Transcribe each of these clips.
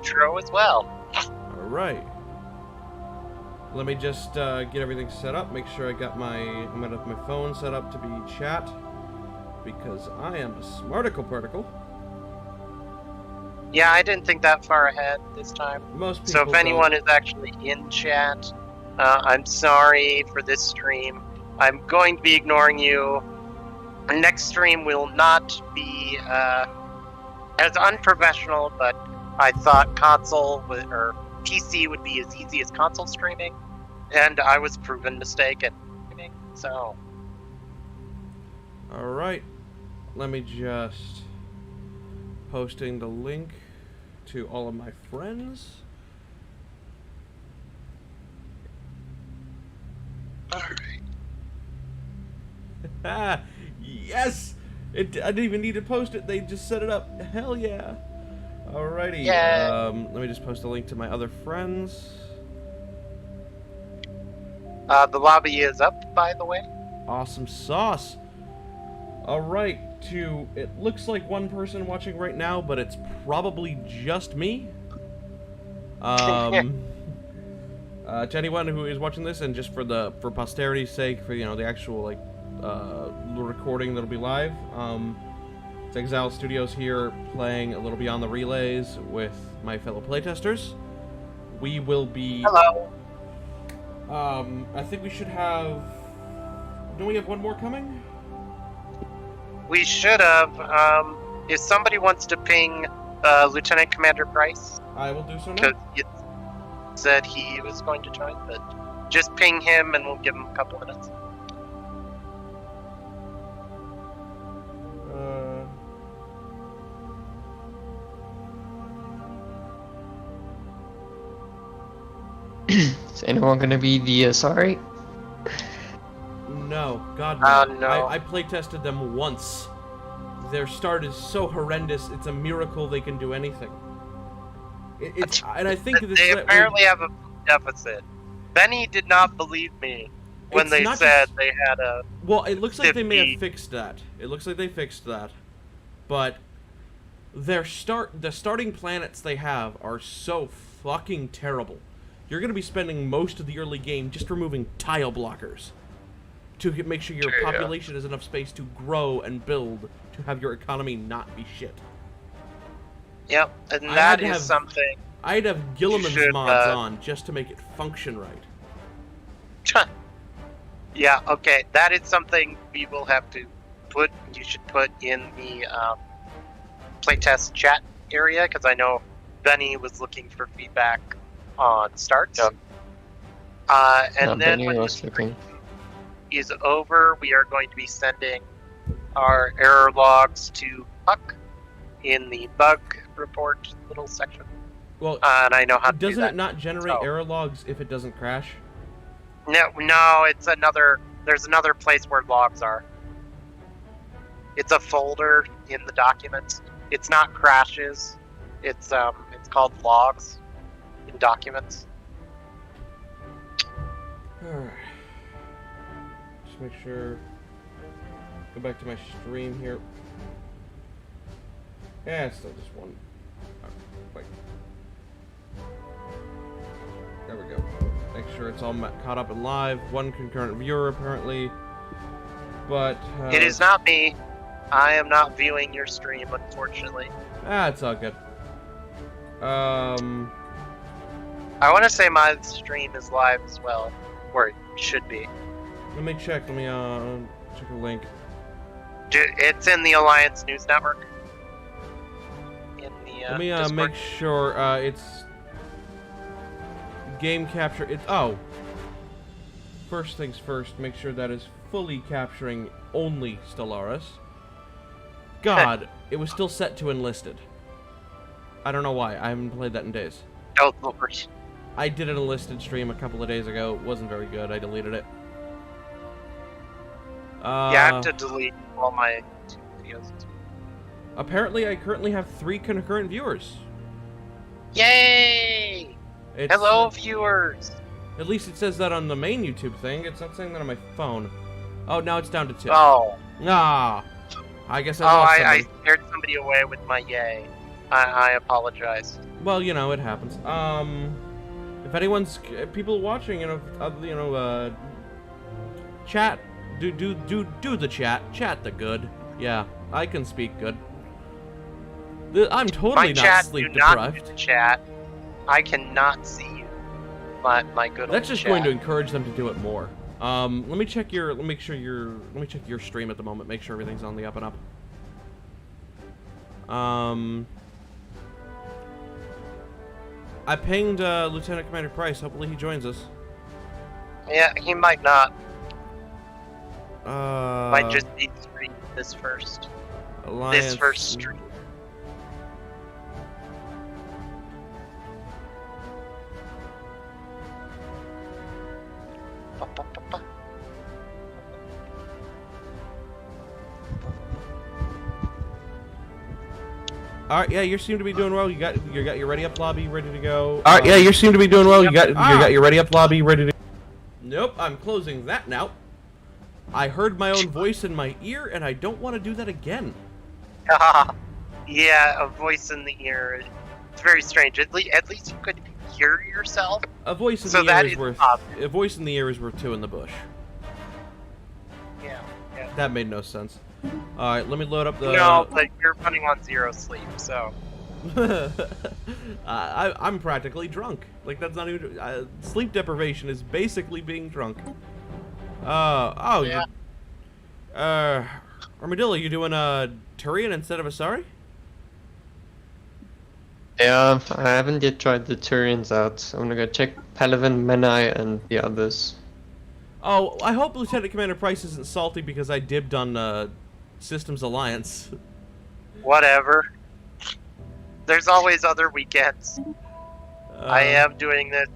intro as well. Alright. Let me just get everything set up, make sure I'm gonna have my phone set up to be chat, because I am a smarticle particle. Yeah, I didn't think that far ahead this time. Most people So if anyone is actually in chat, I'm sorry for this stream. I'm going to be ignoring you. Next stream will not be as unprofessional, but I thought console or PC would be as easy as console streaming, and I was proven mistaken. So, all right, let me just posting the link to all of my friends. all right. Yes! I didn't even need to post it, they just set it up. Hell yeah. Alrighty. Yeah. Let me just post a link to my other friends. The lobby is up, by the way. Awesome sauce. Alright, it looks like one person watching right now, but it's probably just me. To anyone who is watching this, and just for posterity's sake, for the actual recording that'll be live, it's Exile Studios here playing a little Beyond the Relays with my fellow playtesters. We will be... Hello. I think we should have... Don't we have one more coming? We should have. If somebody wants to ping Lieutenant Commander Price... I will do so now. Because it said he was going to join, but just ping him and we'll give him a couple minutes. Is anyone gonna be the Asari? No, God no. No. I playtested them once. Their start is so horrendous, it's a miracle they can do anything. And I think they apparently have a deficit. Benny did not believe me when they said they had a... Well, it looks like 50. they may have fixed that. It looks like they fixed that. But the starting planets they have are so fucking terrible. You're going to be spending most of the early game just removing tile blockers to make sure your population has enough space to grow and build to have your economy not be shit. Yep, and that is something... I'd have Gilliman's mods on just to make it function right. Yeah, okay, that is something we will have to you should put in the playtest chat area, because I know Benny was looking for feedback on starts. Yep. And then when the stream is over, we are going to be sending our error logs to Puck in the bug report little section. Well, and I know how to do that. Doesn't it not generate error logs if it doesn't crash? No, it's there's another place where logs are. It's a folder in the documents. It's not crashes. It's called logs in documents. Alright. Just make sure. Go back to my stream here. Yeah, it's still just one. Wait. There we go. Make sure it's all caught up and live. One concurrent viewer, apparently. But... it is not me. I am not viewing your stream, unfortunately. It's all good. I want to say my stream is live as well. Or it should be. Let me check. Let me, check the link. It's in the Alliance News Network. In the, Let me, Discord. make sure, it's... Game capture... First things first, make sure that is fully capturing only Stellaris. God, it was still set to enlisted. I don't know why. I haven't played that in days. Oh, Lord. I did an enlisted stream a couple of days ago. It wasn't very good. I deleted it. Yeah, I have to delete all my videos. Apparently, I currently have 3 concurrent viewers. Yay! Hello, viewers! At least it says that on the main YouTube thing. It's not saying that on my phone. Oh, now it's down to 2. Oh. Ah. I guess I lost somebody. I scared somebody away with my yay. I apologize. Well, you know, it happens. If anyone's people watching, chat, do the chat the good. Yeah, I can speak good. I'm totally My not chat sleep do not deprived. do the chat. I cannot see you. My good old That's just chat. going to encourage them to do it more. Let me check your stream at the moment. Make sure everything's on the up and up. I pinged Lieutenant Commander Price. Hopefully he joins us. Yeah, he might not. Might Uh, just be stream this first. Alliance. This first stream. All right, yeah, you seem to be doing well. You got your ready up lobby ready to go. All right, yeah, you seem to be doing well. You got your ready up lobby ready to. Nope, I'm closing that now. I heard my own voice in my ear, and I don't want to do that again. Yeah, a voice in the ear. It's very strange. At least you could hear yourself. A voice in So the that ear is is worth obvious. a voice in the ear is worth two in the bush. Yeah. That made no sense. All right, let me load up the. No, but you're running on zero sleep, so. I'm practically drunk. Like that's not even sleep deprivation is basically being drunk. Oh Yeah. Armadillo, you doing a Turian instead of a Asari? Yeah, I haven't yet tried the Turians out. I'm gonna go check Palaven, Menai, and the others. Oh, I hope Lieutenant Commander Price isn't salty because I dibbed on Systems Alliance. Whatever. There's always other weekends. I am doing this.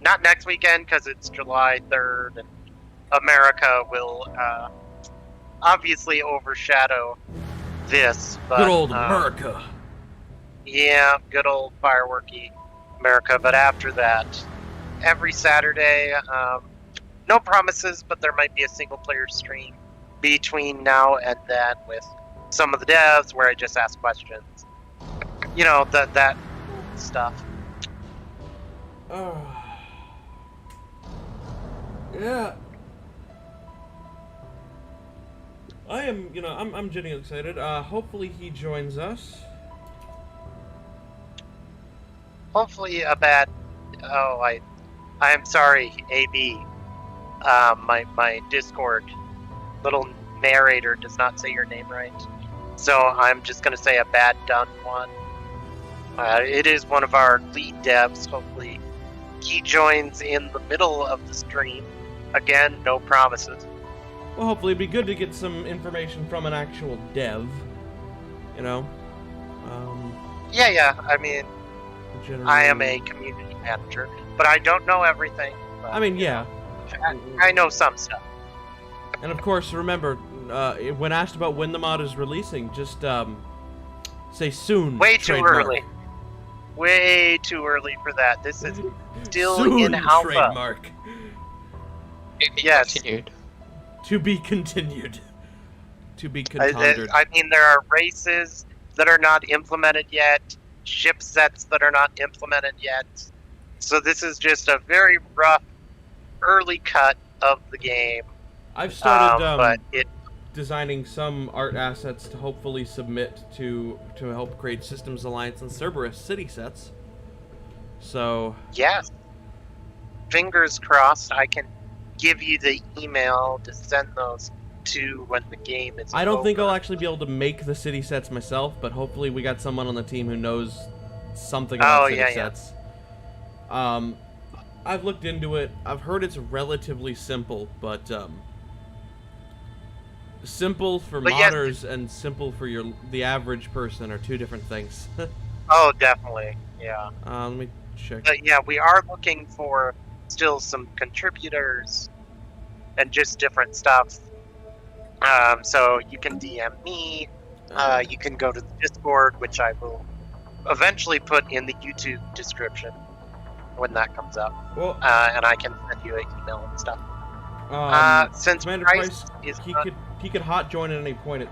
Not next weekend because it's July 3rd and America will obviously overshadow this. But, Good old America. Yeah, good old fireworky America. But after that, every Saturday, no promises, but there might be a single player stream between now and then with some of the devs where I just ask questions. You know, that stuff. Yeah. I am, I'm genuinely excited. Hopefully he joins us. Hopefully a bad. Oh, I am sorry, AB. My Discord little narrator does not say your name right, so I'm just gonna say a bad done one. It is one of our lead devs. Hopefully, he joins in the middle of the stream. Again, no promises. Well, hopefully it'd be good to get some information from an actual dev. You know. Yeah. I mean, Generally... I am a community manager, but I don't know everything. But, I mean, yeah. I know some stuff. And of course, remember, when asked about when the mod is releasing, just say soon. Way too trademark. early. Way too early for that. This is still soon, in alpha. Trademark. Yes. Continued. To be continued. To be contended. I mean, there are races that are not implemented yet, ship sets that are not implemented yet. So this is just a very rough early cut of the game. I've started but it designing some art assets to hopefully submit to help create Systems Alliance and Cerberus city sets. So yes, fingers crossed. I can give you the email to send those to when the game is. I don't think over. I'll actually be able to make the city sets myself, but hopefully we got someone on the team who knows something about city sets. I've looked into it. I've heard it's relatively simple, but simple for modders and simple for the average person are two different things. Oh, definitely. Yeah. Let me check. But yeah, we are looking for still some contributors and just different stuff. So you can DM me. You can go to the Discord, which I will eventually put in the YouTube description when that comes up. Well, and I can send you an email and stuff. Since Commander Price is he could hot join at any point,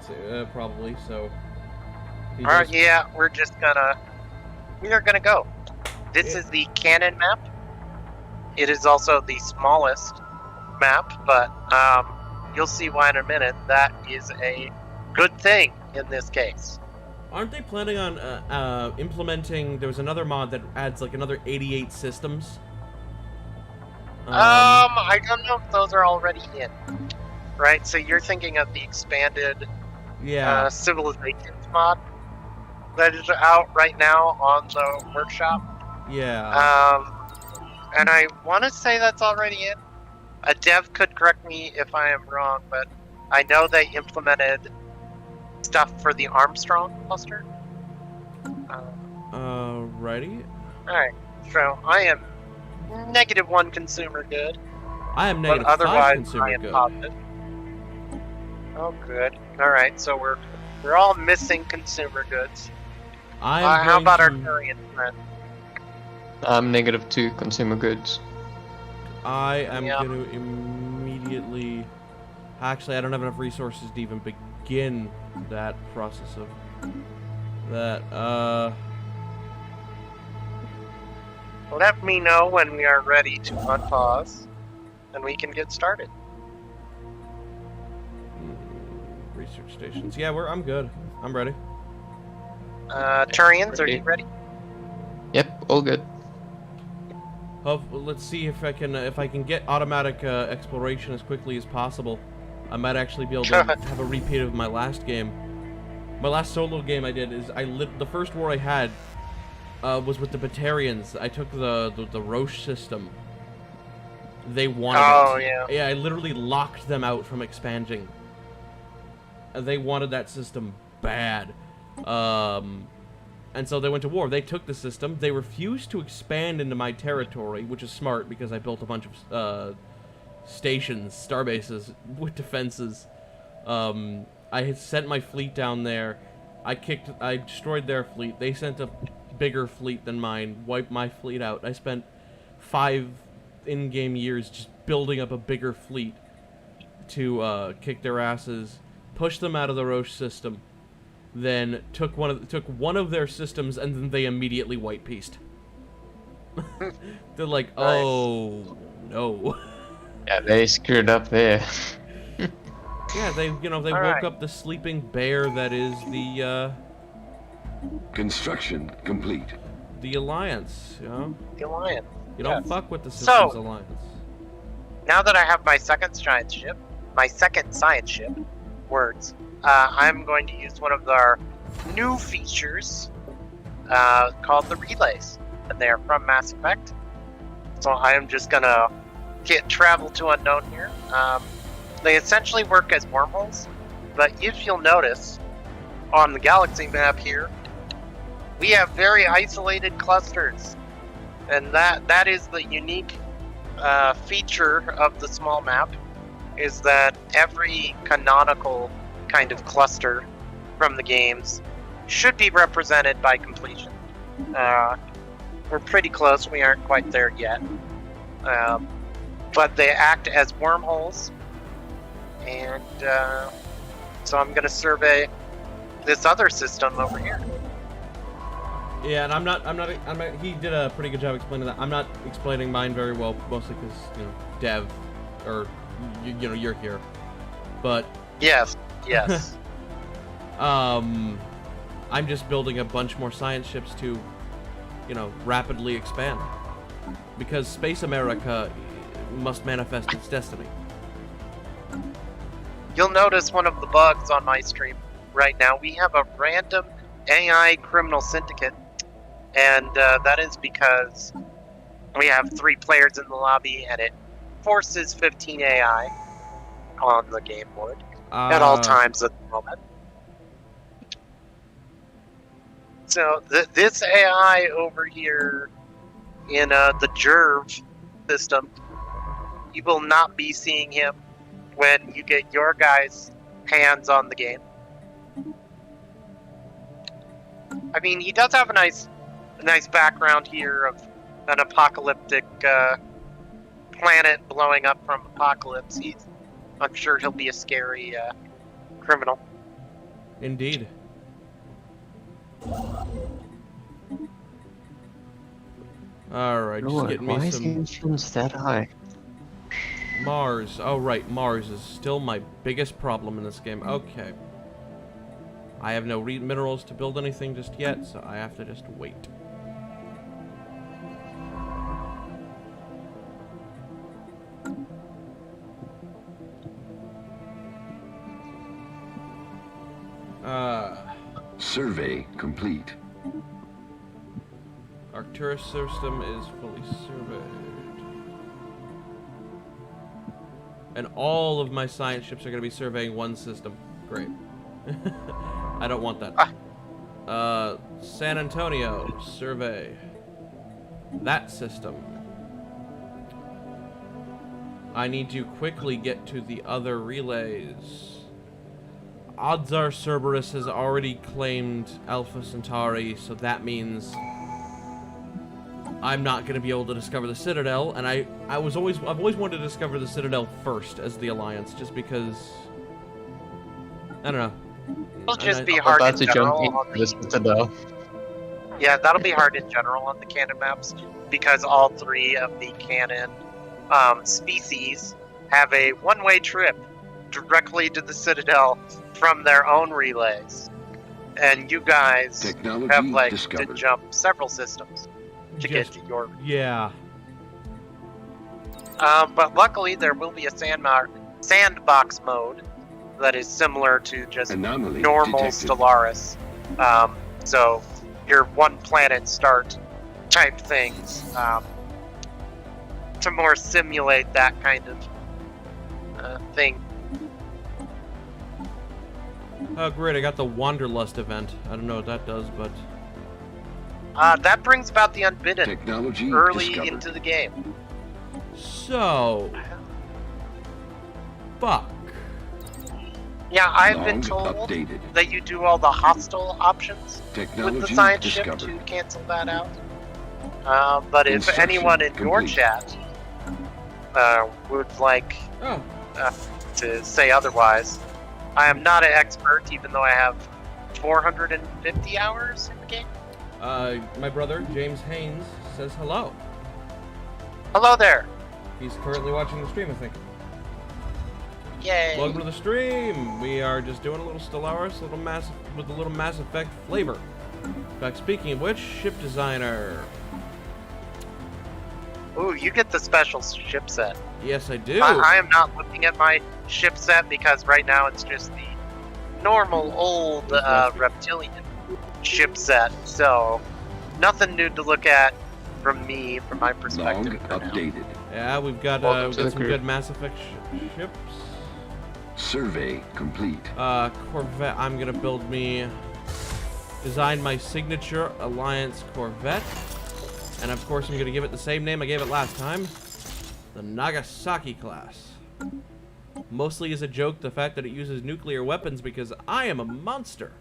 probably. So He Alright, does- yeah, we are gonna go. This is the canon map. It is also the smallest map, but you'll see why in a minute. That is a good thing in this case. Aren't they planning on implementing? There was another mod that adds like another 88 systems. I don't know if those are already in. Right, so you're thinking of the expanded Yeah. Civilizations mod that is out right now on the workshop. Yeah. And I want to say that's already in. A dev could correct me if I am wrong, but I know they implemented stuff for the Armstrong cluster. Righty. Alright, so I am -1 consumer good, I am but -5 otherwise consumer I am good. positive. Oh, good. Alright, so we're all missing consumer goods. I am How going about our to- Turian friend? I'm -2 consumer goods. I am Yeah. going to immediately. Actually, I don't have enough resources to even begin that process of that. Let me know when we are ready to unpause, and we can get started. Research stations. Yeah, I'm good. I'm ready. Turians, are Ready. you ready? Yep, all good. Let's see if I can get automatic exploration as quickly as possible. I might actually be able to have a repeat of my last game. My last solo game I did is the first war I had was with the Batarians. I took the Roche system. They wanted Oh, it. yeah. Yeah, I literally locked them out from expanding. They wanted that system bad. And so they went to war. They took the system. They refused to expand into my territory, which is smart because I built a bunch of stations, star bases with defenses. I had sent my fleet down there. I destroyed their fleet. They sent a bigger fleet than mine, wiped my fleet out. I spent 5 in-game years just building up a bigger fleet to kick their asses, push them out of the Roche system, then took one of their systems, and then they immediately white pieced. They're like, oh no. Yeah, they screwed up there. Yeah, they woke Alright. up the sleeping bear that is Construction complete. the Alliance. You know, The Alliance. you don't Yes. fuck with the So- Systems Alliance. Now that I have my second science ship, words, I'm going to use one of our new features called the relays, and they are from Mass Effect. So I am just gonna get travel to unknown here. They essentially work as wormholes, but if you'll notice on the galaxy map here, we have very isolated clusters, and that is the unique feature of the small map, is that every canonical kind of cluster from the games should be represented by completion. We're pretty close, we aren't quite there yet. But they act as wormholes, and so I'm going to survey this other system over here. Yeah, and I'm not. He did a pretty good job explaining that. I'm not explaining mine very well, mostly because Dev, or you're here. But Yes. I'm just building a bunch more science ships to, rapidly expand, because Space America must manifest its destiny. You'll notice one of the bugs on my stream right now. We have a random AI criminal syndicate, and that is because we have 3 players in the lobby, and it forces 15 AI on the game board at all times at the moment. So this AI over here in the JERV system, you will not be seeing him when you get your guys' hands on the game. I mean, he does have a nice background here of an apocalyptic planet blowing up from apocalypse. I'm sure he'll be a scary criminal. Indeed. Alright, just Lord, getting why me is the some insurance that high? Mars. Oh right, Mars is still my biggest problem in this game. Okay. I have no minerals to build anything just yet, so I have to just wait. Survey complete. Arcturus system is fully surveyed. And all of my science ships are going to be surveying one system. Great. I don't want that. San Antonio, survey. That system. I need to quickly get to the other relays. Odds are Cerberus has already claimed Alpha Centauri, so that means I'm not going to be able to discover the Citadel, and I've always wanted to discover the Citadel first as the Alliance, just because I don't know. It'll just be hard in general on the Citadel. Yeah, that'll be hard in general on the canon maps because all three of the canon species have a one-way trip directly to the Citadel from their own relays, and you guys have like to jump several systems to get to your. Yeah. But luckily, there will be a sandbox mode that is similar to just Anomaly normal detected. Stellaris. So your one planet start type things to more simulate that kind of thing. Oh great, I got the Wanderlust event. I don't know what that does, but That brings about the Unbidden Technology early discovered. into the game. so fuck. Yeah, I've been Log told updated. that you do all the hostile options Technology with the science ship discovered. to cancel that out. But if Instruction anyone in your complete. chat would like Oh, to say otherwise, I am not an expert, even though I have 450 hours in the game. my brother James Haynes says hello. Hello there. He's currently watching the stream, I think. Yay. Welcome to the stream. We are just doing a little Stellaris, with a little Mass Effect flavor. In fact, speaking of which, ship designer. Ooh, you get the special ship set. Yes, I do. I am not looking at my ship set because right now it's just the normal old reptilian ship set. So nothing new to look at from me, from my perspective. Log for now. updated. Yeah, we've got Welcome to the some crew. good Mass Effect ships. Survey complete. Corvette. I'm gonna design my signature Alliance Corvette, and of course I'm gonna give it the same name I gave it last time, the Nagasaki class. Mostly as a joke, the fact that it uses nuclear weapons because I am a monster.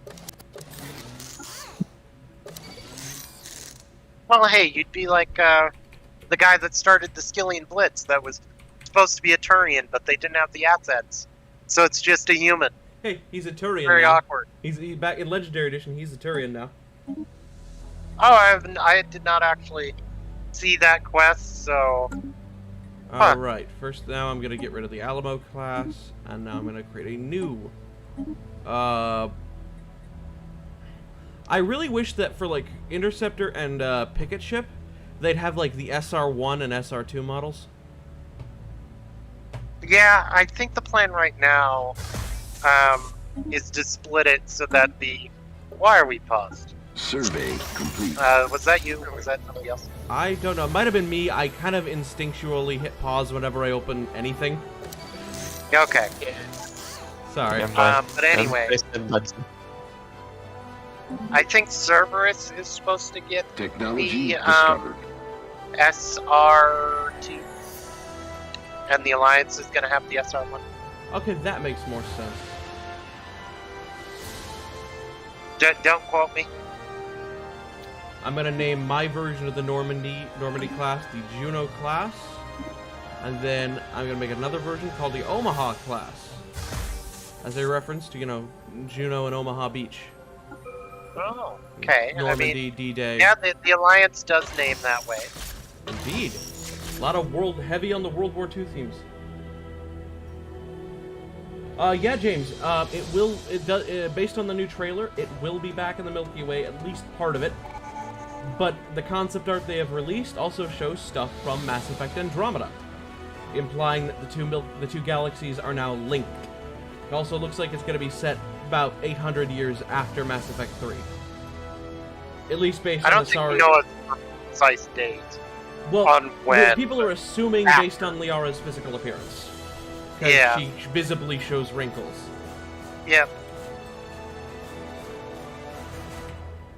Well, hey, you'd be like the guy that started the Skillian Blitz that was supposed to be a Turian, but they didn't have the assets. So it's just a human. Hey, he's a Turian Very now. awkward. He's back in Legendary Edition. He's a Turian now. Oh, I did not actually see that quest, so... Huh. Alright, first now I'm gonna get rid of the Alamo class, and now I'm gonna create a new I really wish that for like Interceptor and Picket Ship, they'd have like the SR1 and SR2 models. Yeah, I think the plan right now is to split it so that the... Why are we paused? Survey complete. Was that you, or was that somebody else? I don't know, it might have been me. I kind of instinctually hit pause whenever I open anything. Okay. Sorry. But anyway, I think Cerberus is supposed to get Technology the discovered. SR2, and the Alliance is going to have the SR1. Okay, that makes more sense. Don't quote me. I'm gonna name my version of the Normandy class the Juno class, and then I'm gonna make another version called the Omaha class, as a reference to, you know, Juno and Omaha Beach. Oh, okay. Normandy, I mean, D-Day. yeah, the Alliance does name that way. Indeed. A lot of heavy on the World War II themes. Yeah, James. Based on the new trailer, it will be back in the Milky Way, at least part of it. But the concept art they have released also shows stuff from Mass Effect Andromeda, implying that the two galaxies are now linked. It also looks like it's going to be set about 800 years after Mass Effect 3. At least based on the I don't think we know a precise date. Well, on when people are assuming after. based on Liara's physical appearance. Because Yeah. she visibly shows wrinkles. Yep.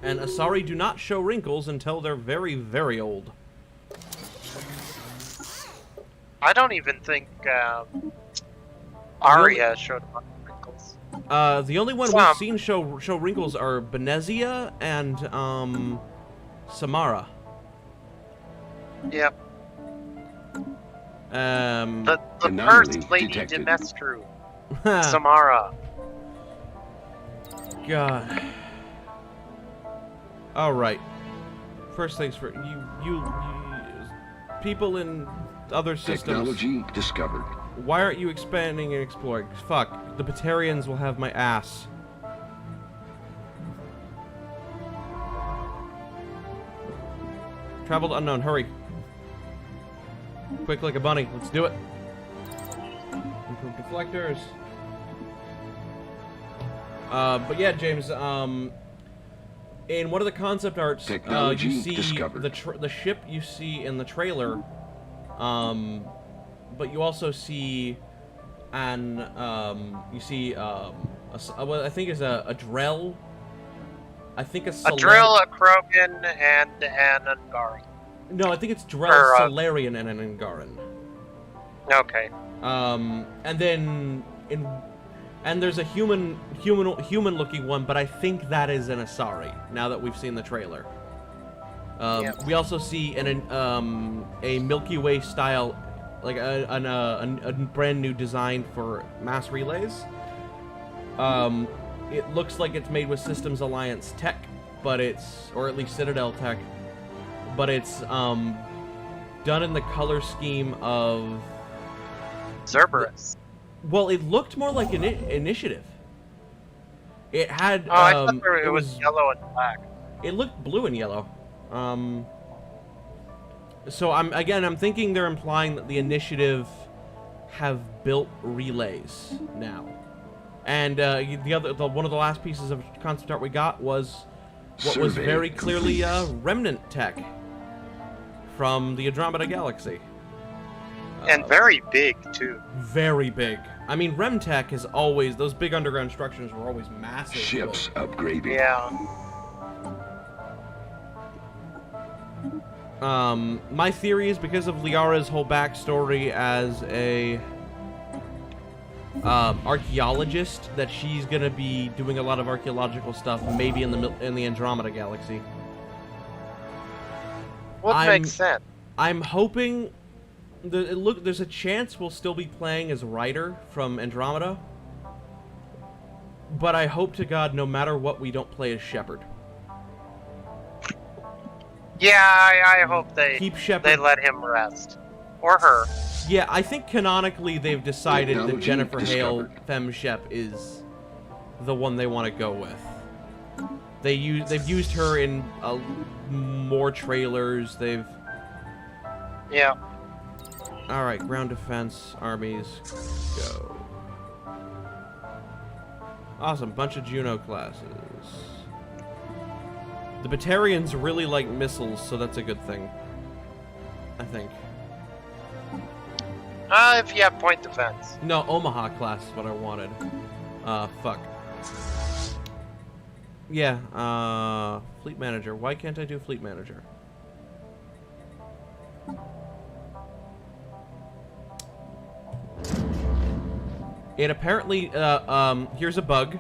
And Asari do not show wrinkles until they're very, very old. I don't even think Arya showed a lot of wrinkles. The only one we've seen show wrinkles are Benezia and Samara. Yep. The Anomaly first Lady detected. Demestru, Samara. God. All right. First things first. You people in other systems. Technology discovered. Why aren't you expanding and exploring? Fuck. The Batarians will have my ass. Travel to unknown. Hurry. Quick like a bunny. Let's do it. Improve deflectors. But yeah, James, in one of the concept arts, Technology you see discovered. the ship you see in the trailer, but you also see what I think is a Drell. I think A Drill, a Krogan, and an Ungari. No, I think it's Drell, Or, Solarian, and an Angaran. Okay. And then and there's a human-looking one, but I think that is an Asari. Now that we've seen the trailer, Yep. we also see a Milky Way style, like a brand new design for mass relays. It looks like it's made with Systems Alliance tech, but or at least Citadel tech, but it's done in the color scheme of Cerberus. Well, it looked more like an initiative. It had. Oh, I thought it was yellow and black. It looked blue and yellow. So I'm thinking they're implying that the initiative have built relays now, and one of the last pieces of concept art we got was what was Survey very clearly complete. remnant tech from the Andromeda Galaxy. And very big, too. Very big. I mean, Remtech is always, those big underground structures were always massive. Ships upgraded. Yeah. My theory is because of Liara's whole backstory as a archaeologist, that she's gonna be doing a lot of archaeological stuff, maybe in the Andromeda Galaxy. What makes sense? I'm hoping there's a chance we'll still be playing as Ryder from Andromeda, but I hope to God, no matter what, we don't play as Shepard. Yeah, I hope they Keep Shepard. they let him rest. Or her. Yeah, I think canonically they've decided that Technology Jennifer Hale, discovered. Femme Shep, is the one they want to go with. They've used her in more trailers. Yeah. All right, ground defense armies, go. Awesome, bunch of Juno classes. The Batarians really like missiles, so that's a good thing, I think. If you have point defense. No, Omaha class is what I wanted. Fuck. Yeah, fleet manager. Why can't I do fleet manager? It apparently, here's a bug.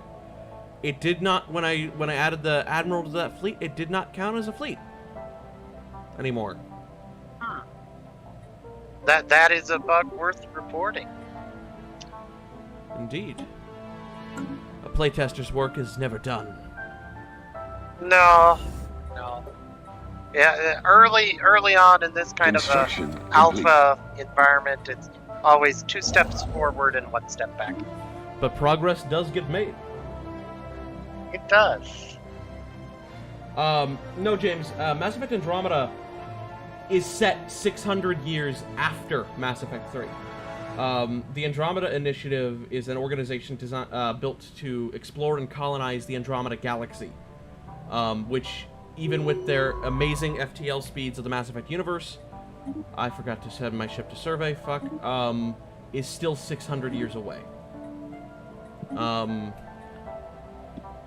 It did not, when I added the admiral to that fleet, it did not count as a fleet anymore. That is a bug worth reporting. Indeed. A playtester's work is never done. No, no. Yeah, early on in this kind of Construction complete. alpha environment, it's always 2 steps forward and 1 step back. But progress does get made. It does. No, James. Mass Effect Andromeda is set 600 years after Mass Effect 3. The Andromeda Initiative is an organization built to explore and colonize the Andromeda Galaxy, which, even with their amazing FTL speeds of the Mass Effect universe, I forgot to send my ship to survey, fuck, is still 600 years away.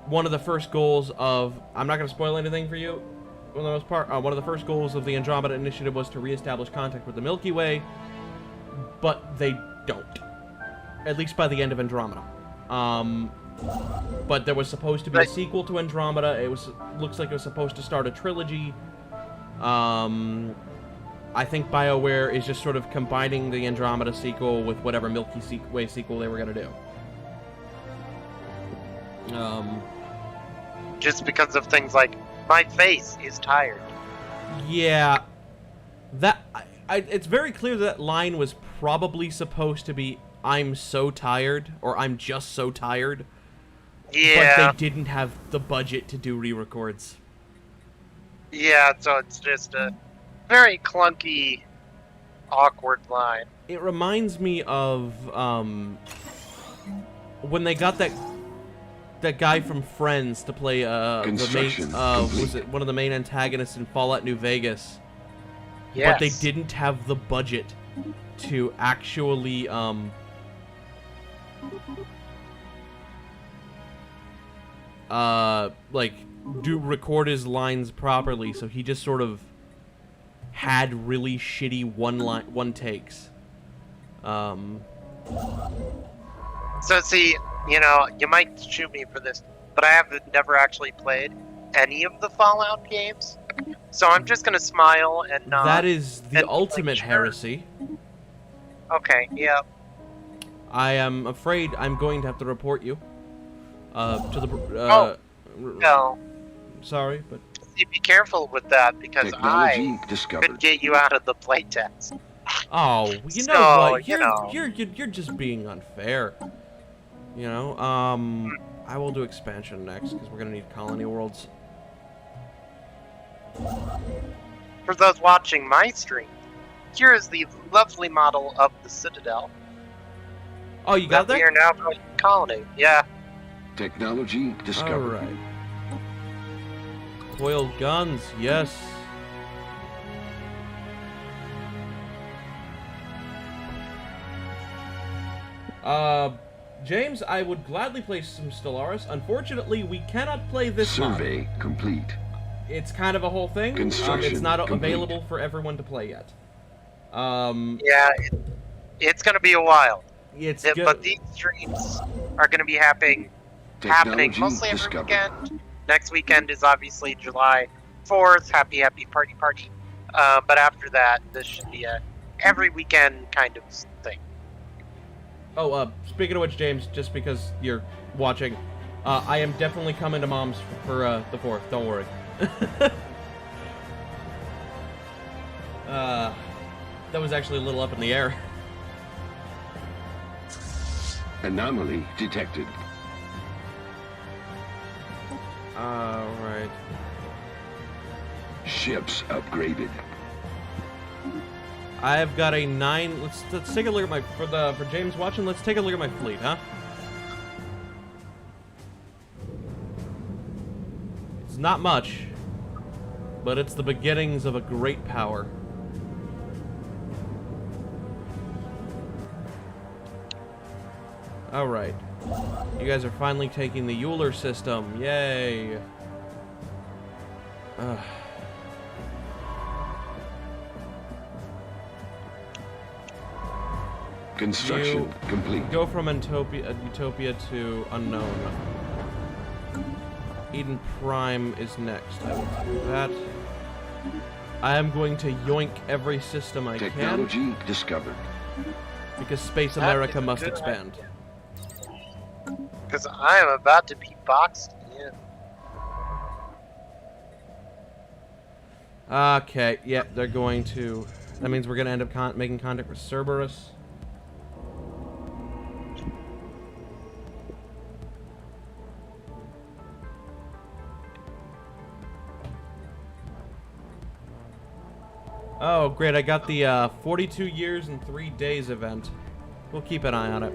One of the first goals of... I'm not going to spoil anything for you, for the most part. One of the first goals of the Andromeda Initiative was to reestablish contact with the Milky Way, but they don't. At least by the end of Andromeda. But there was supposed to be a sequel to Andromeda. Looks like it was supposed to start a trilogy. I think BioWare is just sort of combining the Andromeda sequel with whatever Milky Way sequel they were going to do. Just because of things like, my face is tired. Yeah. That... it's very clear that line was probably supposed to be, I'm so tired, or I'm just so tired. Yeah. But they didn't have the budget to do re-records. Yeah, so it's just a very clunky, awkward line. It reminds me of, when they got that guy from Friends to play, was it one of the main antagonists in Fallout New Vegas? Yes. But they didn't have the budget to actually, record his lines properly, so he just sort of had really shitty one takes. So see, you know, you might shoot me for this, but I have never actually played any of the Fallout games, so I'm just gonna smile and nod. That is the ultimate heresy. Okay, yeah. I am afraid I'm going to have to report you. To the... No. Sorry, but... See, be careful with that, because Technology I discovered. could get you out of the playtest. Oh, you know So, what? you know. You're just being unfair. You know, I will do expansion next, because we're gonna need colony worlds. For those watching my stream, here is the lovely model of the Citadel. Oh, you got that we that? are now calling colony. Yeah. Technology discovered. Alright. Coiled guns, yes. James, I would gladly play some Stellaris. Unfortunately, we cannot play this mod. Survey complete. It's kind of a whole thing. Construction it's not complete. available for everyone to play yet. Yeah, it's gonna be a while. But these streams are gonna be happening Technology mostly every discovered. weekend. Next weekend is obviously July 4th. Happy party. But after that, this should be a every weekend kind of thing. Oh, speaking of which, James, just because you're watching, I am definitely coming to Mom's for the 4th. Don't worry. That was actually a little up in the air. Anomaly detected. Alright. Ships upgraded. I have got a 9. Let's take a look at my for James watching. Let's take a look at my fleet, huh? It's not much, but it's the beginnings of a great power. All right, you guys are finally taking the Euler system. Yay! Construction complete. Go from Utopia to Unknown. Eden Prime is next. I will do that. I am going to yoink every system I Technology can. discovered. Because Space America must expand. Because I am about to be boxed in. Okay, yeah, they're going to... That means we're going to end up making contact with Cerberus. Oh, great, I got the 42 years and 3 days event. We'll keep an eye on it.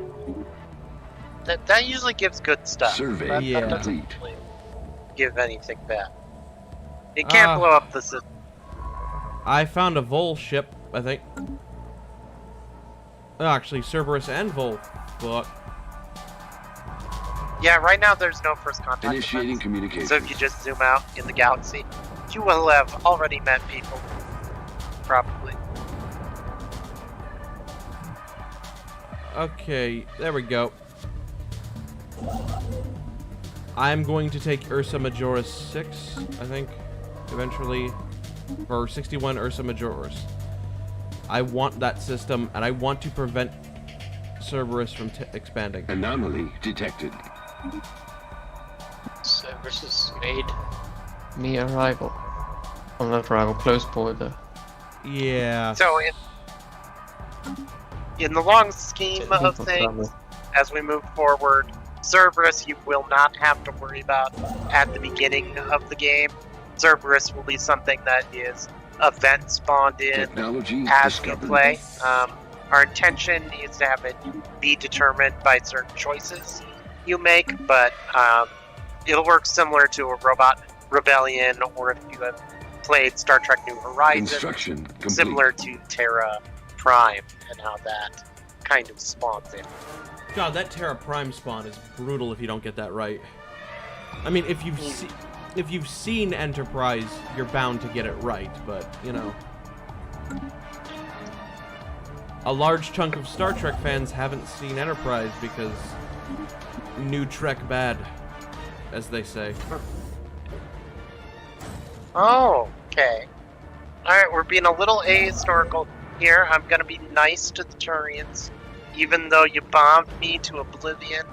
That usually gives good stuff. Survey Yeah. That doesn't complete. really give anything bad. You can't blow up the system. I found a Vol ship, I think. Oh, actually, Cerberus and Vol. But Yeah, right now there's no first contact. Initiating events. communication. So if you just zoom out in the galaxy, you will have already met people. Probably. okay, there we go. I'm going to take Ursa Majoris 6, I think, eventually, or 61 Ursa Majoris. I want that system, and I want to prevent Cerberus from expanding. Anomaly detected. Cerberus has made me a rival. Well, not rival, close border. Yeah. So in the long scheme Technical of things, trouble. as we move forward, Cerberus you will not have to worry about at the beginning of the game. Cerberus will be something that is event spawned in Technology as we discovered. play. Our intention is to have it be determined by certain choices you make, but it'll work similar to a Robot Rebellion, or if you have played Star Trek New Horizons, Construction complete. similar to Terra Prime and how that kind of spawns in. God, that Terra Prime spawn is brutal if you don't get that right. I mean, if you've seen Enterprise, you're bound to get it right, but, you know. A large chunk of Star Trek fans haven't seen Enterprise because new Trek bad, as they say. Oh, okay. Alright, we're being a little ahistorical here. I'm gonna be nice to the Turians, even though you bombed me to oblivion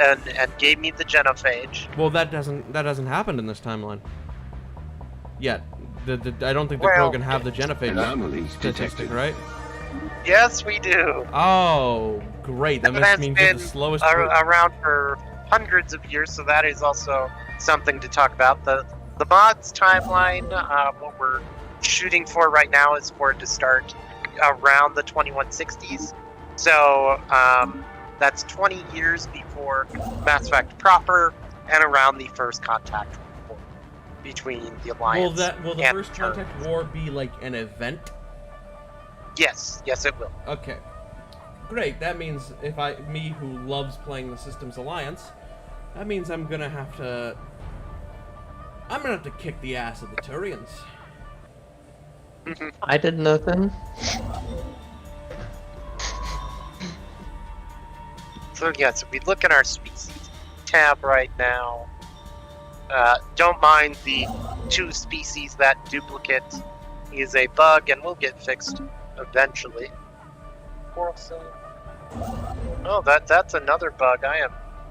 and gave me the genophage. Well, that doesn't happen in this timeline. Yet. I don't think the Well, Krogan have the genophage Anomaly statistic, detected. right? Yes, we do. Oh, great. That That has means you're been the slowest. around for hundreds of years, so that is also something to talk about. The mods timeline, what we're shooting for right now is for it to start around the 2160s. So that's 20 years before Mass Effect proper, and around the first contact war between the Alliance. Will the and first Terminus. contact war be like an event? Yes, it will. Okay. Great. That means me who loves playing the Systems Alliance, that means I'm gonna have to kick the ass of the Turians. I did nothing. So yes, if we look at our species tab right now, don't mind the 2 species that duplicate is a bug, and will get fixed eventually. Oh, that's another bug.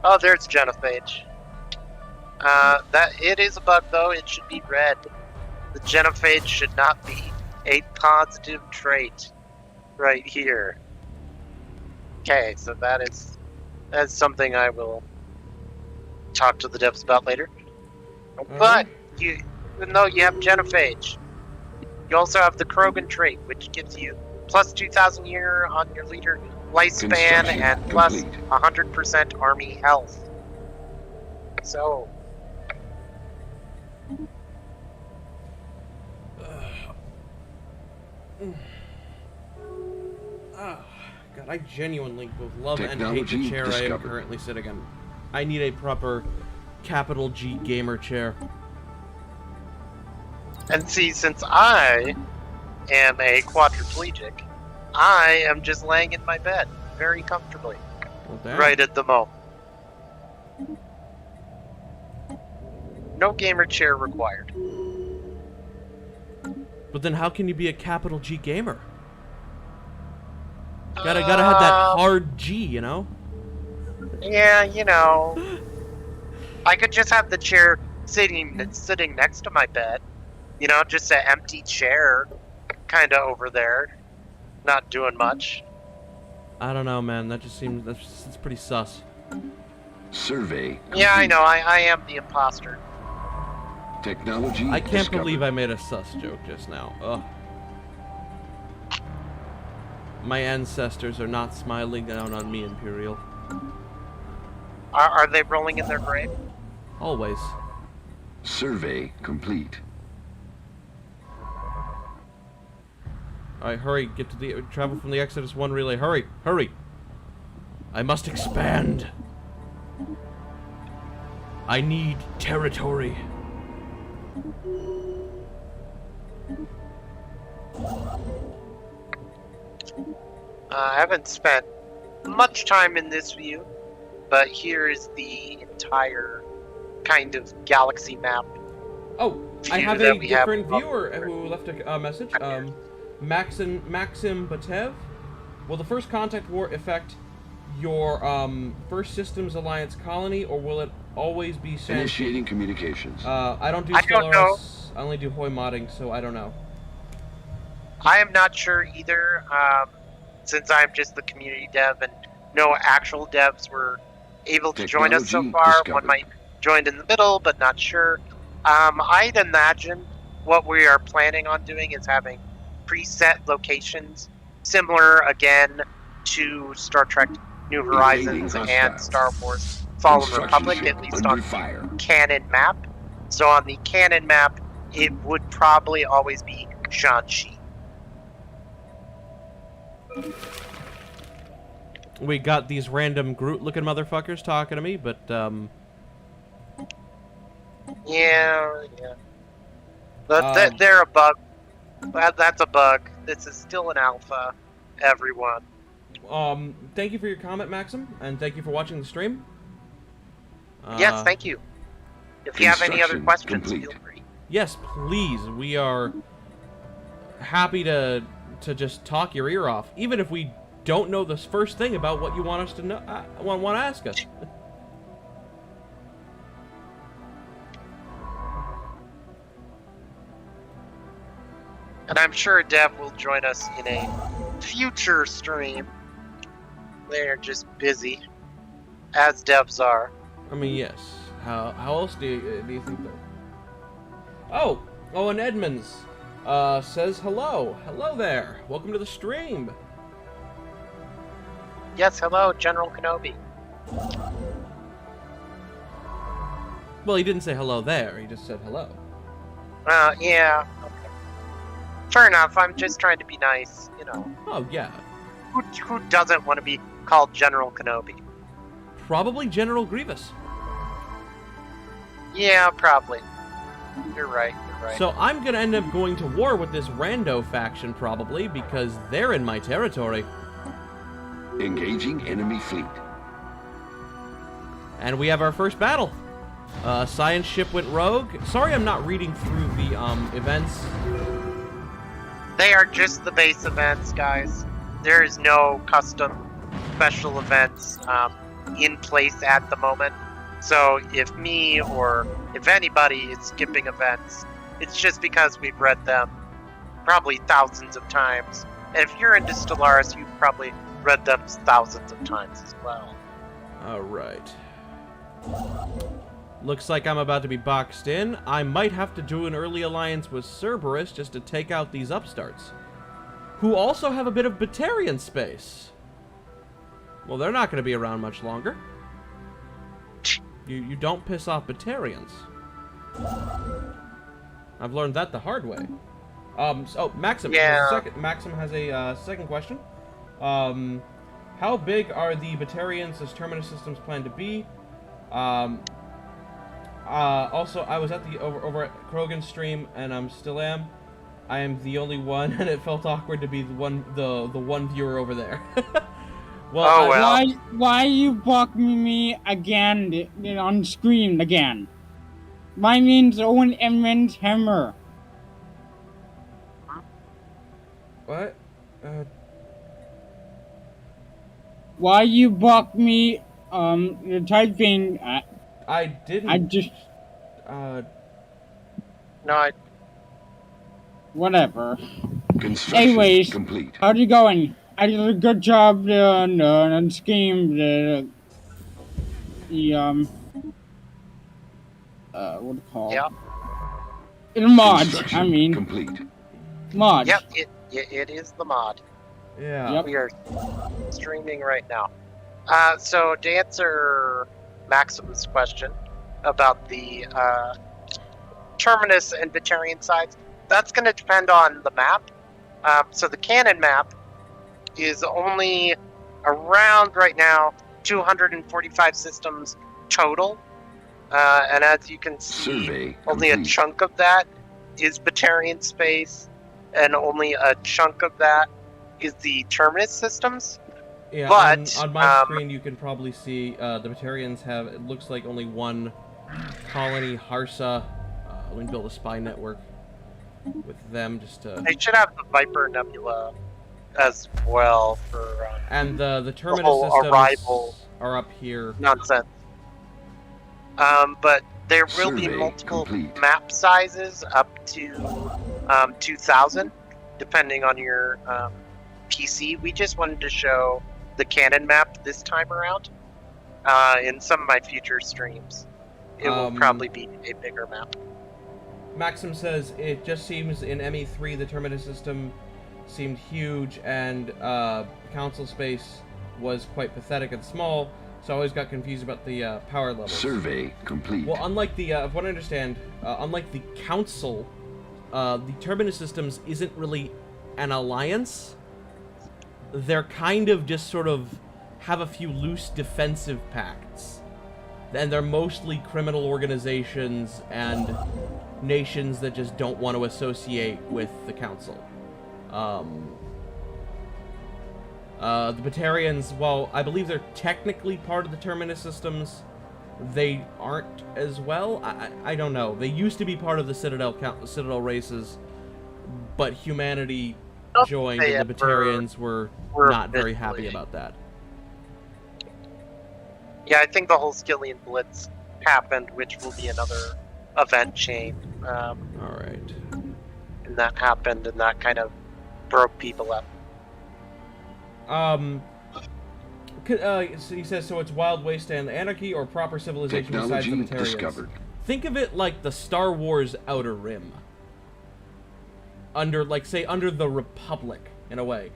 Oh, there's genophage. That it is a bug though. It should be red. The genophage should not be a positive trait right here. Okay, so that's something I will talk to the devs about later. But even though you have genophage, you also have the Krogan trait, which gives you plus 2,000 year on your leader lifespan Construction and plus complete. 100% army health. So God, I genuinely both love and hate the Technology chair I am discovered. currently sitting in. I need a proper capital G gamer chair. and see, since I am a quadriplegic, I am just laying in my bed very comfortably Well, damn. right at the moment. No gamer chair required. But then how can you be a capital G gamer? Gotta have that hard G, you know? Yeah, you know. I could just have the chair sitting next to my bed, You know, just an empty chair, kind of over there, not doing much. I don't know, man. That just seems it's pretty sus. Survey complete. Yeah, I know. I am the imposter. Technology I can't discovered. believe I made a sus joke just now. Ugh. My ancestors are not smiling down on me, Imperial. Are they rolling in their grave? Always. Survey complete. Alright, hurry. Get to the... Travel from the Exodus 1 relay. Hurry! Hurry! I must expand. I need territory. I haven't spent much time in this view, but here is the entire kind of galaxy map. Oh, I View have that a we have different up viewer there. who left a message. Maxim Batev. Will the first contact war affect your First Systems Alliance colony, or will it always be San? Initiating communications. I don't do I don't know. Stellaris. I only do Hoi modding, so I don't know. I am not sure either, since I'm just the community dev and no actual devs were able to join us so Technology far. discovered. One might joined in the middle, but not sure. I'd imagine what we are planning on doing is having preset locations, similar again to Star Trek New Horizons Invading and hostiles. Star Wars Fallen Construction Republic, ship at least under on fire. canon map. So on the canon map, it would probably always be Shang-Chi. We got these random Groot-looking motherfuckers talking to me, but Yeah. But they're a bug. That's a bug. This is still an alpha, everyone. thank you for your comment, Maxim, and thank you for watching the stream. Yes, thank you. If you have any other Construction questions, complete. feel free. Yes, please. We are happy to just talk your ear off, even if we don't know the first thing about what you want us to know. Want to ask us. And I'm sure Dev will join us in a future stream. They're just busy, as devs are. I mean, yes. How else do you think that? Oh, and Edmonds says hello. Hello there. Welcome to the stream. Yes, hello, General Kenobi. Well, he didn't say hello there. He just said hello. Yeah. Okay. Fair enough. I'm just trying to be nice, you know. Oh yeah. Who doesn't want to be called General Kenobi? Probably General Grievous. Yeah, probably. You're right. So I'm gonna end up going to war with this rando faction probably because they're in my territory. Engaging enemy fleet. And we have our first battle. Science ship went rogue. Sorry I'm not reading through the events. They are just the base events, guys. There is no custom special events in place at the moment. So if me or if anybody is skipping events, it's just because we've read them probably thousands of times. And if you're into Stellaris, you've probably read them thousands of times as well. Alright. Looks like I'm about to be boxed in. I might have to do an early alliance with Cerberus just to take out these upstarts, who also have a bit of Batarian space. Well, they're not going to be around much longer. You don't piss off Batarians. I've learned that the hard way. Maxim. Yeah. Maxim has a second question. How big are the Batarians as Terminus systems plan to be? Also, I was at the over at Krogan's stream, and still am. I am the only one, and it felt awkward to be the one viewer over there. Well, Oh, well. Why you block me again on screen again? My name's Owen Edmonds Hammer. What? Why you block me typing? I didn't. I just No, Whatever. Construction Anyways, complete. how's it going? I did a good job on Scheme. What do you call it? Yep. The mods, Construction I mean. complete. Mods. Yep, it is the mod. Yeah. Yep. We are streaming right now. So to answer Maxim's question about the Terminus and Batarian sides, that's going to depend on the map. So the canon map is only around right now 245 systems total. And as you can see, Survey only a complete. chunk of that is Batarian space, and only a chunk of that is the Terminus systems. Yeah, But, on my screen you can probably see the Batarians have, it looks like only one colony, Harsa. Let me build a spy network with them just to... They should have the Viper Nebula as well for And the Terminus whole systems arrival are up here. nonsense. But there will be Survey multiple complete. map sizes up to 2,000, depending on your PC. We just wanted to show the canon map this time around. In some of my future streams, it will probably be a bigger map. Maxim says, it just seems in ME3 the Terminus system seemed huge and council space was quite pathetic and small, so I always got confused about the power levels. Survey complete. Well, unlike the, if what I understand, unlike the council, the Terminus systems isn't really an alliance. They're kind of just sort of have a few loose defensive pacts. And they're mostly criminal organizations and nations that just don't want to associate with the council. The Batarians, while I believe they're technically part of the Terminus systems, they aren't as well. I don't know. They used to be part of the Citadel races, but humanity joined, and the Batarians were not very happy about that. Yeah, I think the whole Skillian Blitz happened, which will be another event chain. Alright. And that happened, and that kind of broke people up. So he says, so it's Wild Wasteland Anarchy or proper civilization besides the Technology Batarians. discovered. Think of it like the Star Wars Outer Rim. Under, like, say, under the Republic, in a way.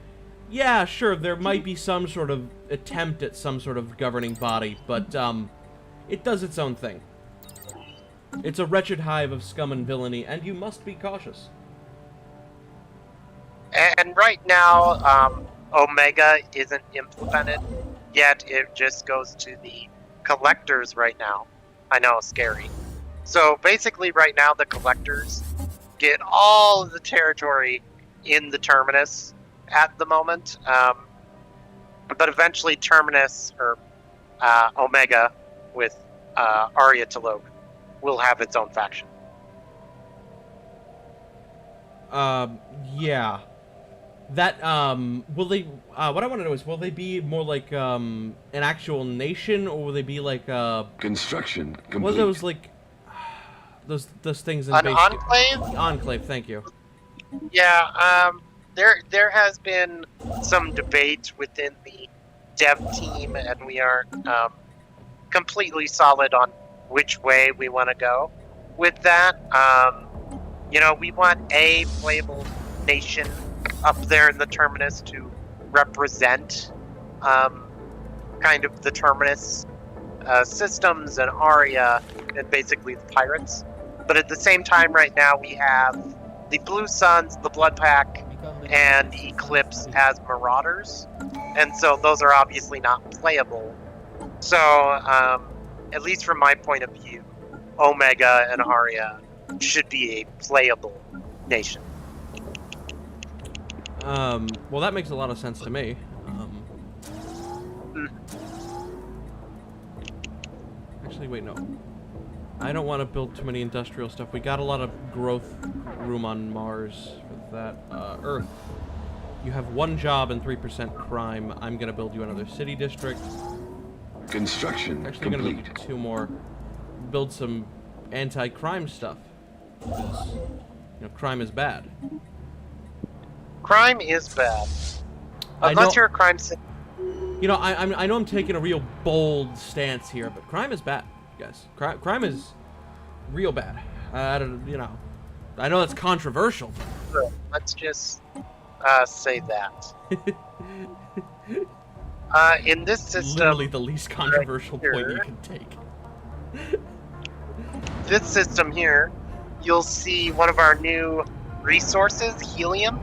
Yeah, sure, there might be some sort of attempt at some sort of governing body, but, it does its own thing. It's a wretched hive of scum and villainy, and you must be cautious. And right now, Omega isn't implemented yet. It just goes to the collectors right now. I know, scary. So basically right now the collectors get all of the territory in the Terminus at the moment. But eventually Terminus, or Omega with Arya Talogue, will have its own faction. Yeah. That, will they, what I want to know is, will they be more like, an actual nation, or will they be like, Construction complete. what are those, like, those things in An base... enclave? Enclave, thank you. Yeah, there has been some debate within the dev team, and we aren't completely solid on which way we want to go with that. You know, we want a playable nation up there in the Terminus to represent kind of the Terminus systems and Arya and basically the pirates. But at the same time right now we have the Blue Suns, the Blood Pack, and Eclipse as Marauders. And so those are obviously not playable. So, at least from my point of view, Omega and Arya should be a playable nation. Well, that makes a lot of sense to me. Actually, wait, no. I don't want to build too many industrial stuff. We got a lot of growth room on Mars for that. Earth. You have 1 job and 3% crime. I'm gonna build you another city district. Construction Actually, I'm gonna complete. build you 2 more. Build some anti-crime stuff. crime is bad. Crime is bad. I Unless know- you're a crime citizen. I know I'm taking a real bold stance here, but crime is bad, guys. Crime is real bad. I know that's controversial. Let's just say that. In this system, Literally the least controversial here. point you can take. This system here, you'll see one of our new resources, helium.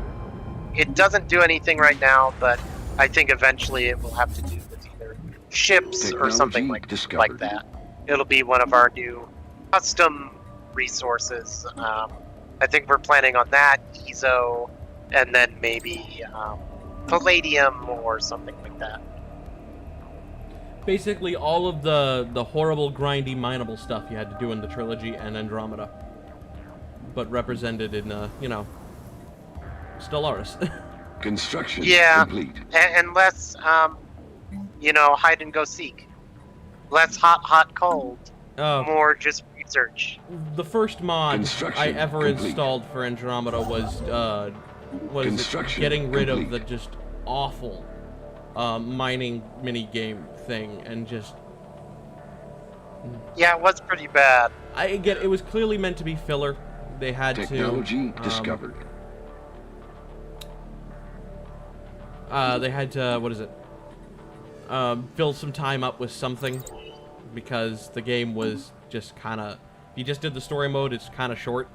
It doesn't do anything right now, but I think eventually it will have to do with either ships or something like that. It'll be one of our new custom resources. I think we're planning on that, ESO, and then maybe palladium or something like that. Basically, all of the horrible, grindy, mineable stuff you had to do in the trilogy and Andromeda, but represented in Stellaris. Construction complete. And less, hide and go seek. Less hot, cold. More just research. The first mod I ever complete. installed for Andromeda was getting rid of the just awful mining mini game thing and just. Yeah, it was pretty bad. I get it was clearly meant to be filler. They had Technology discovered. They had to fill some time up with something because the game was just kind of. If you just did the story mode, it's kind of short.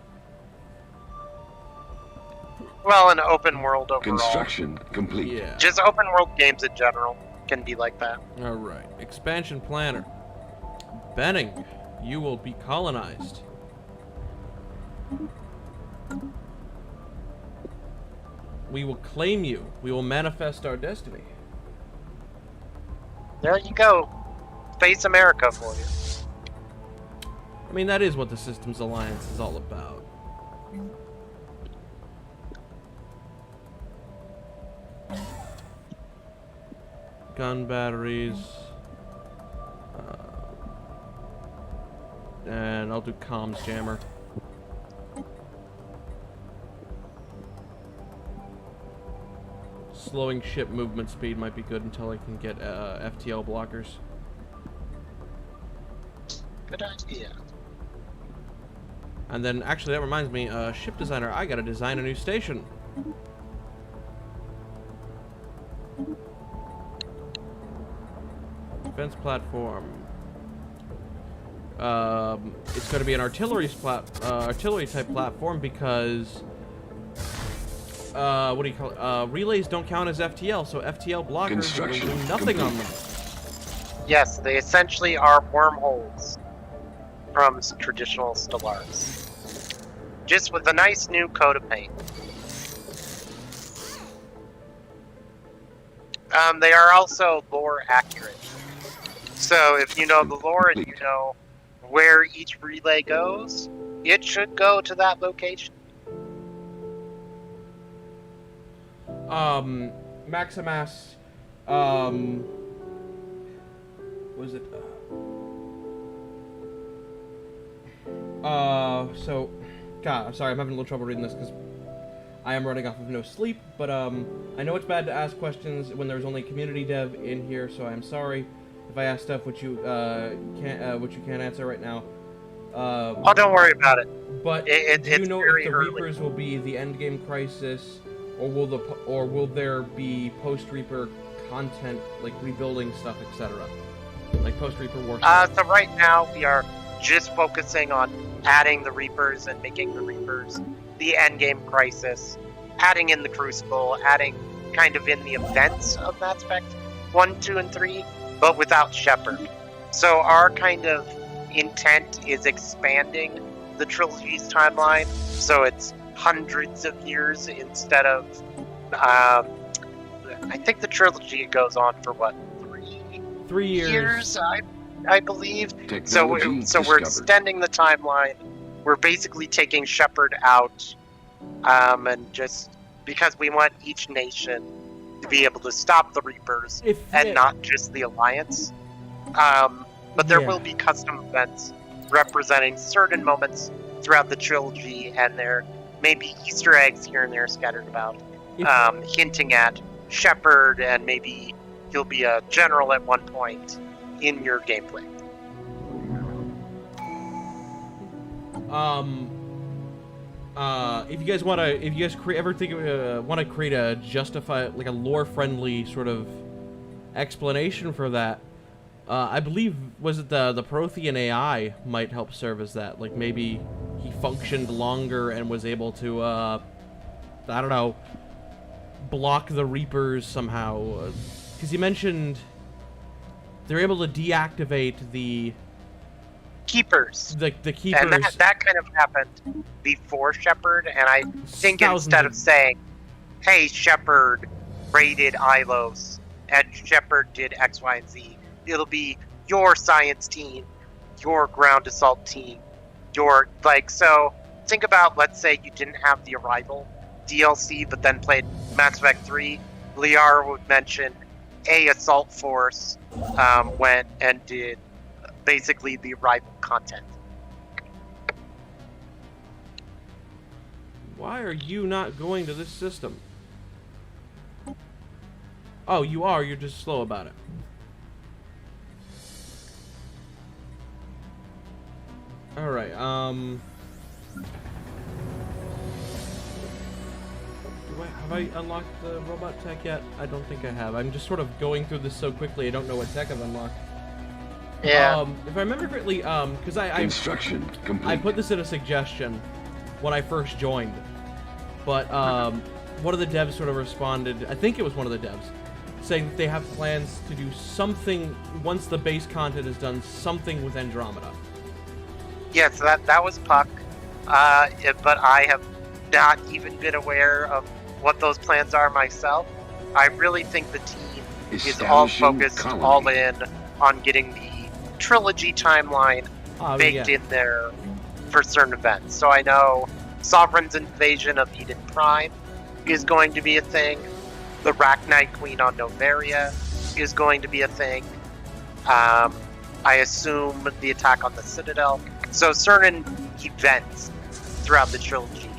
Well, an open world overall. Construction complete. Yeah. Just open world games in general can be like that. All right. Expansion planner. Benning, you will be colonized. We will claim you. We will manifest our destiny. There you go. Face America for you. I mean, that is what the Systems Alliance is all about. Gun batteries. And I'll do comms jammer. Slowing ship movement speed might be good until I can get FTL blockers. Good idea. And then, actually, that reminds me, ship designer, I gotta design a new station. Defense platform. It's going to be an artillery type platform because what do you call it? Relays don't count as FTL, so FTL blockers will do nothing on them. Yes, they essentially are wormholes from traditional Stellaris, just with a nice new coat of paint. They are also lore accurate. So if you know the lore and you know where each relay goes, it should go to that location. Maximus, was it? So, God, I'm sorry, I'm having a little trouble reading this because I am running off of no sleep. But I know it's bad to ask questions when there's only community dev in here, so I'm sorry if I ask stuff which you can't answer right now. Oh, don't worry about it. But do you know if the Reapers will be the Endgame crisis, or will there be post-Reaper content like rebuilding stuff, etc., like post-Reaper war? So right now we are just focusing on adding the Reapers and making the Reapers the Endgame crisis, adding in the Crucible, adding kind of in the events of Mass Effect 1, 2, and 3, but without Shepard. So our kind of intent is expanding the trilogy's timeline, so it's hundreds of years instead of I think the trilogy goes on for what, 3 years? I believe. So we're extending the timeline. We're basically taking Shepard out, and just because we want each nation to be able to stop the Reapers not just the Alliance. But there will be custom events representing certain moments throughout the trilogy, and they're maybe Easter eggs here and there scattered about, If- hinting at Shepard, and maybe he'll be a general at one point in your gameplay. If you guys want to, if you guys ever think want to create a like a lore-friendly sort of explanation for that, I believe, was it the Prothean AI might help serve as that. Like maybe he functioned longer and was able to, I don't know, block the Reapers somehow. Because he mentioned they're able to deactivate the Keepers. the keepers. And that kind of happened before Shepard, and I think instead of saying, hey, Shepard raided Ilos, and Shepard did X, Y, and Z, it'll be your science team, your ground assault team, your, like, so think about, let's say you didn't have the Arrival DLC, but then played Mass Effect 3, Liara would mention a assault force went and did basically the Arrival content. Why are you not going to this system? Oh, you are. You're just slow about it. All right. Have I unlocked the robot tech yet? I don't think I have. I'm just sort of going through this so quickly. I don't know what tech I've unlocked. Yeah. If I remember correctly, because I Construction complete. I put this in a suggestion when I first joined, but one of the devs sort of responded, I think it was one of the devs, saying that they have plans to do something once the base content is done, something with Andromeda. Yeah, so that was Puck, but I have not even been aware of what those plans are myself. I really think the team is all Establishing focused, colony. all in on getting the trilogy timeline baked Yeah. in there for certain events. So I know Sovereign's invasion of Eden Prime is going to be a thing. The Rachni Queen on Noveria is going to be a thing. I assume the attack on the Citadel. So certain events throughout the trilogy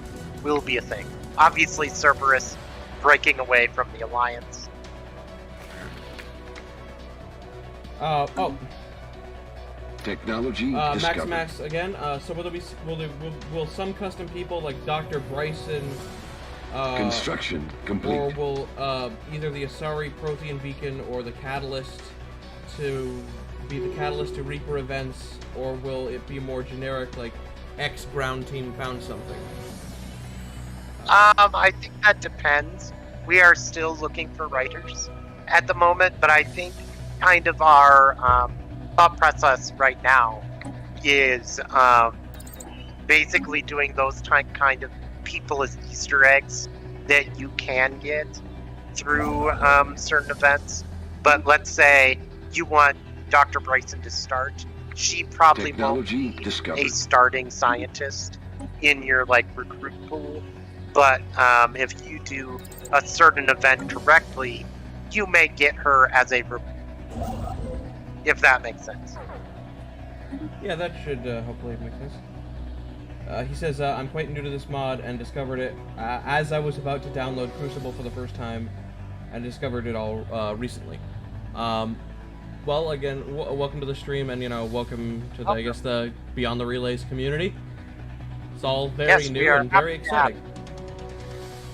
will be a thing. Obviously, Cerberus breaking away from the Alliance. Technology Max discovered. again. So will some custom people like Dr. Bryson, Construction complete. or will either the Asari Prothean Beacon or the Catalyst to be the catalyst to Reaper events, or will it be more generic, like X ground team found something? I think that depends. We are still looking for writers at the moment, but I think kind of our thought process right now is basically doing those kind of people as Easter eggs that you can get through certain events. But let's say you want Dr. Bryson to start. She probably Technology won't be discovered. a starting scientist in your like recruit pool. But if you do a certain event correctly, you may get her as a if that makes sense. Yeah, that should hopefully make sense. He says, I'm quite new to this mod and discovered it as I was about to download Crucible for the first time, and discovered it all recently. Well, again, welcome to the stream, and, you know, welcome to, the, I guess, the Beyond the Relays community. It's all very Yes, we new are and very happy to have exciting.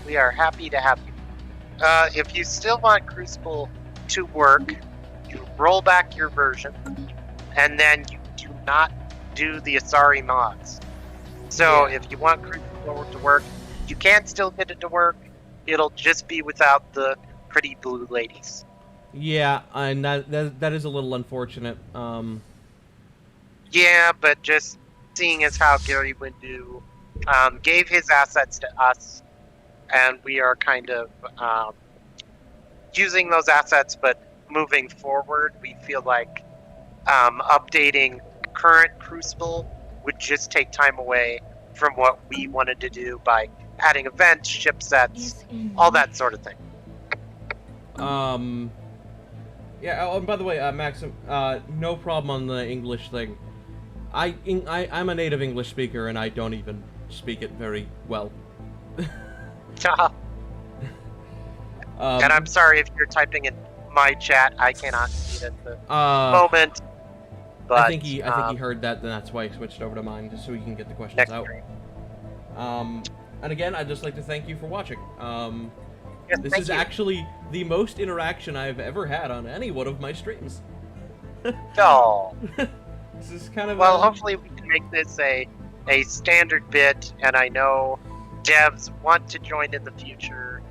We are happy to have you. If you still want Crucible to work, you roll back your version, and then you do not do the Asari mods. So Yeah. if you want Crucible to work, you can still get it to work. It'll just be without the pretty blue ladies. Yeah, and that is a little unfortunate. Yeah, but just seeing as how Gary Windu gave his assets to us, and we are kind of using those assets, but moving forward, we feel like updating current Crucible would just take time away from what we wanted to do by adding events, ship sets, all that sort of thing. Yeah. Oh, and by the way, Maxim, no problem on the English thing. I'm a native English speaker, and I don't even speak it very well. And I'm sorry if you're typing in my chat. I cannot see it at the moment. But I think he heard that, and that's why he switched over to mine, just so he can get the questions out. And again, I'd just like to thank you for watching. Yes, this is actually the most interaction I've ever had on any one of my streams. Oh. This is kind of hopefully we can make this a standard bit, and I know devs want to join in the future.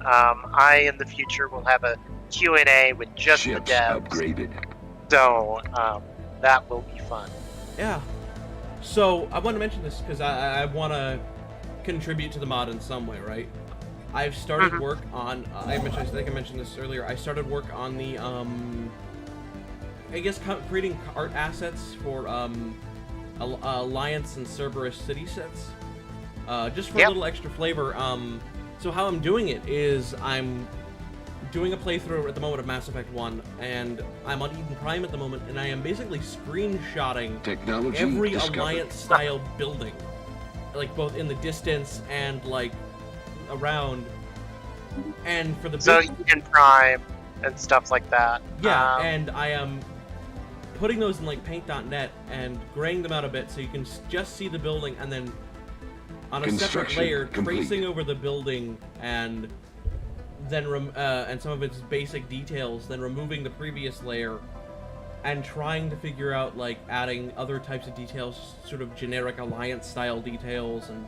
I, in the future, will have a Q&A with just Ships the devs. upgraded. So, that will be fun. Yeah. So, I want to mention this because I want to contribute to the mod in some way, right? I've started work on, I think I mentioned this earlier, I started work on the, I guess creating art assets for, Alliance and Cerberus city sets. Just for a little extra flavor. So how I'm doing it is I'm doing a playthrough at the moment of Mass Effect 1, and I'm on Eden Prime at the moment, and I am basically screenshotting every Alliance-style building. Like, both in the distance and, like, around. And for the... So Eden Prime and stuff like that. Yeah, and I am putting those in, like, paint.net and graying them out a bit so you can just see the building, and then on a separate layer, tracing over the building and then and some of its basic details, then removing the previous layer and trying to figure out, like, adding other types of details, sort of generic Alliance-style details, and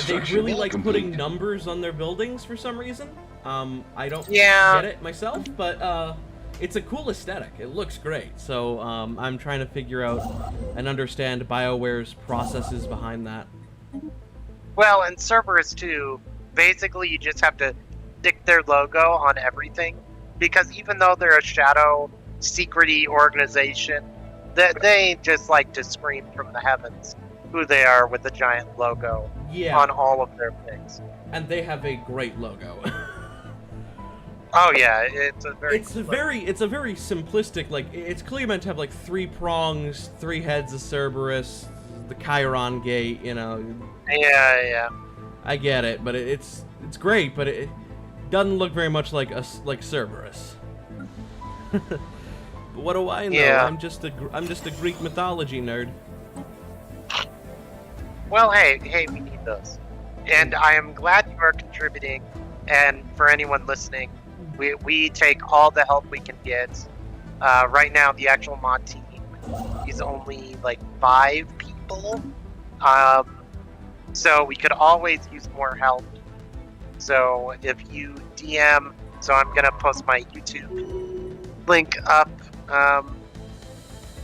they really like putting numbers on their buildings for some reason. I don't get it myself, but it's a cool aesthetic. It looks great, so I'm trying to figure out and understand BioWare's processes behind that. Well, and Cerberus too, basically you just have to stick their logo on everything, because even though they're a shadow, secret-y organization, they just like to scream from the heavens who they are with a giant logo on all of their things. And they have a great logo. Oh yeah, it's a very simplistic, like, it's clearly meant to have like 3 prongs, 3 heads of Cerberus, the Chiron gate, you know. Yeah. I get it, but it's great, but it doesn't look very much like Cerberus. But what do I know? Yeah. I'm just a Greek mythology nerd. Well, hey, we need those, and I am glad you are contributing. And for anyone listening, we take all the help we can get. Right now, the actual mod team is only like 5 people. So we could always use more help. So if you DM, so I'm gonna post my YouTube link up,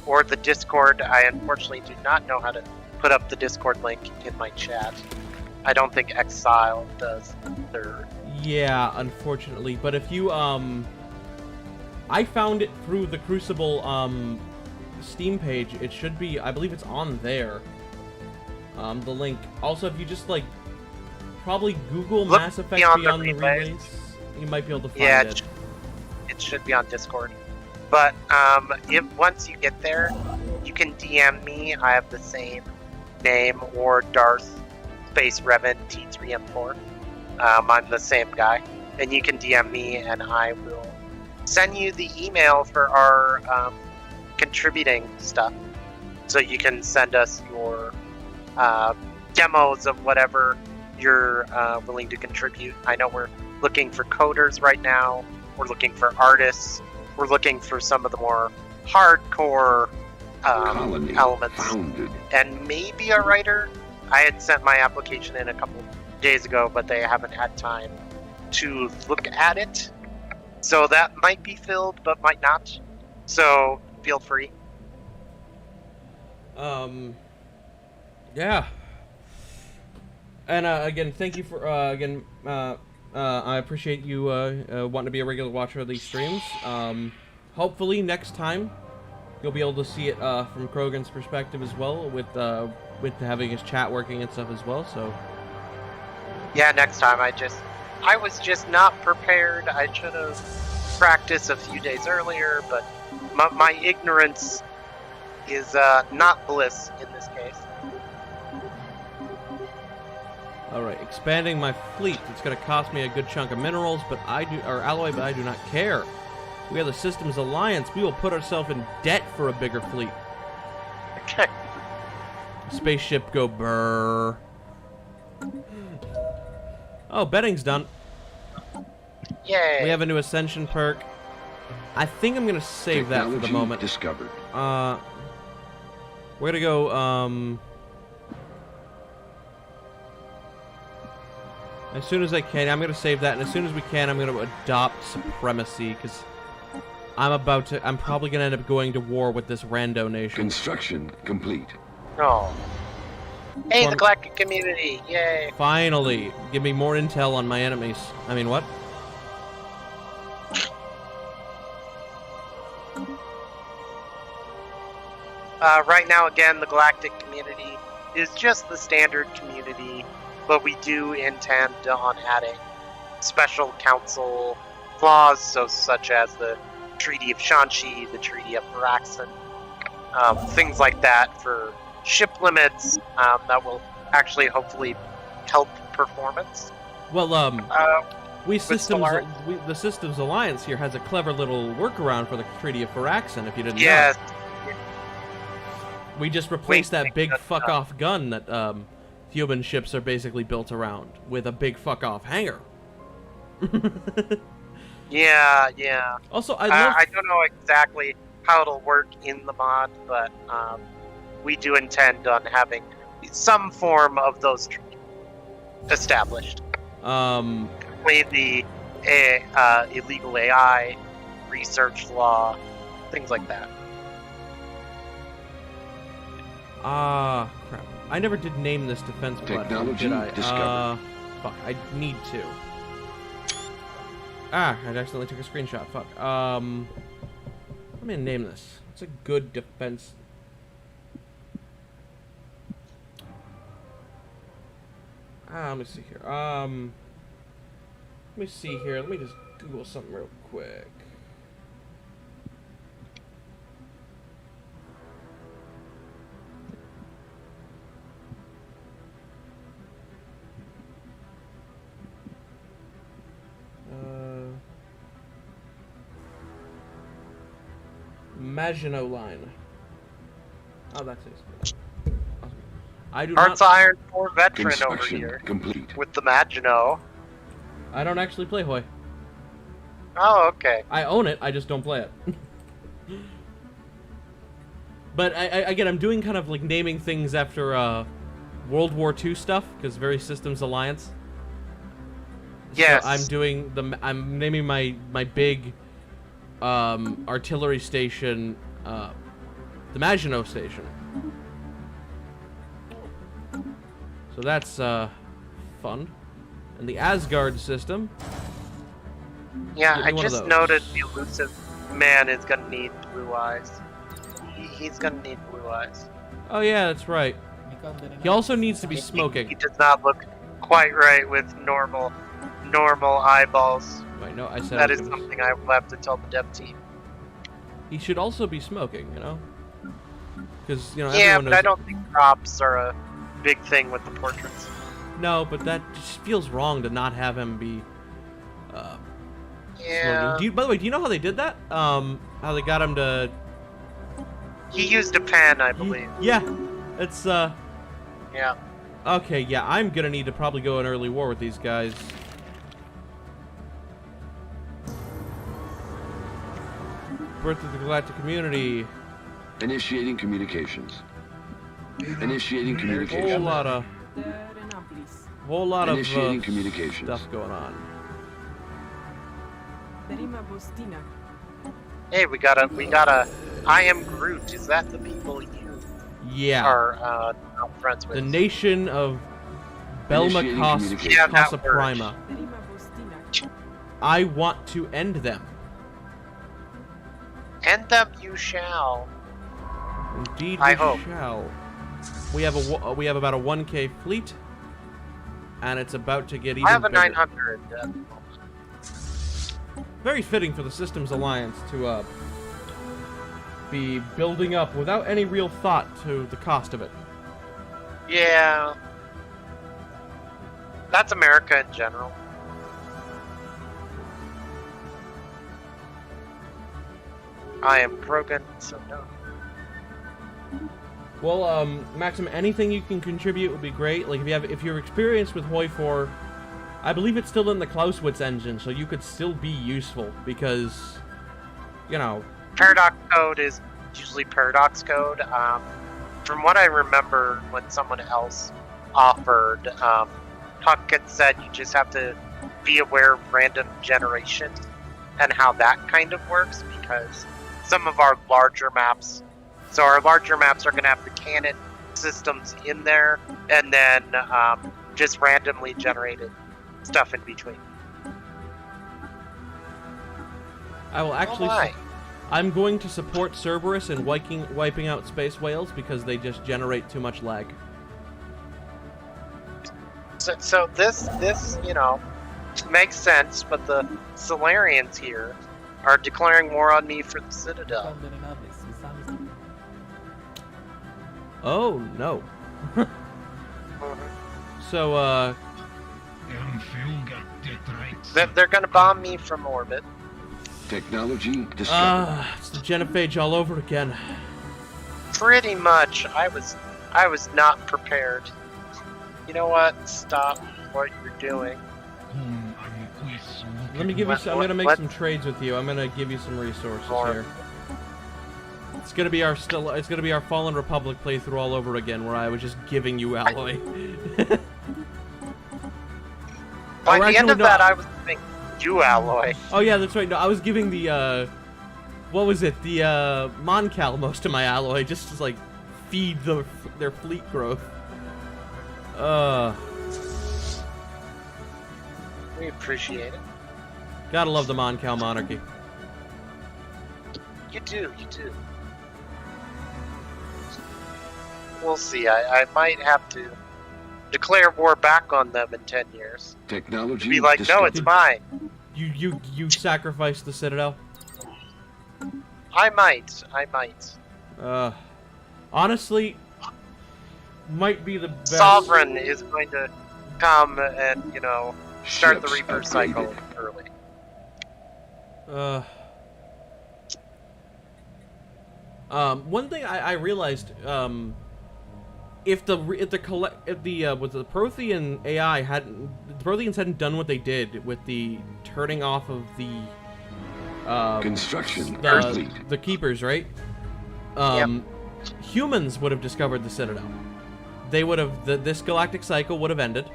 or the Discord. I unfortunately do not know how to put up the Discord link in my chat. I don't think Exile does either. Yeah, unfortunately. But if you, I found it through the Crucible, Steam page. It should be, I believe it's on there. The link. Also, if you just, like, probably Google Mass Effect Beyond the Relays, you might be able to find it. It should be on Discord. But, once you get there, you can DM me. I have the same name, or Darth Space Revan T3M4. I'm the same guy. And you can DM me, and I will send you the email for our contributing stuff. So you can send us your demos of whatever you're willing to contribute. I know we're looking for coders right now. We're looking for artists. We're looking for some of the more hardcore elements. Founded. And maybe a writer. I had sent my application in a couple days ago, but they haven't had time to look at it. So that might be filled, but might not. So feel free. Yeah. And again, thank you for I appreciate you wanting to be a regular watcher of these streams. Hopefully next time you'll be able to see it from Krogan's perspective as well, with having his chat working and stuff as well. So yeah, next time. I was just not prepared. I should have practiced a few days earlier, but my ignorance is not bliss in this case. Alright, expanding my fleet. It's gonna cost me a good chunk of minerals, but alloy, but I do not care. We are the Systems Alliance. We will put ourselves in debt for a bigger fleet. Okay. Spaceship go brrr. Oh, betting's done. Yay. We have a new Ascension perk. I think I'm gonna save that for the moment. Discovered. We're gonna go, as soon as I can, I'm gonna save that, and as soon as we can, I'm gonna adopt Supremacy, because I'm probably gonna end up going to war with this rando nation. Construction complete. Oh. Hey, the Galactic Community! Yay! Finally! Give me more intel on my enemies. I mean, what? Right now, again, the Galactic Community is just the standard community, but we do intend on adding special council clause, such as the Treaty of Shanxi, the Treaty of Varaxen, things like that for ship limits that will actually hopefully help performance. Well, the Stellaris. Systems Alliance here has a clever little workaround for the Treaty of Varaxen, if you didn't know. Yes. We just replaced that big fuck-off gun that human ships are basically built around with a big fuck-off hangar. Yeah. Also, I don't know exactly how it'll work in the mod, but we do intend on having some form of those established. The illegal AI, research law, things like that. Crap. I never did name this defense platform, did I? Discovered. Fuck, I need to. I accidentally took a screenshot, fuck. Let me name this. It's a good defense. Let me see here. Let me just Google something real quick. Maginot Line. Oh, that's it. I do Hearts not. Iron 4 veteran over Construction here complete. with the Maginot. I don't actually play Hoi. Oh, okay. I own it. I just don't play it. But again, I'm doing kind of like naming things after World War II stuff because very Systems Alliance. Yes. So I'm naming my big artillery station the Maginot Station. So that's fun. And the Asgard system. Yeah, I one of just those. noted the elusive man is gonna need blue eyes. He's gonna need blue eyes. Oh yeah, that's right. He also needs to be He smoking. does not look quite right with normal eyeballs. Wait, no, I said That I is was- something I will have to tell the dev team. He should also be smoking, you know? Because, you know, Yeah, everyone but knows I don't think props are a big thing with the portraits. No, but that just feels wrong to not have him be Yeah. smoking. By the way, do you know how they did that? How they got him to... He used a pen, I believe. Yeah, it's, Yeah. Okay, yeah, I'm gonna need to probably go in early war with these guys. Birth of the Galactic Community. Initiating communications. Initiating Whole communications. lot of... Whole lot of Initiating communications. stuff going on. Hey, we got a. I am Groot. Is that the people you Yeah. are not friends with? The nation of Belma Initiating Casa communications. Yeah, that Prima. I want to end them. End them, you shall. Indeed, I we hope. shall. We have about a 1K fleet, and it's about to get even I have a bigger. 900. Very fitting for the Systems Alliance to be building up without any real thought to the cost of it. Yeah. That's America in general. I am broken, so no. Well, Maxim, anything you can contribute would be great. Like, if you're experienced with Hoi 4, I believe it's still in the Clausewitz engine, so you could still be useful, because, you know... Paradox code is usually paradox code. From what I remember, when someone else offered, Huck had said you just have to be aware of random generation and how that kind of works, because some of our larger maps, so our larger maps are going to have the canon systems in there, and then just randomly generated stuff in between. I will actually... I'm going to support Cerberus in wiping out space whales because they just generate too much lag. So this you know, makes sense, but the Solarians here are declaring war on me for the Citadel. Oh, no. So, They're gonna bomb me from orbit. Technology discovered. it's the genophage all over again. Pretty much. I was not prepared. You know what? Stop what you're doing. Let me give you some, I'm gonna make some trades with you. I'm gonna give you some resources here. It's gonna be our Fallen Republic playthrough all over again, where I was just giving you alloy. By the end of that, I was giving you alloy. Oh yeah, that's right. No, I was giving the what was it? The Moncal most of my alloy, just to like feed their fleet growth. We appreciate it. Gotta love the Moncal monarchy. You do. We'll see. I might have to declare war back on them in 10 years. Technology Be like, discovered. no, it's mine. You sacrificed the Citadel? I might. Honestly, might be the best. Sovereign is going to come and, you know, start the Ships Reaper upgraded. cycle early. One thing I realized, if the Prothean AI the Protheans hadn't done what they did with the turning off of the Construction the complete. keepers, right? Humans would have discovered the Citadel. They would have this galactic cycle would have ended.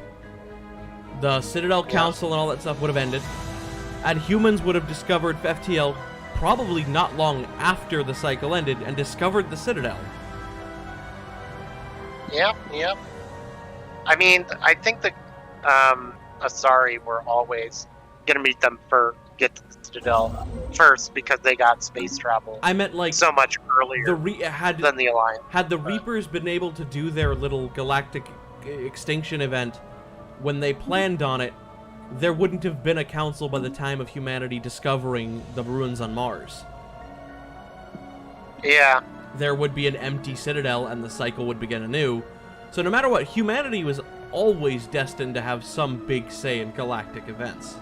The Citadel Council and all that stuff would have ended, and humans would have discovered FTL probably not long after the cycle ended and discovered the Citadel. Yep. I mean, I think the Asari were always gonna meet them get to the Citadel first because they got space travel. I meant like so much earlier than the Alliance. Had the Reapers been able to do their little galactic extinction event when they planned on it, there wouldn't have been a council by the time of humanity discovering the ruins on Mars. Yeah. There would be an empty Citadel and the cycle would begin anew. So no matter what, humanity was always destined to have some big say in galactic events.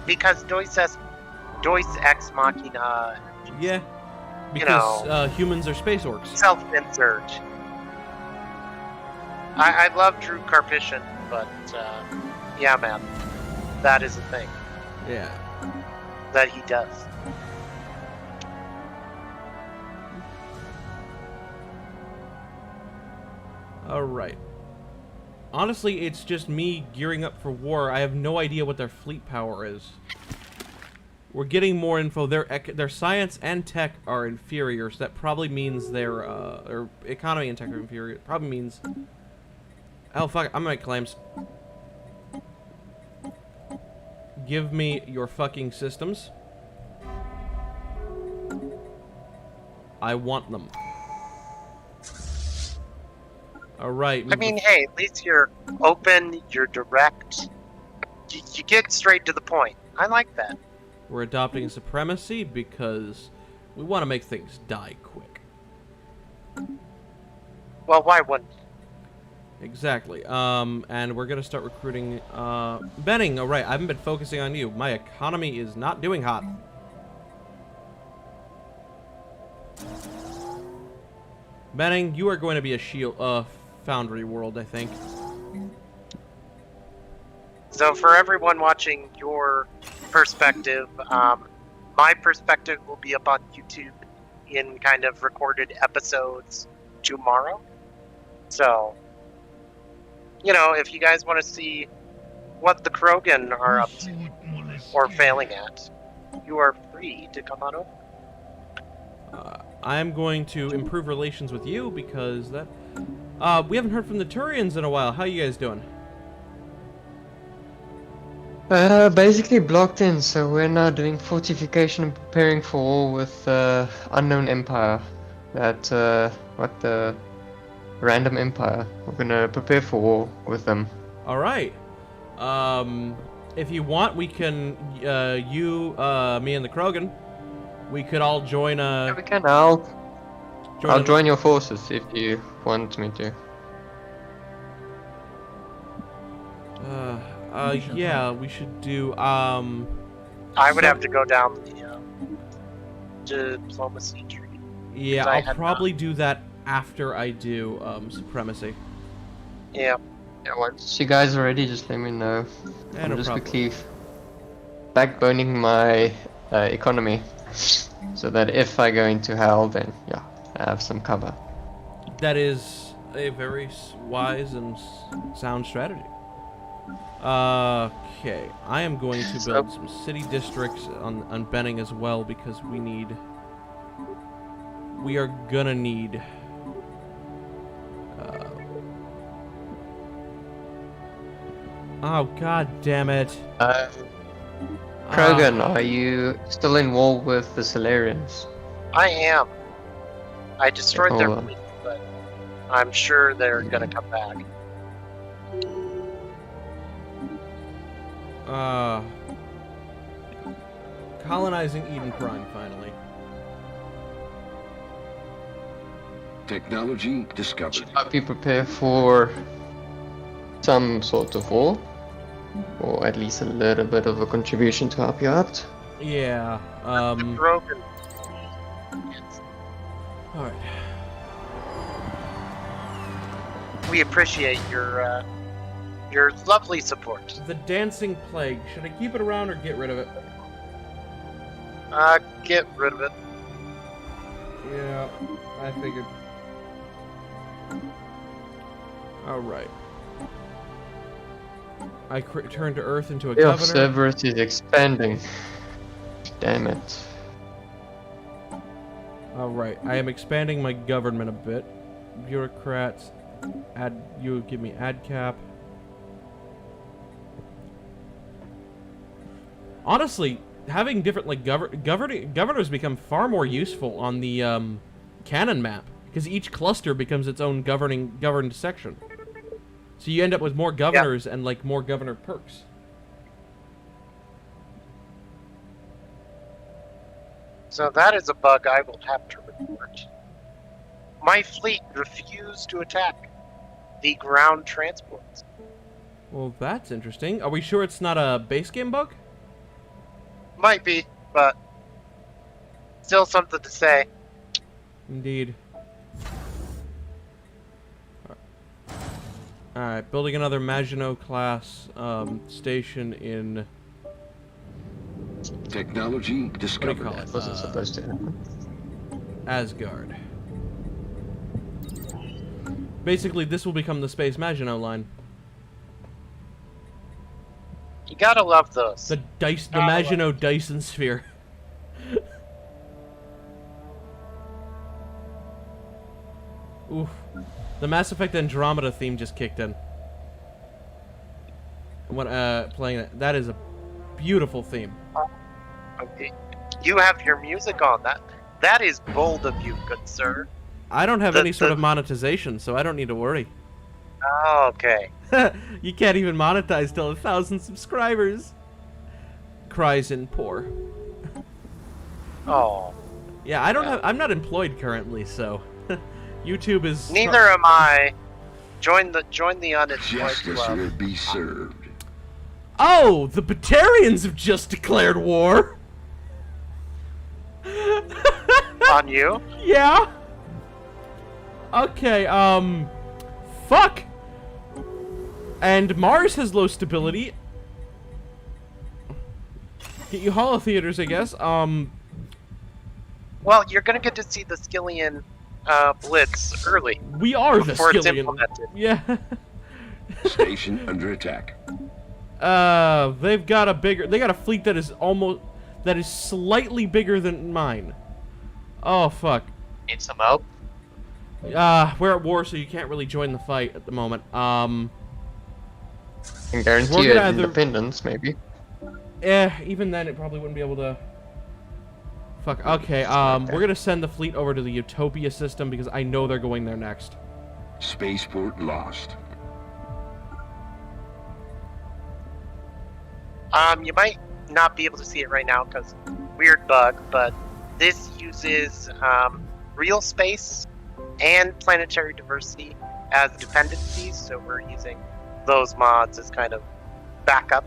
Because Deus Ex Machina. Yeah. Because humans are space orcs. Self-insert. I love Drew Karpyshyn, but yeah, man, that is a thing. Yeah. That he does. Alright. Honestly, it's just me gearing up for war. I have no idea what their fleet power is. We're getting more info. Their science and tech are inferior, so that probably means their economy and tech are inferior. It probably means... Oh, fuck it. I'm gonna make claims. Give me your fucking systems. I want them. Alright. I mean, hey, at least you're open, you're direct. You get straight to the point. I like that. We're adopting supremacy because we want to make things die quick. Well, why wouldn't you? Exactly. And we're gonna start recruiting. Benning. All right. I haven't been focusing on you. My economy is not doing hot. Benning, you are going to be a shield, foundry world, I think. So for everyone watching your perspective, my perspective will be up on YouTube in kind of recorded episodes tomorrow. So, you know, if you guys want to see what the Krogan are up to or failing at, you are free to come on over. I'm going to improve relations with you because that... we haven't heard from the Turians in a while. How you guys doing? Basically blocked in, so we're now doing fortification and preparing for war with unknown empire. That what the random empire. We're gonna prepare for war with them. All right. If you want, we can me and the Krogan. We could all join a. Yeah, we can. I'll join your forces if you want me to. Yeah, we should do. I would have to go down the diplomacy tree. Yeah, I'll probably do that after I do supremacy. Yeah. Yeah, once you guys are ready, just let me know. Yeah, I'm no just problem. quickly backboning my economy, so that if I go into hell, then yeah, I have some cover. That is a very wise and sound strategy. Okay, I am going to build some city districts on Benning as well because we are gonna need. Oh god damn it! Krogan, are you still in war with the Solarians? I am. I destroyed their Oh, fleet, but I'm sure they're gonna come back. Colonizing Eden Prime, finally. Technology discovered. I'll be prepared for some sort of war, or at least a little bit of a contribution to help you out. Yeah, The broken. alright. We appreciate your lovely support. The Dancing Plague, should I keep it around or get rid of it? Get rid of it. Yeah, I figured. Alright. I turned to Earth into a Yeah, governor. Cerberus is expanding. Damn it. Alright, I am expanding my government a bit. Bureaucrats, give me ad cap. Honestly, having different like governors become far more useful on the canon map because each cluster becomes its own governed section. So you end up with more governors and like more governor perks. So that is a bug I will have to report. My fleet refused to attack the ground transports. Well, that's interesting. Are we sure it's not a base game bug? Might be, but still something to say. Indeed. Alright, building another Maginot class station in... Technology What do you discovered. call it? Wasn't supposed to happen. Asgard. Basically, this will become the Space Maginot line. You gotta love those. The Maginot Dyson Sphere. Oof. The Mass Effect Andromeda theme just kicked in. When playing that, that is a beautiful theme. Okay. You have your music on. That is bold of you, good sir. I don't have any sort of monetization, so I don't need to worry. Oh, okay. You can't even monetize till 1,000 subscribers. Cries in poor. Oh. Yeah, I don't have. I'm not employed currently, so YouTube is. Neither am I. Join the unemployed Justice club. will be served. Oh, the Batarians have just declared war. On you? Yeah. Okay, fuck. And Mars has low stability. Get you holo theaters, I guess. Well, you're gonna get to see the Skillian blitz early. We are the before it's Skillian. implemented. Yeah. Station under attack. They got a fleet that is slightly bigger than mine. Oh fuck. Need some help? We're at war, so you can't really join the fight at the moment. Can We're guarantee gonna you either- independence, maybe. Even then, it probably wouldn't be able to. Fuck. Okay. We're gonna send the fleet over to the Utopia system because I know they're going there next. Spaceport lost. You might not be able to see it right now because weird bug, but this uses real space and planetary diversity as dependencies, so we're using those mods as kind of backup.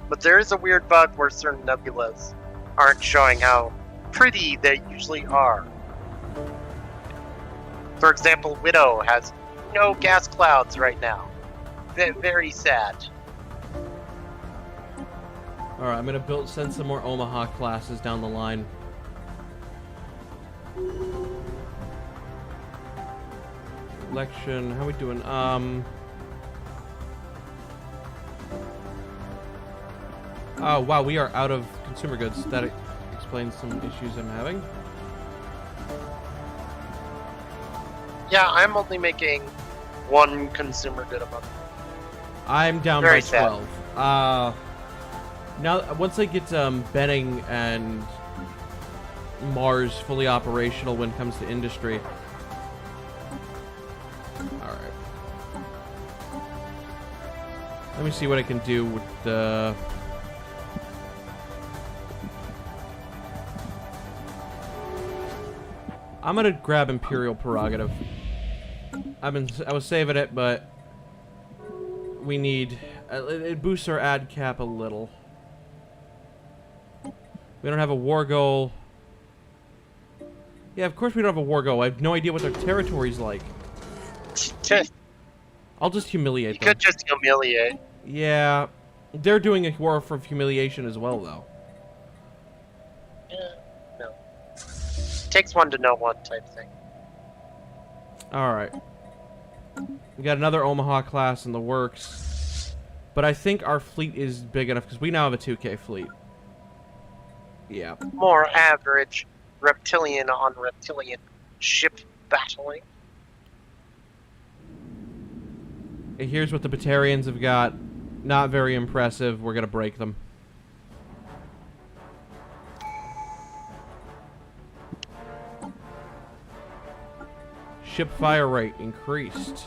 But there is a weird bug where certain nebulas aren't showing how pretty they usually are. For example, Widow has no gas clouds right now. Very sad. Alright, I'm gonna send some more Omaha classes down the line. Election, how we doing? Oh wow, we are out of consumer goods. That explains some issues I'm having. Yeah, I'm only making one consumer good a month. I'm down Very by sad. 12. Now, once I get Benning and Mars fully operational when it comes to industry. Alright. Let me see what I can do with the... I'm gonna grab Imperial Prerogative. I was saving it, but we need... it boosts our ad cap a little. We don't have a war goal. Yeah, of course we don't have a war goal. I have no idea what their territory's like. I'll just humiliate You them. could just humiliate. Yeah. They're doing a war for humiliation as well, though. Yeah, no. Takes one to know one type thing. Alright. We got another Omaha class in the works. But I think our fleet is big enough, because we now have a 2K fleet. Yeah. More average reptilian on reptilian ship battling. Here's what the Batarians have got. Not very impressive. We're gonna break them. Ship fire rate increased.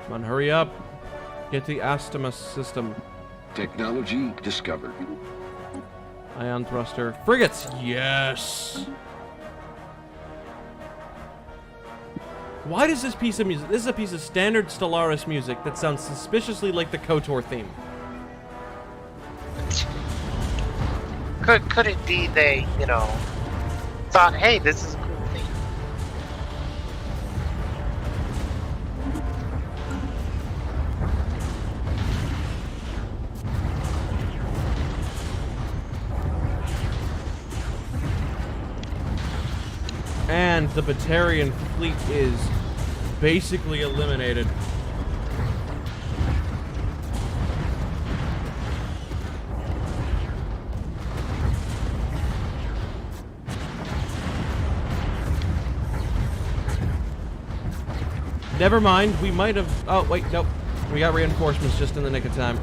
Come on, hurry up. Get the Astamus system. Technology discovered. Ion thruster. Frigates! Yes! Why does this piece of music... This is a piece of standard Stellaris music that sounds suspiciously like the KOTOR theme. Could it be they, thought, hey, this is a cool thing? And the Batarian fleet is basically eliminated. Never mind, we might have... Oh, wait, nope. We got reinforcements just in the nick of time.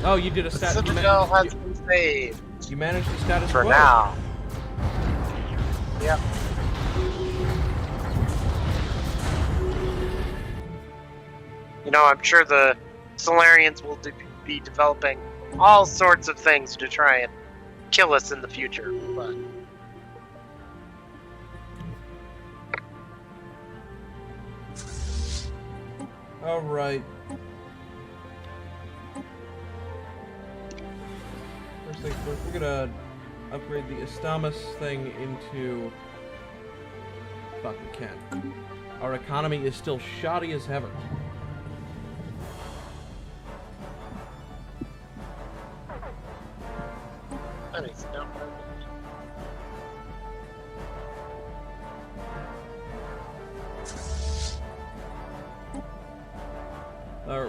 Oh, you did a The stat. Citadel has been saved You managed the status for quo. now. Yep. You know, I'm sure the Solarians will be developing all sorts of things to try and kill us in the future, but All right. First things first, we're gonna upgrade the Estamus thing into. Fuck, we can't. Our economy is still shoddy as ever. that is not perfect.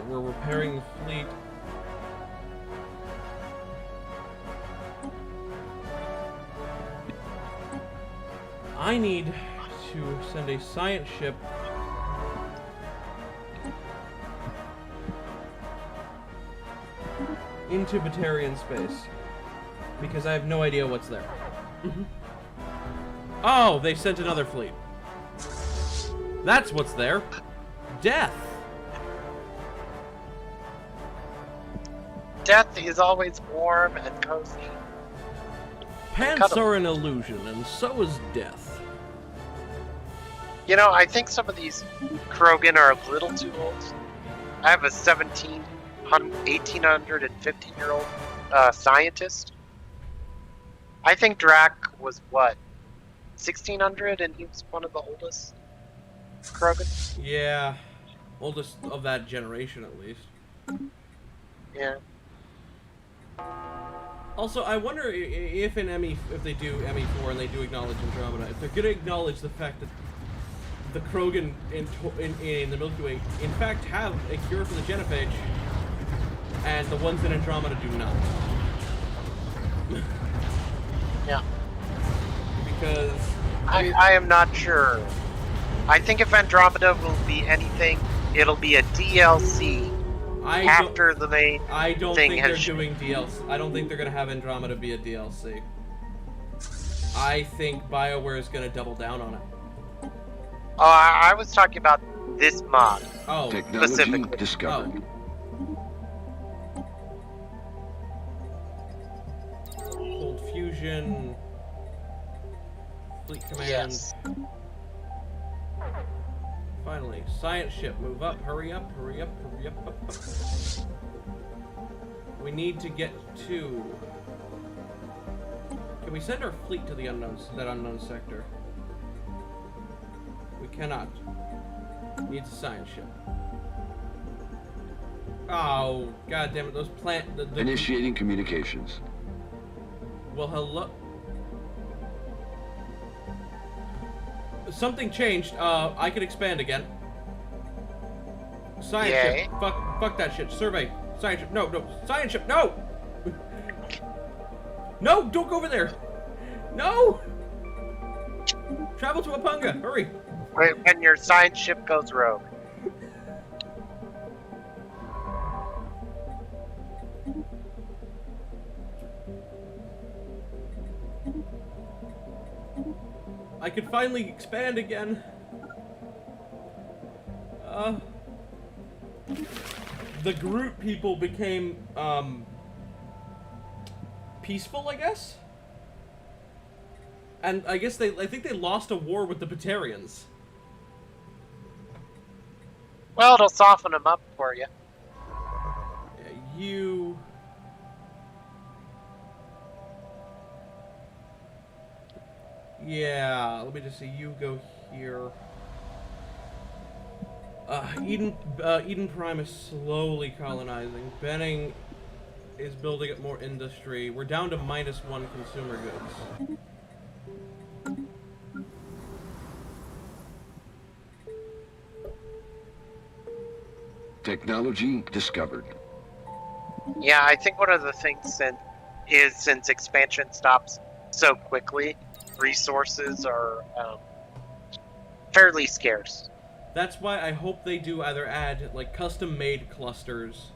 We're repairing the fleet. I need to send a science ship into Batarian space because I have no idea what's there. Oh, they sent another fleet. That's what's there. Death. Death is always warm and cozy. Pants are an illusion, and so is death. You know, I think some of these Krogan are a little too old. I have a 1850-year-old scientist. I think Drac was, what, 1600, and he was one of the oldest Krogan? Yeah, oldest of that generation, at least. Yeah. Also, I wonder if in if they do ME4 and they do acknowledge Andromeda, if they're going to acknowledge the fact that the Krogan in the Milky Way, in fact, have a cure for the genophage, and the ones in Andromeda do not. Yeah. Because I am not sure. I think if Andromeda will be anything, it'll be a DLC after the main I don't thing think has they're doing DLC. I don't think they're going to have Andromeda be a DLC. I think BioWare is going to double down on it. Oh, I was talking about this mod. Oh, Technology specifically. discovered. Cold fusion, fleet command. Yes. Finally, science ship, move up, hurry up, hurry up, hurry up, up, up. We need to get to. Can we send our fleet to the that unknown sector? We cannot. Needs a science ship. Oh, god damn it! Those the Initiating communications. Well, hello. Something changed. I can expand again. Science Yay. ship. Fuck that shit. Survey. Science ship. No. Science ship. No. No, don't go over there. No. Travel to Apunga. Hurry. When your science ship goes rogue. I could finally expand again. The Groot people became, peaceful, I guess? And I think they lost a war with the Batarians. Well, it'll soften them up for you. Yeah, you... Yeah, let me just see, you go here. Eden Prime is slowly colonizing. Benning is building up more industry. We're down to -1 consumer goods. Technology discovered. Yeah, I think one of the things since expansion stops so quickly, resources are fairly scarce. That's why I hope they do either add, like, custom-made clusters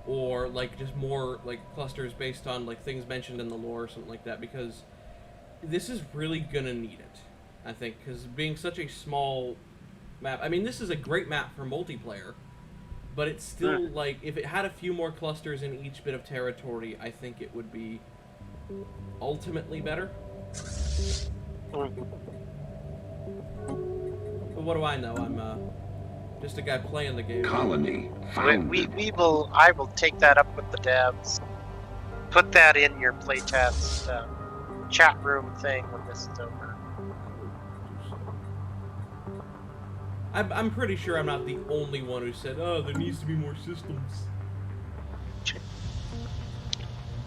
or like just more like clusters based on like things mentioned in the lore or something like that, because this is really gonna need it, I think, because being such a small map, I mean, this is a great map for multiplayer, but it's still like, if it had a few more clusters in each bit of territory, I think it would be ultimately better. But what do I know? I'm just a guy playing the game. Colony founded. I will take that up with the devs. Put that in your playtest chat room thing when this is over. I'm pretty sure I'm not the only one who said, oh, there needs to be more systems.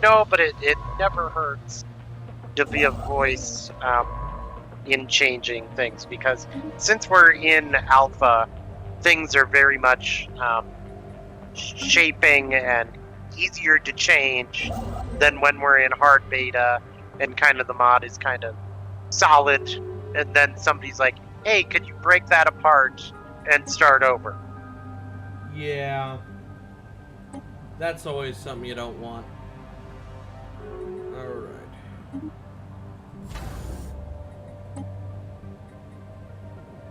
No, but it never hurts to be a voice in changing things, because since we're in alpha, things are very much shaping and easier to change than when we're in hard beta and kind of the mod is kind of solid, and then somebody's like, hey, could you break that apart and start over? Yeah. That's always something you don't want. Alright.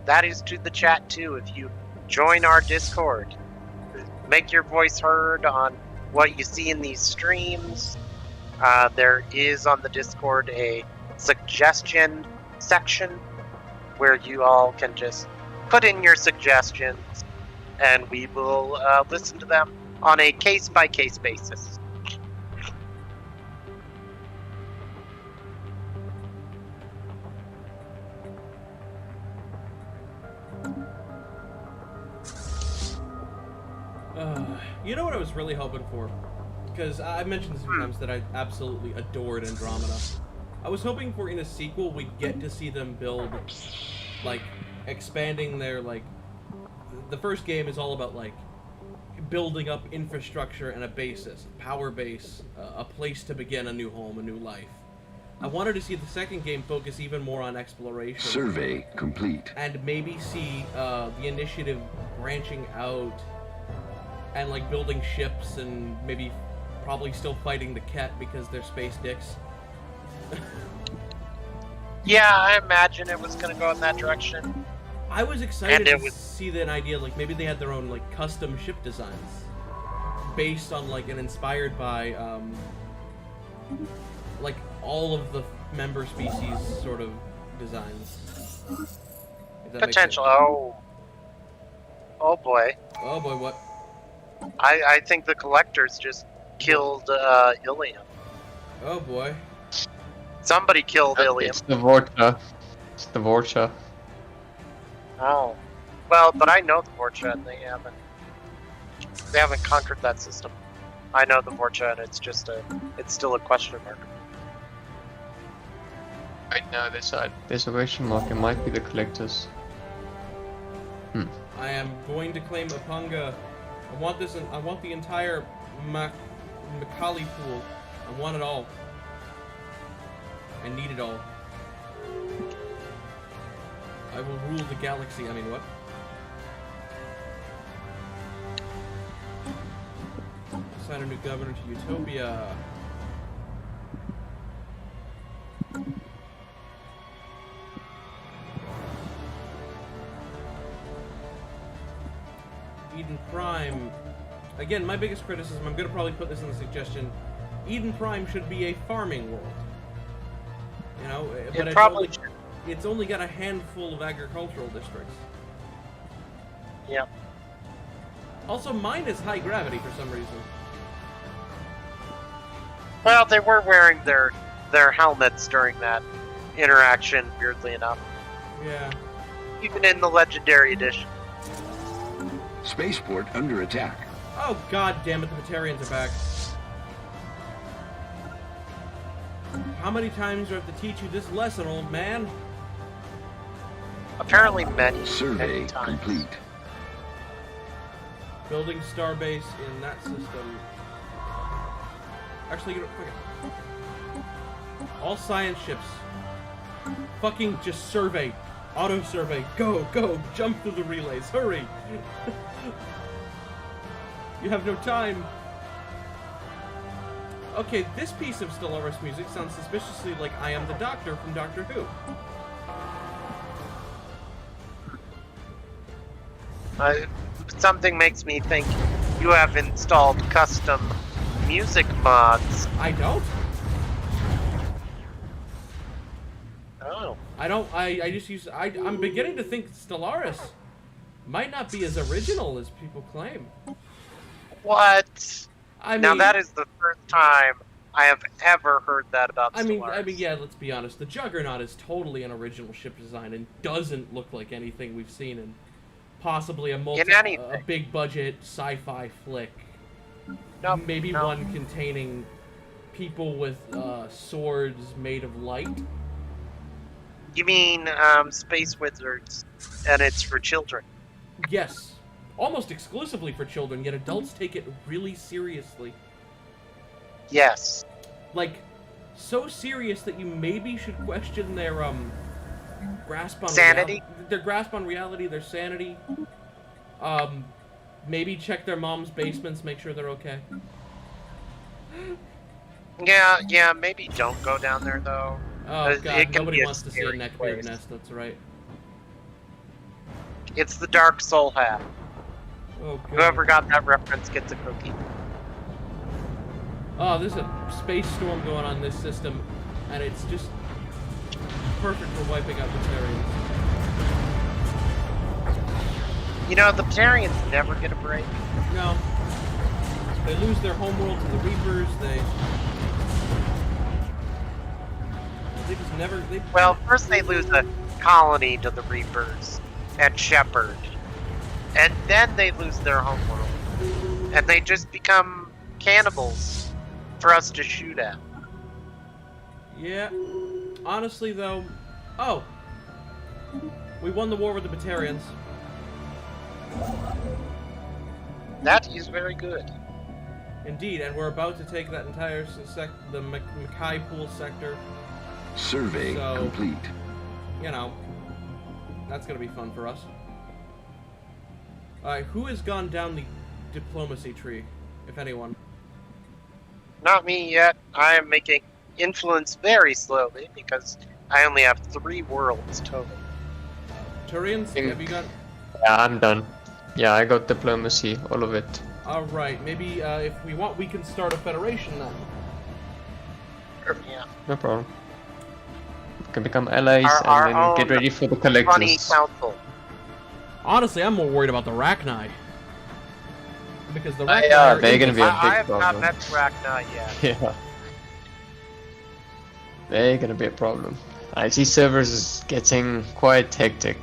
That is to the chat too. If you join our Discord, make your voice heard on what you see in these streams. There is on the Discord a suggestion section where you all can just put in your suggestions and we will listen to them on a case-by-case basis. You know what I was really hoping for? Because I mentioned this a few times that I absolutely adored Andromeda. I was hoping for, in a sequel, we'd get to see them build, like, expanding their, like... The first game is all about, like, building up infrastructure and a basis, a power base, a place to begin a new home, a new life. I wanted to see the second game focus even more on exploration. Survey complete. And maybe see the initiative branching out and, like, building ships and maybe probably still fighting the Ket because they're space dicks. Yeah, I imagine it was going to go in that direction. I was excited to see that idea, like, maybe they had their own, like, custom ship designs based on, like, and inspired by, like, all of the member species sort of designs. Potential. Oh boy. Oh boy, what? I think the collectors just killed Ilium. Oh boy. Somebody killed Ilium. It's the Vorcha. It's the Vorcha. Oh. Well, but I know the Vorcha and they haven't conquered that system. I know the Vorcha and it's still a question mark. Right now there's a question mark. It might be the collectors. I am going to claim Apunga. I want this. I want the entire Macaulay pool. I want it all. I need it all. I will rule the galaxy. I mean, what? Assign a new governor to Utopia. Eden Prime. Again, my biggest criticism, I'm going to probably put this in the suggestion, Eden Prime should be a farming world. You know, but it's only got a handful of agricultural districts. Yeah. Also, mine is high gravity for some reason. Well, they were wearing their helmets during that interaction, weirdly enough. Yeah. Even in the Legendary Edition. Spaceport under attack. Oh, god damn it, the Batarians are back. How many times do I have to teach you this lesson, old man? Apparently many. Survey many times. complete. Building starbase in that system. Actually, you know, fuck it. All science ships. Fucking just survey. Auto survey. Go, go. Jump through the relays. Hurry. You have no time. Okay, this piece of Stellaris music sounds suspiciously like I Am the Doctor from Doctor Who. Something makes me think you have installed custom music mods. I don't. Oh. I just use... I'm beginning to think Stellaris might not be as original as people claim. What? I mean... Now that is the first time I have ever heard that about I mean, Stellaris. yeah, let's be honest. The Juggernaut is totally an original ship design and doesn't look like anything we've seen in possibly a big budget sci-fi flick. Nope, Maybe one containing people with swords made of light. You mean Space Wizards, and it's for children? Yes, almost exclusively for children, yet adults take it really seriously. Yes. Like, so serious that you maybe should question their grasp on sanity. Their grasp on reality, their sanity. Maybe check their mom's basements, make sure they're okay. Yeah, maybe don't go down there though. Oh god, nobody wants to see a scary neckbeard place. nest, that's right. It's the Dark Soul hat. Oh god. Whoever got that reference gets a cookie. Oh, there's a space storm going on in this system, and it's just perfect for wiping out Batarians. You know, the Batarians never get a break. No. They lose their homeworld to the Reapers, they just never... Well, first they lose a colony to the Reapers and Shepard. And then they lose their homeworld. And they just become cannibals for us to shoot at. Yeah. Honestly, though... Oh! We won the war with the Batarians. That is very good. Indeed, and we're about to take that entire the Mackay Pool sector. Survey complete. You know, that's gonna be fun for us. Alright, who has gone down the diplomacy tree, if anyone? Not me yet. I am making influence very slowly because I only have 3 worlds total. Turians, have you got... Yeah, I'm done. Yeah, I got diplomacy, all of it. Alright, maybe if we want, we can start a federation then. Yeah. No problem. We can become allies Our and then get ready for the collectors. Funny council. Honestly, I'm more worried about the Rachni. Because the Rachni yeah, are they're gonna be a I big have not problem. met Rachna yet. Yeah. They're gonna be a problem. I see servers is getting quite hectic.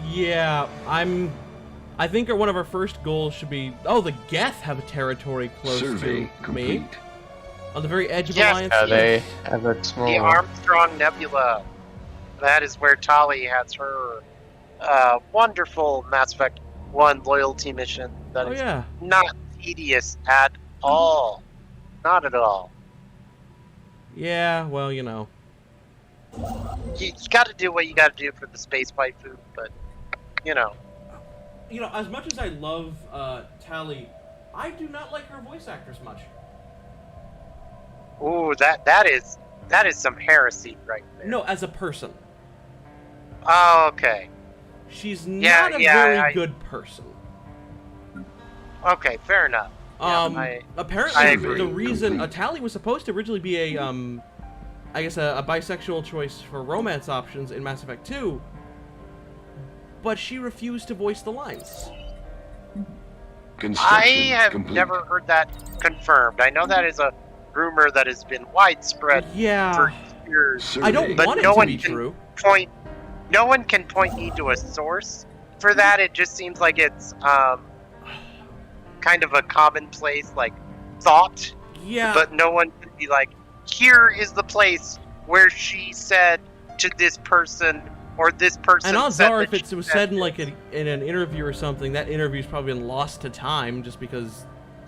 Yeah, I think one of our first goals should be... Oh, the Geth have a territory close Survey to complete. me. On the very edge of Yes. Alliance. Yeah, they have a small... The Armstrong Nebula. That is where Tali has her wonderful Mass Effect 1 loyalty mission. That Oh, is yeah. not tedious at all. Not at all. Yeah, well, you know. You got to do what you got to do for the space waifu, but you know. You know, as much as I love Tali, I do not like her voice actress much. Ooh, that is some heresy right there. No, as a person. Oh, okay. She's Yeah, not a yeah, very I- good person. Okay, fair enough. Apparently, I agree. the reason Tali was supposed to originally be a, I guess a bisexual choice for romance options in Mass Effect 2, but she refused to voice the lines. I Construction have complete. never heard that confirmed. I know that is a rumor that has been widespread Yeah, for years. Survey I don't But want it no to one be can true. No one can point me to a source for that. It just seems like it's kind of a commonplace like thought, Yeah, but no one can be like, here is the place where she said to this person or this person. and odds said are, that if she it was said said in this. like in an interview or something, that interview's probably been lost to time, just because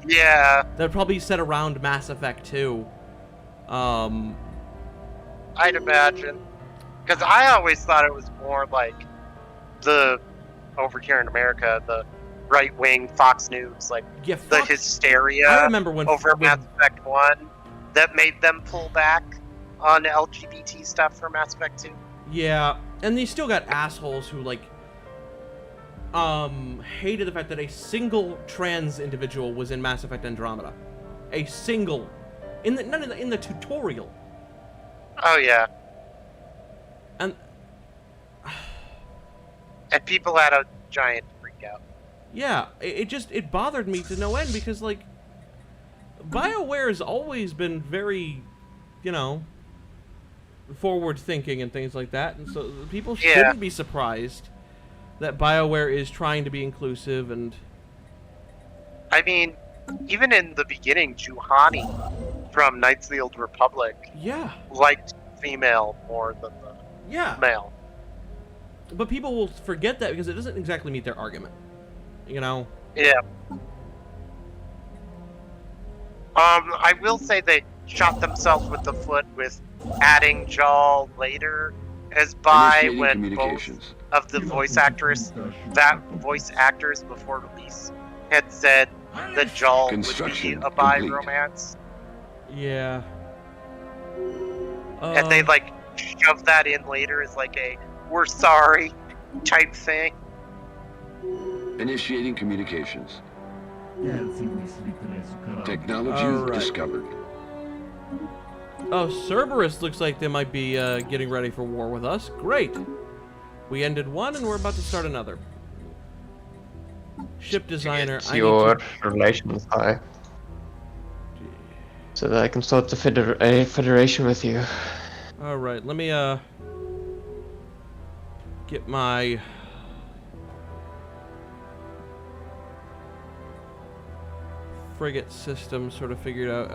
Yeah, that probably said around Mass Effect 2. I'd imagine. Because I always thought it was more like the, over here in America, the right-wing Fox News, like Yeah, the Fox, hysteria I remember when over Mass Effect 1. that made them pull back on LGBT stuff for Mass Effect 2. Yeah, and you still got assholes who, like, hated the fact that a single trans individual was in Mass Effect Andromeda. A single. In the tutorial. Oh, yeah. And people had a giant freak out. yeah, it bothered me to no end because, like, BioWare has always been very, you know, forward-thinking and things like that, and so people shouldn't be surprised that BioWare is trying to be inclusive and... I mean, even in the beginning, Juhani from Knights of the Old Republic liked female more than the male. But people will forget that because it doesn't exactly meet their argument, you know? Yeah. I will say they shot themselves with the foot with adding Jaal later as bi when both of the voice actors before release had said that Jaal would be a bi romance. Yeah. And they like shoved that in later as like a "we're sorry" type thing. Initiating communications. Technology discovered. Oh, Cerberus looks like they might be getting ready for war with us. Great. We ended one and we're about to start another. Ship designer. Your relations high. So that I can start the a federation with you. Alright, let me get my frigate system sort of figured out.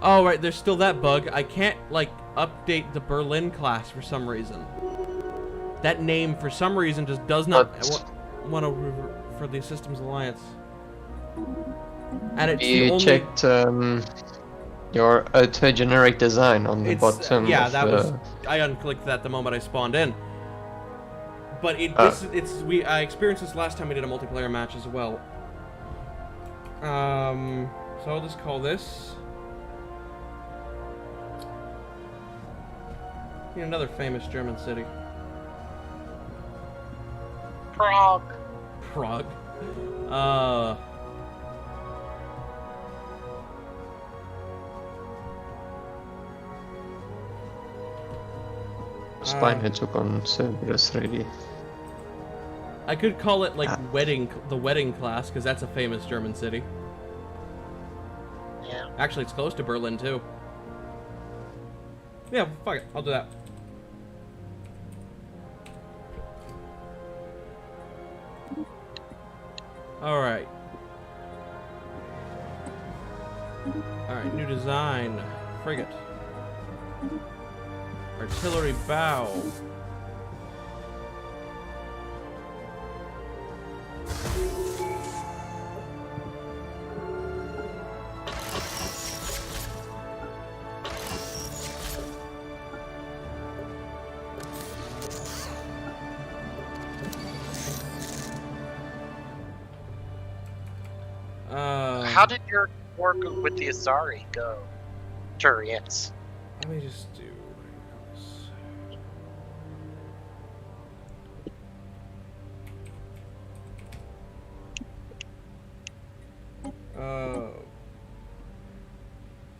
Oh, right, there's still that bug. I can't, like, update the Berlin class for some reason. That name, for some reason, just does not want to for the Systems Alliance. And it's you checked your auto-generate design on the bottom. Yeah, that was... I unclicked that the moment I spawned in. But I experienced this last time we did a multiplayer match as well. So I'll just call this... another famous German city. Prague. Prague. Spinehead took on Cerberus already. I could call it like the wedding class because that's a famous German city. Yeah. Actually, it's close to Berlin too. Yeah, fuck it. I'll do that. Alright. Alright, new design. Frigate. Artillery bow. How did your work with the Asari go, Turians? Let me just do... there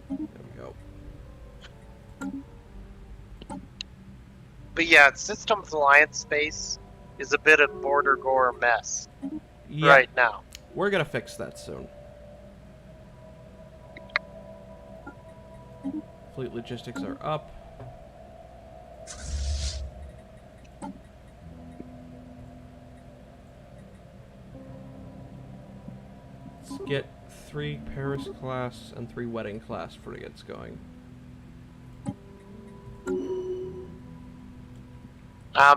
we go. But yeah, Systems Alliance space is a bit of border gore mess right now. We're gonna fix that soon. Fleet logistics are up. Let's get 3 Paris class and 3 wedding class frigates going.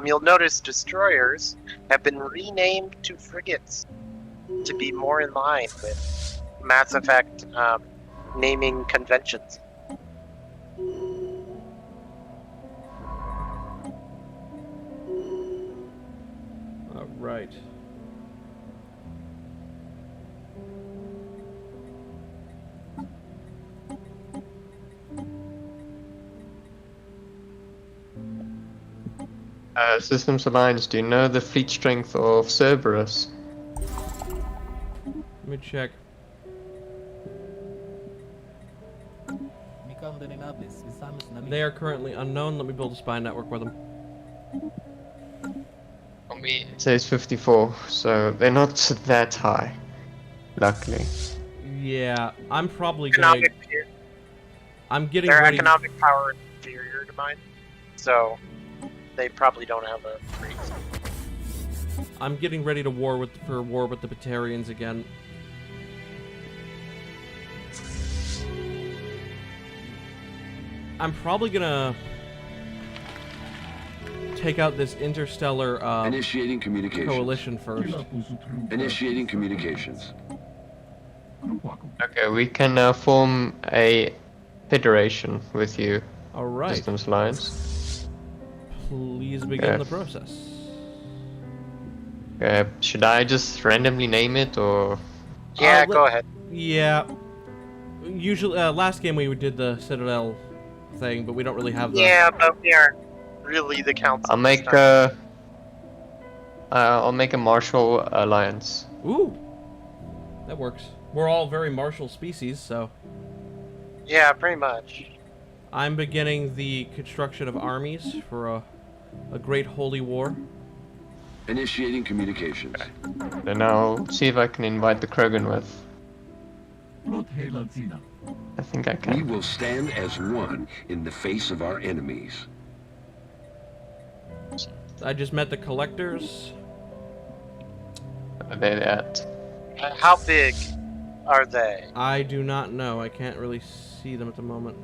You'll notice destroyers have been renamed to frigates. to be more in line with Mass Effect naming conventions. All right. Systems Alliance, do you know the fleet strength of Cerberus? Let me check. They are currently unknown. Let me build a spy network with them. For me, it says 54, so they're not that high, luckily. Yeah, I'm probably gonna. I'm getting Their ready. economic power is inferior to mine, so they probably don't have a freeze. I'm getting ready to war with the Batarians again. I'm probably gonna take out this interstellar Initiating communications. coalition first. Initiating communications. Okay, we can now form a federation with you, All right. Systems Alliance. Please begin Yeah. the process. Should I just randomly name it, or...? Yeah, go ahead. Yeah. Usually, last game we did the Citadel thing, but we don't really have the. Yeah, but we aren't really the council. I'll this make time. I'll make a martial alliance. Ooh. That works. We're all very martial species, so. Yeah, pretty much. I'm beginning the construction of armies for a great holy war. Initiating communications. Then I'll see if I can invite the Krogan with. I think I We can. will stand as one in the face of our enemies. I just met the collectors. Are they at? How big are they? I do not know. I can't really see them at the moment.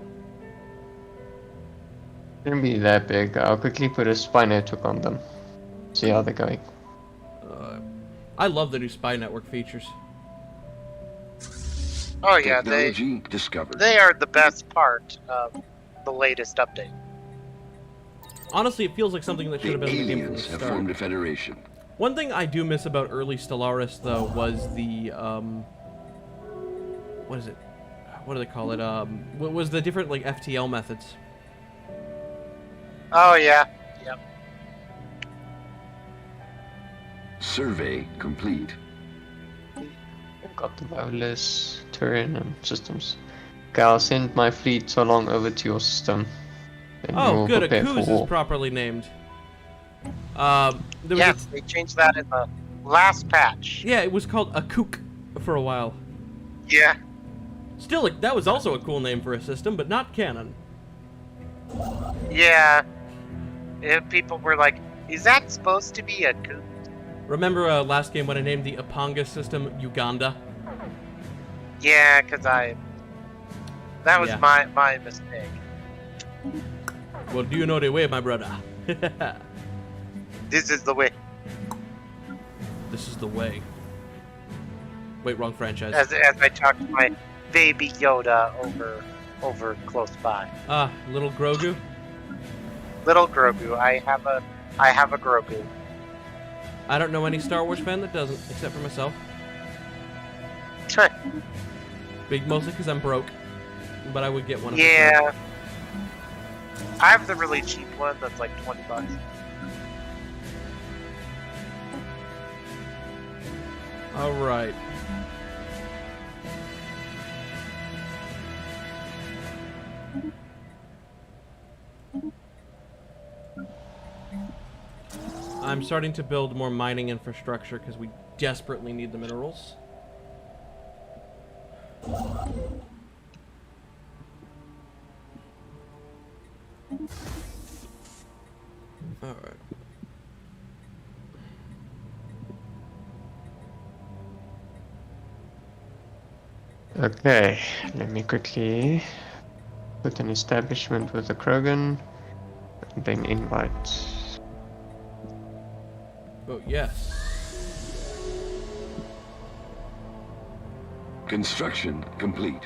Shouldn't be that big. I'll quickly put a spy network on them. See how they're going. I love the new spy network features. Oh yeah, Technology discovered. they are the best part of the latest update. Honestly, it feels like something that should The have been in the game from aliens the have start. formed a federation. One thing I do miss about early Stellaris, though, was the, what is it? What do they call it? What was the different, like, FTL methods? Oh yeah, yep. Survey complete. Got the wireless, Turian, and systems. Okay, I'll send my fleet along over to your system. Then Oh, we'll good. prepare Akuz for is war. properly named. There was Yes, they changed that in the last patch. yeah, it was called Akuk for a while. Yeah. Still, like, that was also a cool name for a system, but not canon. Yeah. People were like, is that supposed to be a coup? Remember last game when I named the Apanga system Uganda? Yeah, because that was Yeah. my mistake. Well, do you know the way, my brother? This is the way. This is the way. Wait, wrong franchise. As I talk to my baby Yoda over close by. Little Grogu? Little Grogu. I have a Grogu. I don't know any Star Wars fan that doesn't, except for myself. Mostly because I'm broke. But I would get one of them. Yeah. I have the really cheap one that's like $20. Alright. I'm starting to build more mining infrastructure because we desperately need the minerals. Alright. Okay, let me quickly put an establishment with the Krogan, and then invite. Oh, yes. Construction complete.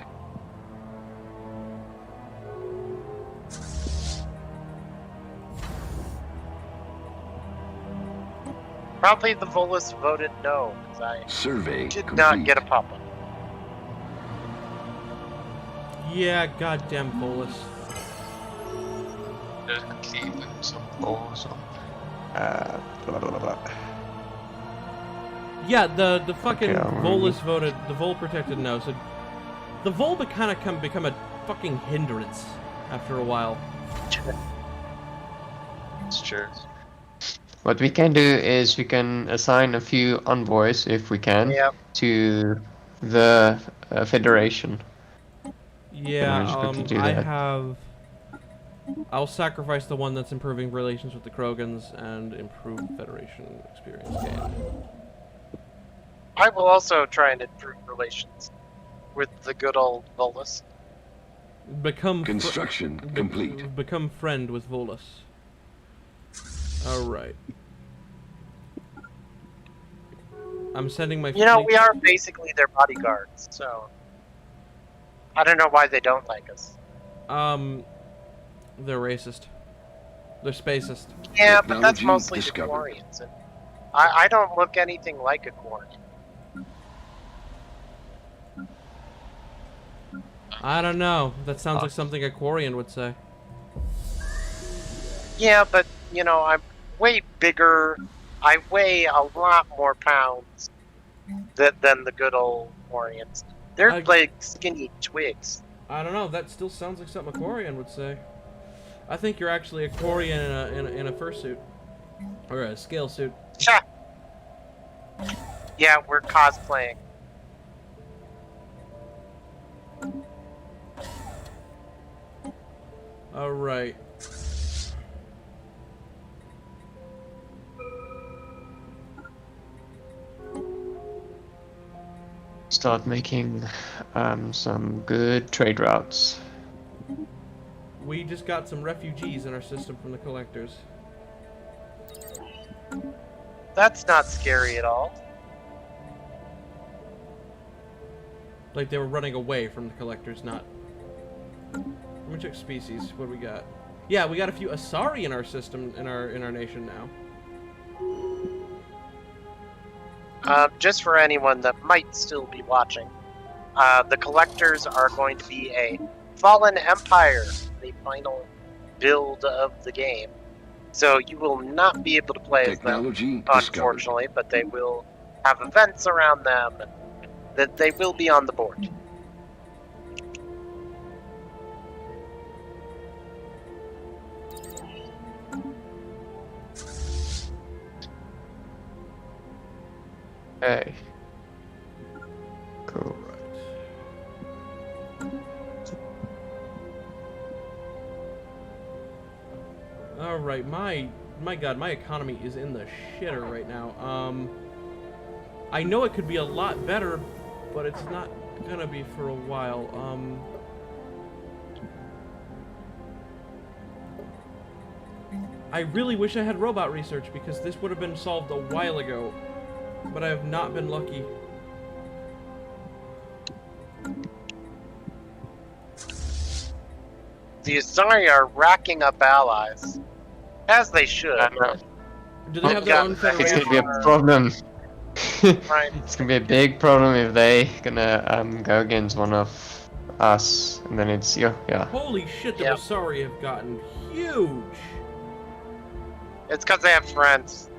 Probably the Volus voted no, because I Survey did complete. not get a pop-up. Yeah, goddamn Volus. There's complete some balls on. Blah blah blah. Yeah, the fucking Okay, Volus voted, the Vol protected no, so the Vol kind of become a fucking hindrance after a while. It's true. What we can do is we can assign a few envoys, if we can, Yep. to the Federation. Yeah, just quickly do I that. have... I'll sacrifice the one that's improving relations with the Krogans and improve Federation experience gain. I will also try and improve relations with the good old Volus. Construction complete. Become friend with Volus. Alright. I'm sending my... You know, we are basically their bodyguards, so... I don't know why they don't like us. They're racist. They're spacist. Yeah, but that's Technology mostly the discovered. Quarians. And I don't look anything like a Quarian. I don't know. That sounds like something a Quarian would say. Yeah, but, you know, I'm way bigger. I weigh a lot more pounds than the good old Quarians. They're like skinny twigs. I don't know. That still sounds like something a Quarian would say. I think you're actually a Quarian in a fursuit. Or a scale suit. Cha! Yeah, we're cosplaying. Alright. Start making some good trade routes. We just got some refugees in our system from the collectors. That's not scary at all. Like they were running away from the collectors, not... Let me check species. What do we got? Yeah, we got a few Asari in our system, in our nation now. Just for anyone that might still be watching, the collectors are going to be a fallen empire, the final build of the game. So you will not be able to play as them, Technology unfortunately, but they will have events around them, and that they will be on the board. Okay. Cool. Alright, my god, my economy is in the shitter right now. I know it could be a lot better, but it's not gonna be for a while. I really wish I had robot research, because this would have been solved a while ago. But I have not been lucky. The Asari are racking up allies, as they should. Do they have their own It's federation? gonna be a problem. Right. It's gonna be a big problem if they gonna go against one of us, and then it's yeah. Holy shit, the Yep. Asari have gotten huge! It's because they have friends.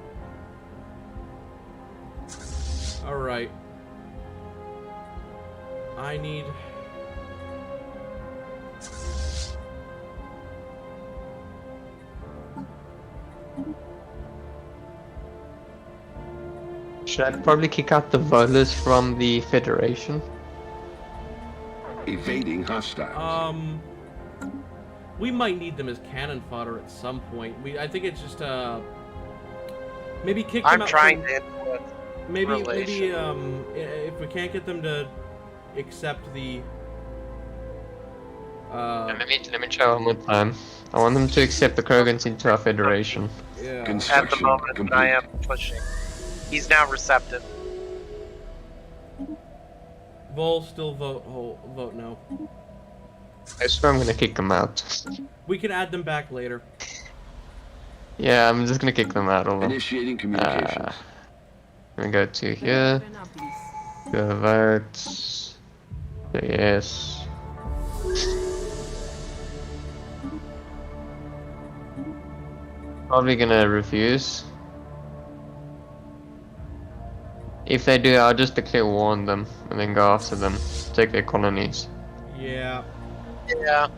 Alright. I need... Should I probably kick out the Volus from the Federation? Evading hostiles. We might need them as cannon fodder at some point. I think it's just, maybe kick them I'm out trying from- to influence. Maybe, relation. if we can't get them to accept the... Let me try one more time. I want them to accept the Krogans into our Federation. yeah. At the Construction moment, complete. I am pushing. He's now receptive. Vol, still vote no. I swear I'm gonna kick them out. We can add them back later. Yeah, I'm just gonna kick them out. Hold on. Initiating communications. Let me go to here. Go vote. Say yes. Probably gonna refuse. If they do, I'll just declare war on them and then go after them, take their colonies. Yeah. Yeah.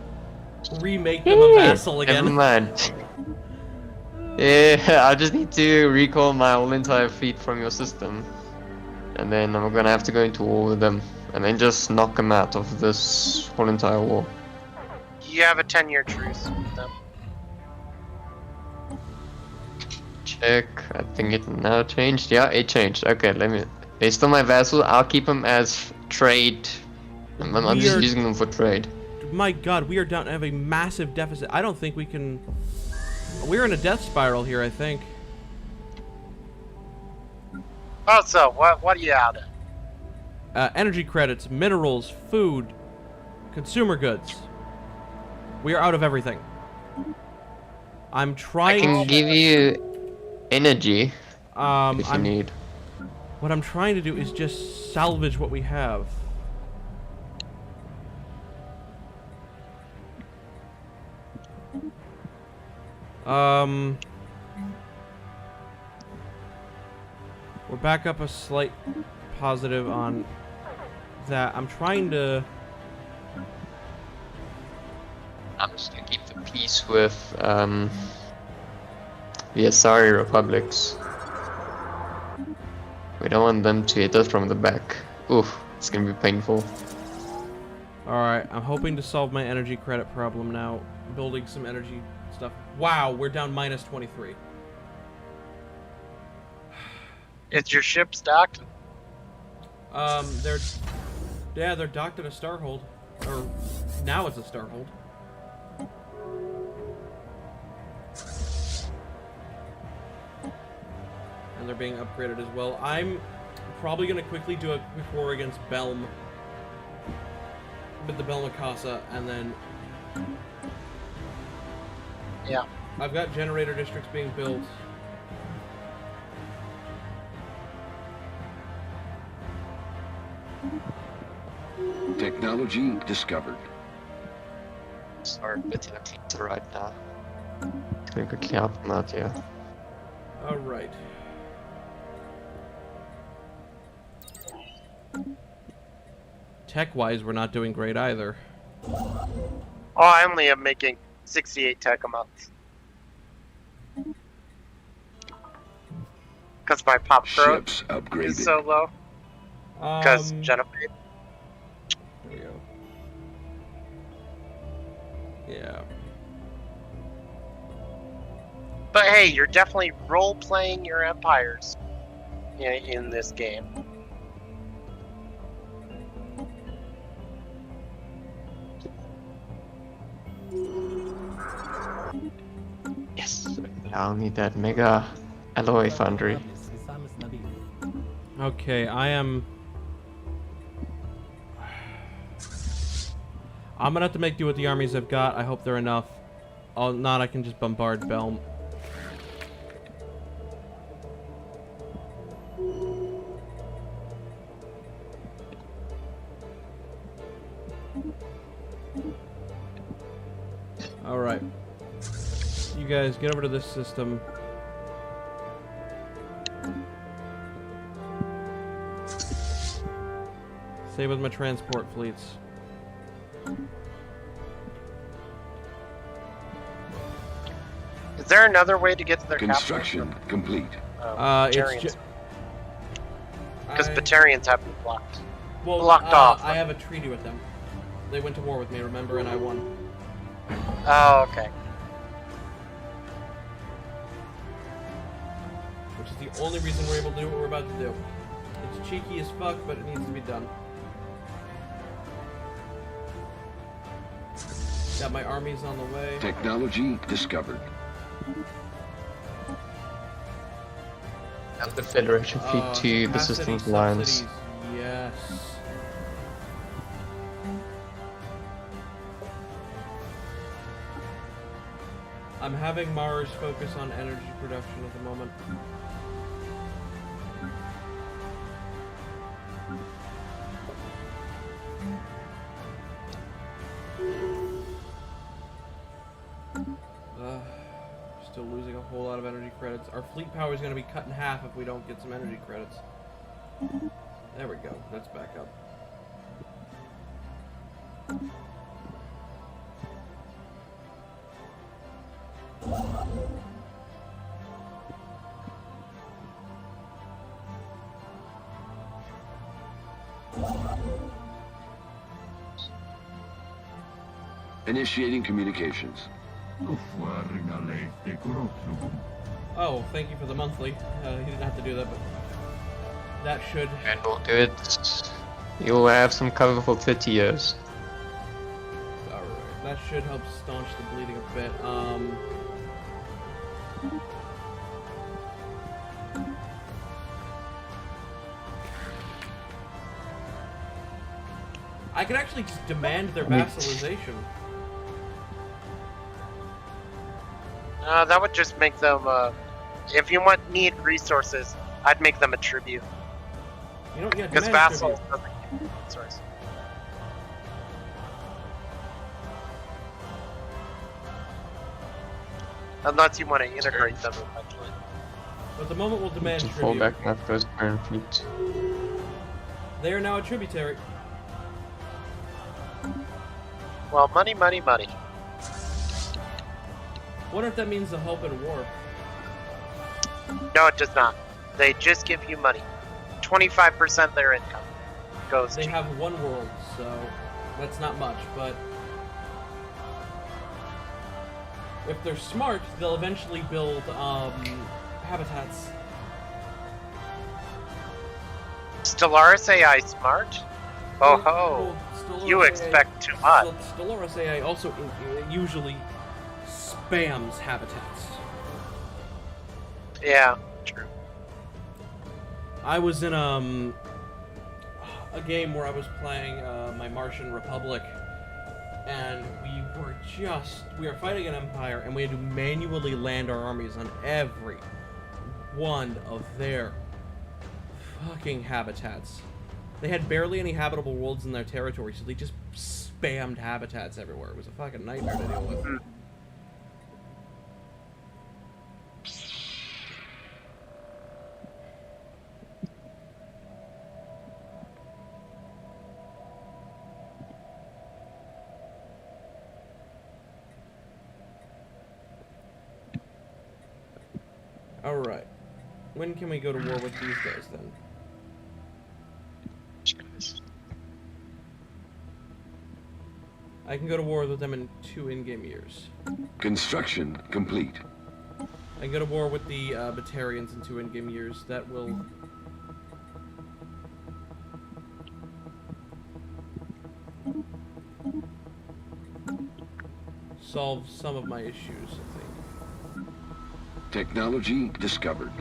Remake them a vassal again. Never mind. Yeah, I just need to recall my whole entire fleet from your system. And then I'm gonna have to go into war with them. And then just knock them out of this whole entire war. You have a 10-year truce with them. Check. I think it now changed. Yeah, it changed. Okay, they're still my vassal. I'll keep them as trade. I'm just using them for trade. My god, we are down to have a massive deficit. I don't think we can... We're in a death spiral here, I think. Oh, so what are you out of? Energy credits, minerals, food, consumer goods. We are out of everything. I'm trying I can give you energy if you I'm, need. What I'm trying to do is just salvage what we have. We're back up a slight positive on that. I'm trying to... I'm just gonna keep the peace with the Asari republics. We don't want them to hit us from the back. Oof, it's gonna be painful. Alright, I'm hoping to solve my energy credit problem now. Building some energy stuff. Wow, we're down minus 23. Is your ship docked? They're docked at a starhold. Or, now it's a starhold. And they're being upgraded as well. I'm probably going to quickly do a quick war against Belm. With the Belmacasa, and then... Yeah. I've got generator districts being built. Technology discovered. Sorry, bit right now. Can quickly help them out here. Alright. Tech-wise, we're not doing great either. Oh, I only am making 68 tech a month. Because my pop throat Ships upgraded. is so low. Because Genevieve. There we go. Yeah. But hey, you're definitely role-playing your empires in this game. Yes, I'll need that mega alloy foundry. Okay, I'm gonna have to make do with the armies I've got. I hope they're enough. Oh, not I can just bombard Belm. Alright. You guys get over to this system. Same with my transport fleets. Is there another way to get to their Construction capital? complete. It's Because Batarians have been blocked. well, blocked off. I have a treaty with them. They went to war with me, remember, and I won. Oh, okay. Which is the only reason we're able to do what we're about to do. It's cheeky as fuck, but it needs to be done. Got my armies on the way. Technology discovered. And the Federation fleet to the capacity system's lines. subsidies, yes. I'm having Mars focus on energy production at the moment. Still losing a whole lot of energy credits. Our fleet power is going to be cut in half if we don't get some energy credits. There we go. That's back up. Initiating communications. Oh, thank you for the monthly. He didn't have to do that, but that should... And we'll do it. You'll have some cover for 30 years. Alright, that should help staunch the bleeding a bit. I could actually just demand their vassalization. That would just make them, if you need resources, I'd make them a tribute. You know, yeah, Because demand vassals tribute. doesn't give resources. Unless you want to integrate them eventually. But at the moment we'll demand To fall tribute. back my first iron fleet. They are now a tributary. Well, money, money, money. Wonder if that means they'll help in war. No, it does not. They just give you money. 25% of their income goes They to have one world, so that's not much, but if they're smart, they'll eventually build habitats. Stellaris AI smart? Oh ho! Well, You Stellaris expect too much. Stellaris AI also usually spams habitats. Yeah, true. I was in a game where I was playing my Martian Republic, and we were fighting an empire, and we had to manually land our armies on every one of their fucking habitats. They had barely any habitable worlds in their territory, so they just spammed habitats everywhere. It was a fucking nightmare to deal with. Alright. When can we go to war with these guys, then? I can go to war with them in 2 in-game years. Construction complete. I can go to war with the Batarians in 2 in-game years. That will... solve some of my issues, I think. Technology discovered.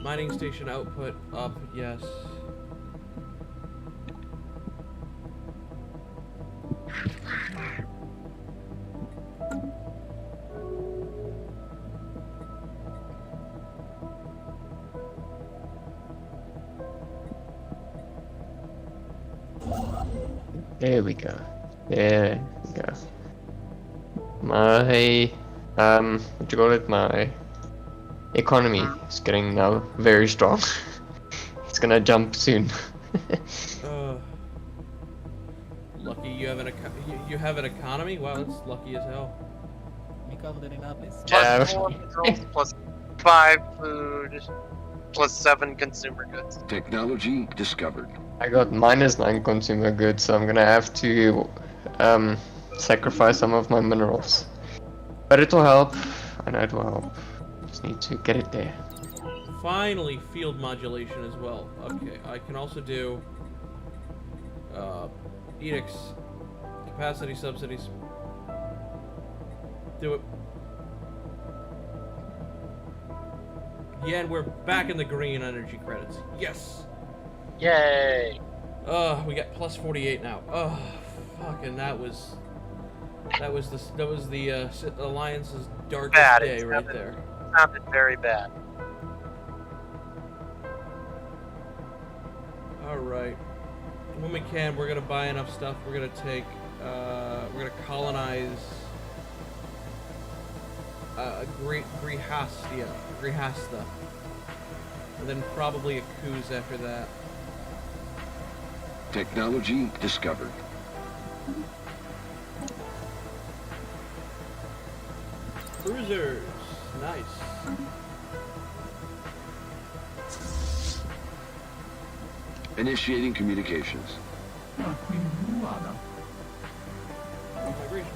Mining station output up, yes. There we go. There we go. My, what you call it? My economy is getting now very strong. It's gonna jump soon. Lucky you have you have an economy? Wow, that's lucky as hell. Yeah. Plus 4 minerals, plus 5 food, plus 7 consumer goods. Technology discovered. I got -9 consumer goods, so I'm gonna have to sacrifice some of my minerals. But it will help. I know it will help. Just need to get it there. Finally, field modulation as well. Okay, I can also do edicts, capacity subsidies. Do it. Yeah, and we're back in the green energy credits. Yes. Yay! We got plus 48 now. Oh, fucking that was the Alliance's darkest Bad. day It right sounded- there. Sounded very bad. All right. When we can, we're gonna buy enough stuff. We're gonna take. We're gonna colonize. Grihasta, and then probably a Kuz after that. Technology discovered. Cruisers, nice. Initiating communications. Migration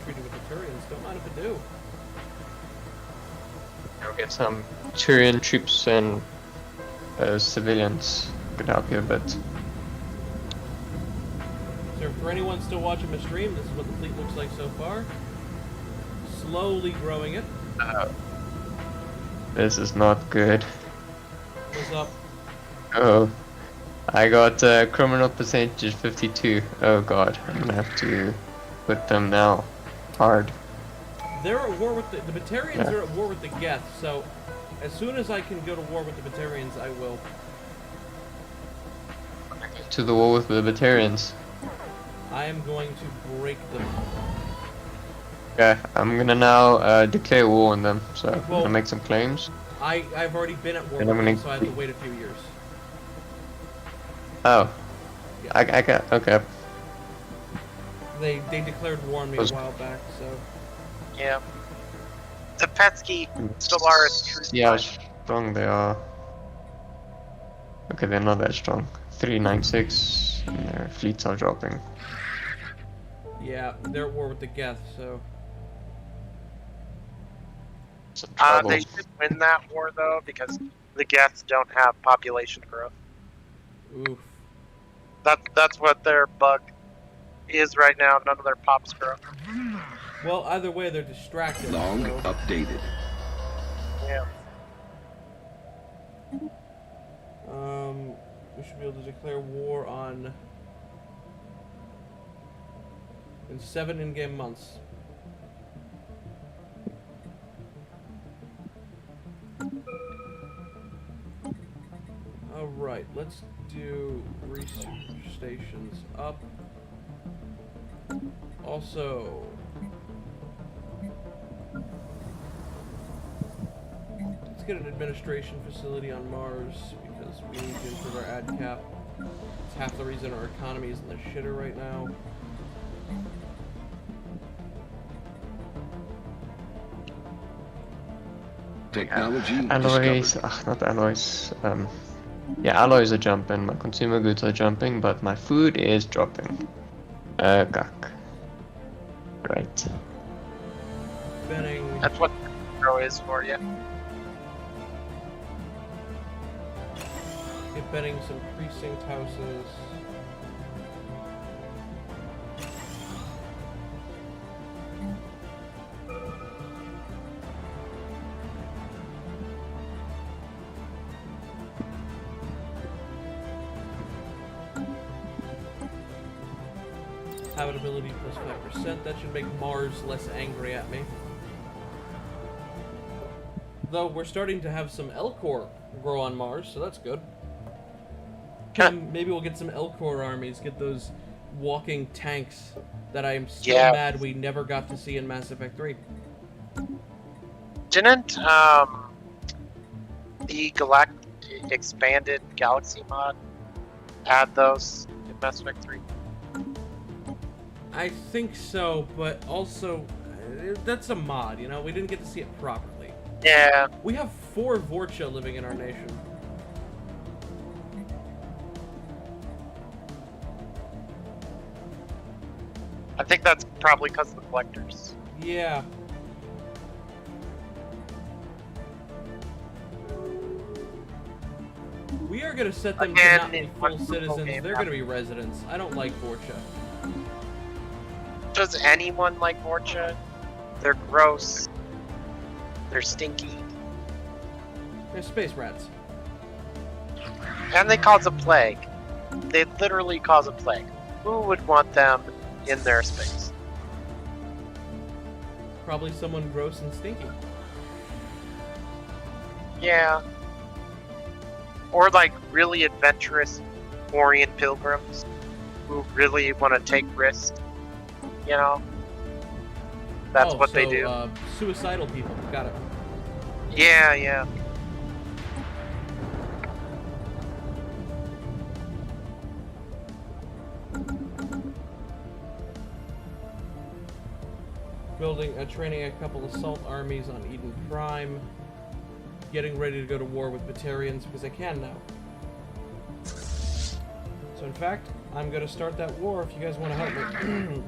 treaty with the Turians. Don't mind if I do. Go get some Turian troops and civilians. Could help you a bit. So for anyone still watching my stream, this is what the fleet looks like so far. Slowly growing it. This is not good. What's up? Oh, I got criminal percentage 52. Oh god, I'm gonna have to put them now hard. They're at war with the Batarians. Yeah. Are at war with the Geth. So as soon as I can go to war with the Batarians, I will. To the war with the Batarians. I am going to break them. Yeah, I'm gonna now declare war on them. So I'm Well- gonna make some claims. I've already been at war And with I'm them, gonna- so I have to wait a few years. Oh, Yeah. I got okay. They declared war on me a Was- while back, so Yeah. The pesky Stellaris troops. See how strong they are. Okay, they're not that strong. 396, and their fleets are dropping. yeah, they're at war with the Geth. So Some They troubles. should win that war though, because the Geths don't have population growth. oof. That's what their bug is right now. None of their pops grow. Well, either way, they're distracted. Log so- updated. Yeah. We should be able to declare war on in 7 in-game months. Alright, let's do research stations up. Also, let's get an administration facility on Mars because we need to improve our ad cap. It's half the reason our economy is in the shitter right now. Technology Alloys, discovered. not alloys. Yeah, alloys are jumping. My consumer goods are jumping, but my food is dropping. Gak. Right. Benning. That's what grow is for you. Get Benning some precinct houses. Habitability plus 5%. That should make Mars less angry at me. Though we're starting to have some Elcor grow on Mars, so that's good. Maybe we'll get some Elcor armies, get those walking tanks that I am so Yeah. mad we never got to see in Mass Effect 3. Didn't the expanded Galaxy mod add those in Mass Effect 3? I think so, but also that's a mod, you know? We didn't get to see it properly. Yeah. We have 4 Vorcha living in our nation. I think that's probably because of the collectors. Yeah. We are gonna set them Again, to not be in full one citizens. game They're now. gonna be residents. I don't like Vorcha. Does anyone like Vorcha? They're gross. They're stinky. They're space rats. And they cause a plague. They literally cause a plague. Who would want them in their space? Probably someone gross and stinky. Yeah. Or like really adventurous Orient pilgrims who really want to take risks. You know? That's what they do. Suicidal people. Got it. Yeah, yeah. Training a couple assault armies on Eden Prime. Getting ready to go to war with Batarians because I can now. So in fact, I'm gonna start that war if you guys want to help me.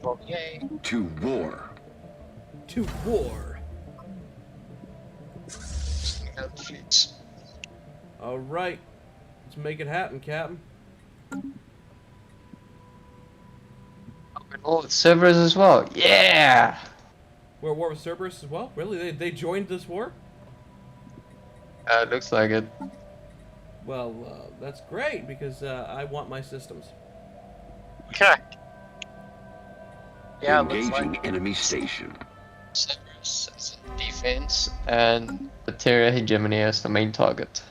Well, yay. To war. To war. All right, let's make it happen, Captain. Oh, it's Cerberus as well. Yeah! We're at war with Cerberus as well? Really? They joined this war? Looks like it. Well, that's great because I want my systems. Okay. Yeah, looks Engaging like enemy station. Cerberus as a defense, and the Terra hegemony as the main target.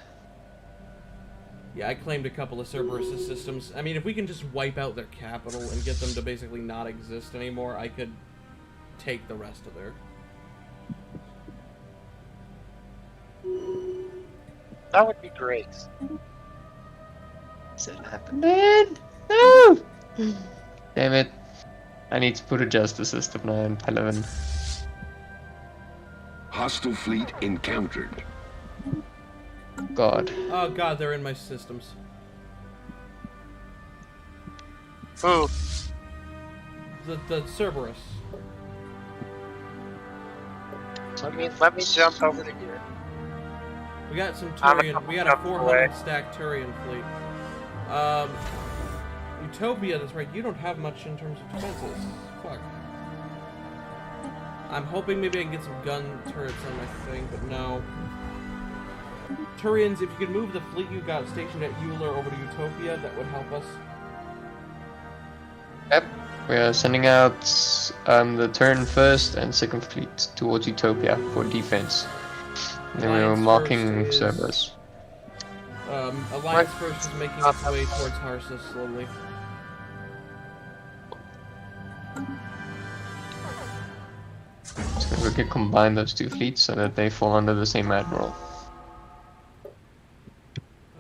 Yeah, I claimed a couple of Cerberus systems. I mean, if we can just wipe out their capital and get them to basically not exist anymore, I could take the rest of their... that would be great. Is it happening? No! Damn it. I need to put a justice system now in Pelivan. Hostile fleet encountered. God. Oh god, they're in my systems. Who? The Cerberus. Let me jump over to here. We got some I'm a Turian. couple We got a jumps away. 400 stack Turian fleet. Utopia, that's right. You don't have much in terms of defenses. Fuck. I'm hoping maybe I can get some gun turrets on my thing, but no. Turians, if you could move the fleet you got stationed at Euler over to Utopia, that would help us. Yep. We are sending out the turn first and second fleet towards Utopia for defense. And then we are Alliance marking first is- Cerberus. Alliance first is making its way towards Harsa slowly. So we can combine those two fleets so that they fall under the same admiral.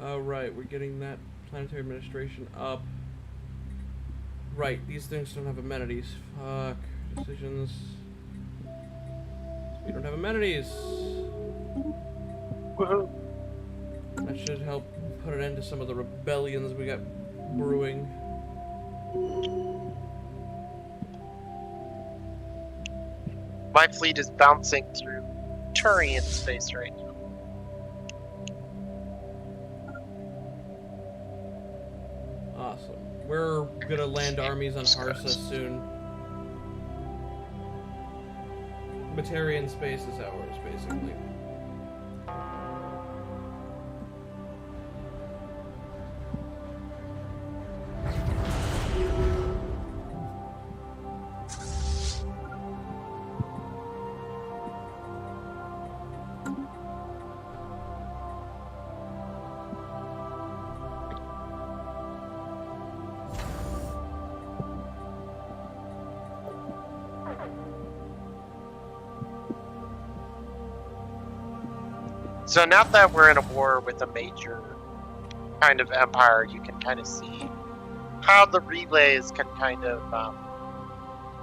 Alright, we're getting that planetary administration up. Right, these things don't have amenities. Fuck. Decisions. We don't have amenities. Woohoo. That should help put an end to some of the rebellions we got brewing. My fleet is bouncing through Turian space right now. Awesome. We're gonna land armies on Harsa soon. Batarian space is ours, basically. So now that we're in a war with a major kind of empire, you can kind of see how the relays can kind of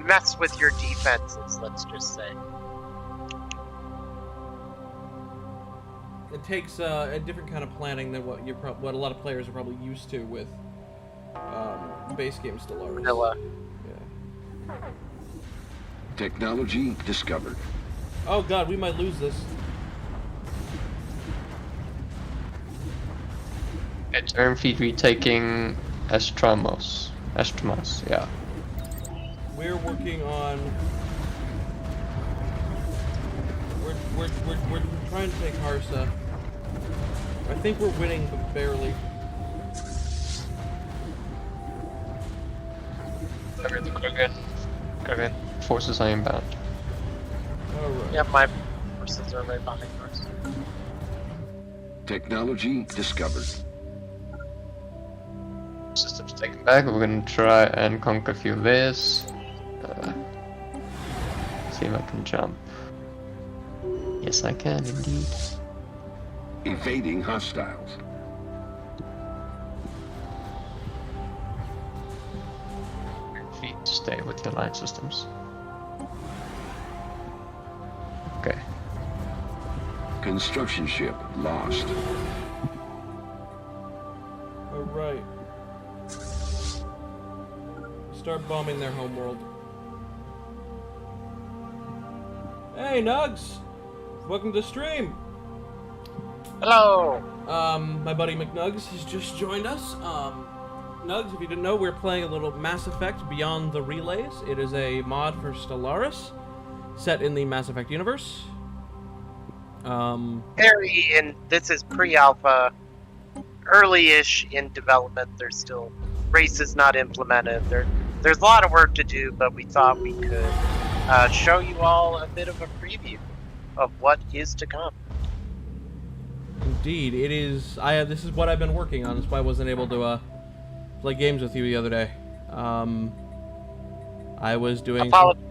mess with your defenses, let's just say. It takes a different kind of planning than what what a lot of players are probably used to with base game Stellaris. Vanilla. Yeah. Technology discovered. Oh god, we might lose this. At turn fleet retaking Estramos, yeah. we're working on. We're trying to take Harsa. I think we're winning, but barely. The Krogan forces are inbound. Alright. Yep, my forces are right behind yours. Technology discovered. Systems taken back. We're gonna try and conquer a few of theirs. See if I can jump. Yes, I can indeed. Evading hostiles. Feet to stay with your line systems. Okay. Construction ship lost. Alright. Start bombing their homeworld. Hey, Nugs! Welcome to the stream! Hello! My buddy McNugs has just joined us. Nugs, if you didn't know, we're playing a little Mass Effect Beyond the Relays. It is a mod for Stellaris, set in the Mass Effect universe. This is pre-alpha, early-ish in development. There's still races not implemented. There's a lot of work to do, but we thought we could show you all a bit of a preview of what is to come. Indeed, it is. This is what I've been working on. That's why I wasn't able to play games with you the other day. I was doing. Apologies.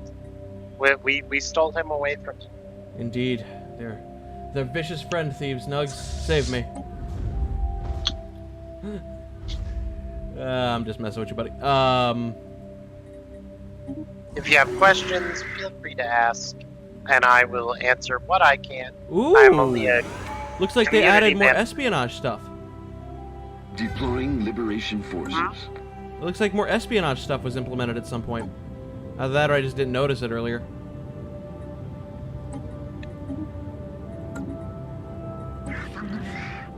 We stole him away from you. Indeed, they're vicious friend thieves. Nugs, save me. I'm just messing with you, buddy. If you have questions, feel free to ask, and I will answer what I can. Ooh. I'm only a Looks like they community added more man. espionage stuff. Deploying liberation forces. It looks like more espionage stuff was implemented at some point. Either that or I just didn't notice it earlier.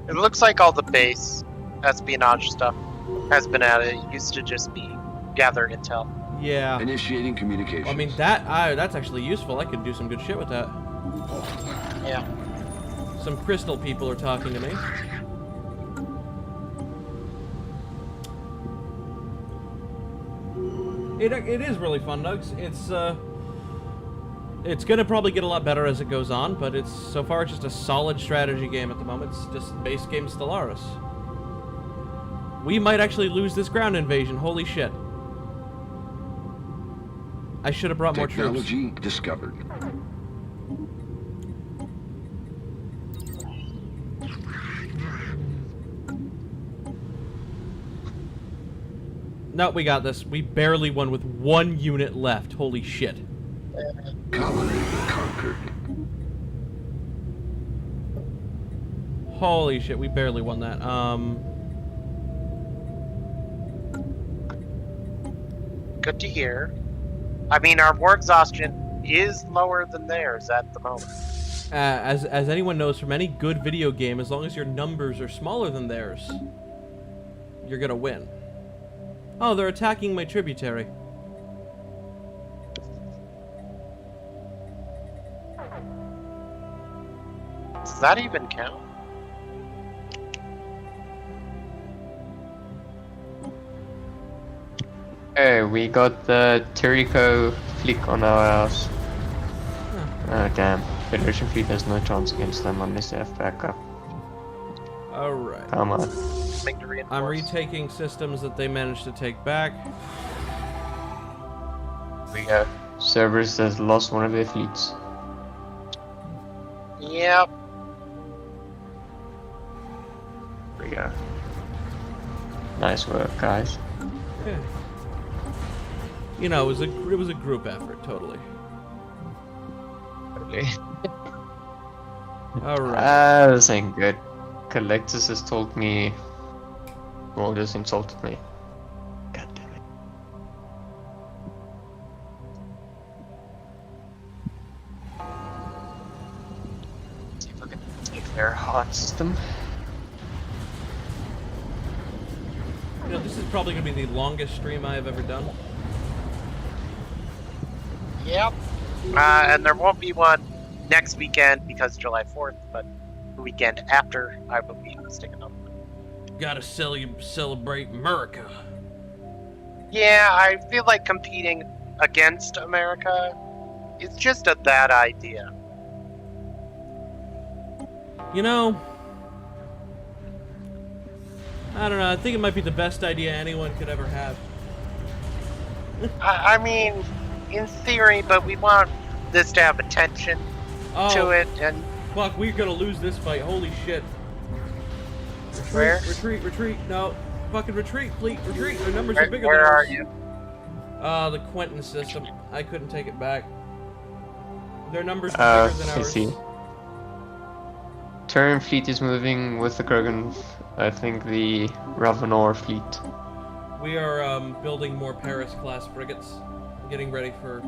It looks like all the base espionage stuff has been added. It used to just be gather intel. Yeah. Initiating communications. I mean, that's actually useful. I could do some good shit with that. Yeah. Some crystal people are talking to me. It is really fun, Nugs. It's gonna probably get a lot better as it goes on, but so far it's just a solid strategy game at the moment. It's just base game Stellaris. We might actually lose this ground invasion. Holy shit! I should have brought more troops. Technology discovered. No, we got this. We barely won with 1 unit left. Holy shit. Colony conquered. Holy shit, we barely won that. Good to hear. I mean, our war exhaustion is lower than theirs at the moment. As anyone knows from any good video game, as long as your numbers are smaller than theirs, you're gonna win. Oh, they're attacking my tributary. Does that even count? Hey, we got the Terrico fleet on our house. Oh damn. Federation fleet has no chance against them unless they have backup. Alright. Come on. Something to reinforce. I'm retaking systems that they managed to take back. We go. Cerberus has lost one of their fleets. Yep. Here we go. Nice work, guys. Yeah. You know, it was a group effort, totally. Totally. Alright. This ain't good. Collectus has told me. Well, just insulted me. God damn it. See if I can take their heart system. You know, this is probably going to be the longest stream I have ever done. Yep. And there won't be one next weekend because July 4th, but the weekend after I will be hosting another one. Gotta celebrate America. Yeah, I feel like competing against America is just a bad idea. You know, I don't know. I think it might be the best idea anyone could ever have. I mean, in theory, but we want this to have attention to it, and Fuck, we're gonna lose this fight. Holy shit. Where? Retreat. No. Fucking retreat, fleet. Retreat. Their numbers are bigger where than are ours. you? The Quentin system. I couldn't take it back. Their numbers are bigger than I ours. see. Terran fleet is moving with the Krogan. I think the Ravenor fleet. We are building more Paris-class frigates, getting ready for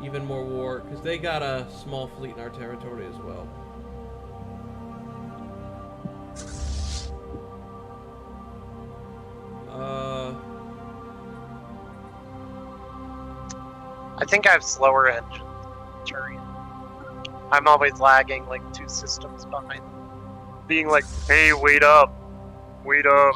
even more war, because they got a small fleet in our territory as well. I think I have slower engines. Turian. I'm always lagging like 2 systems behind. Being like, hey, wait up. I'll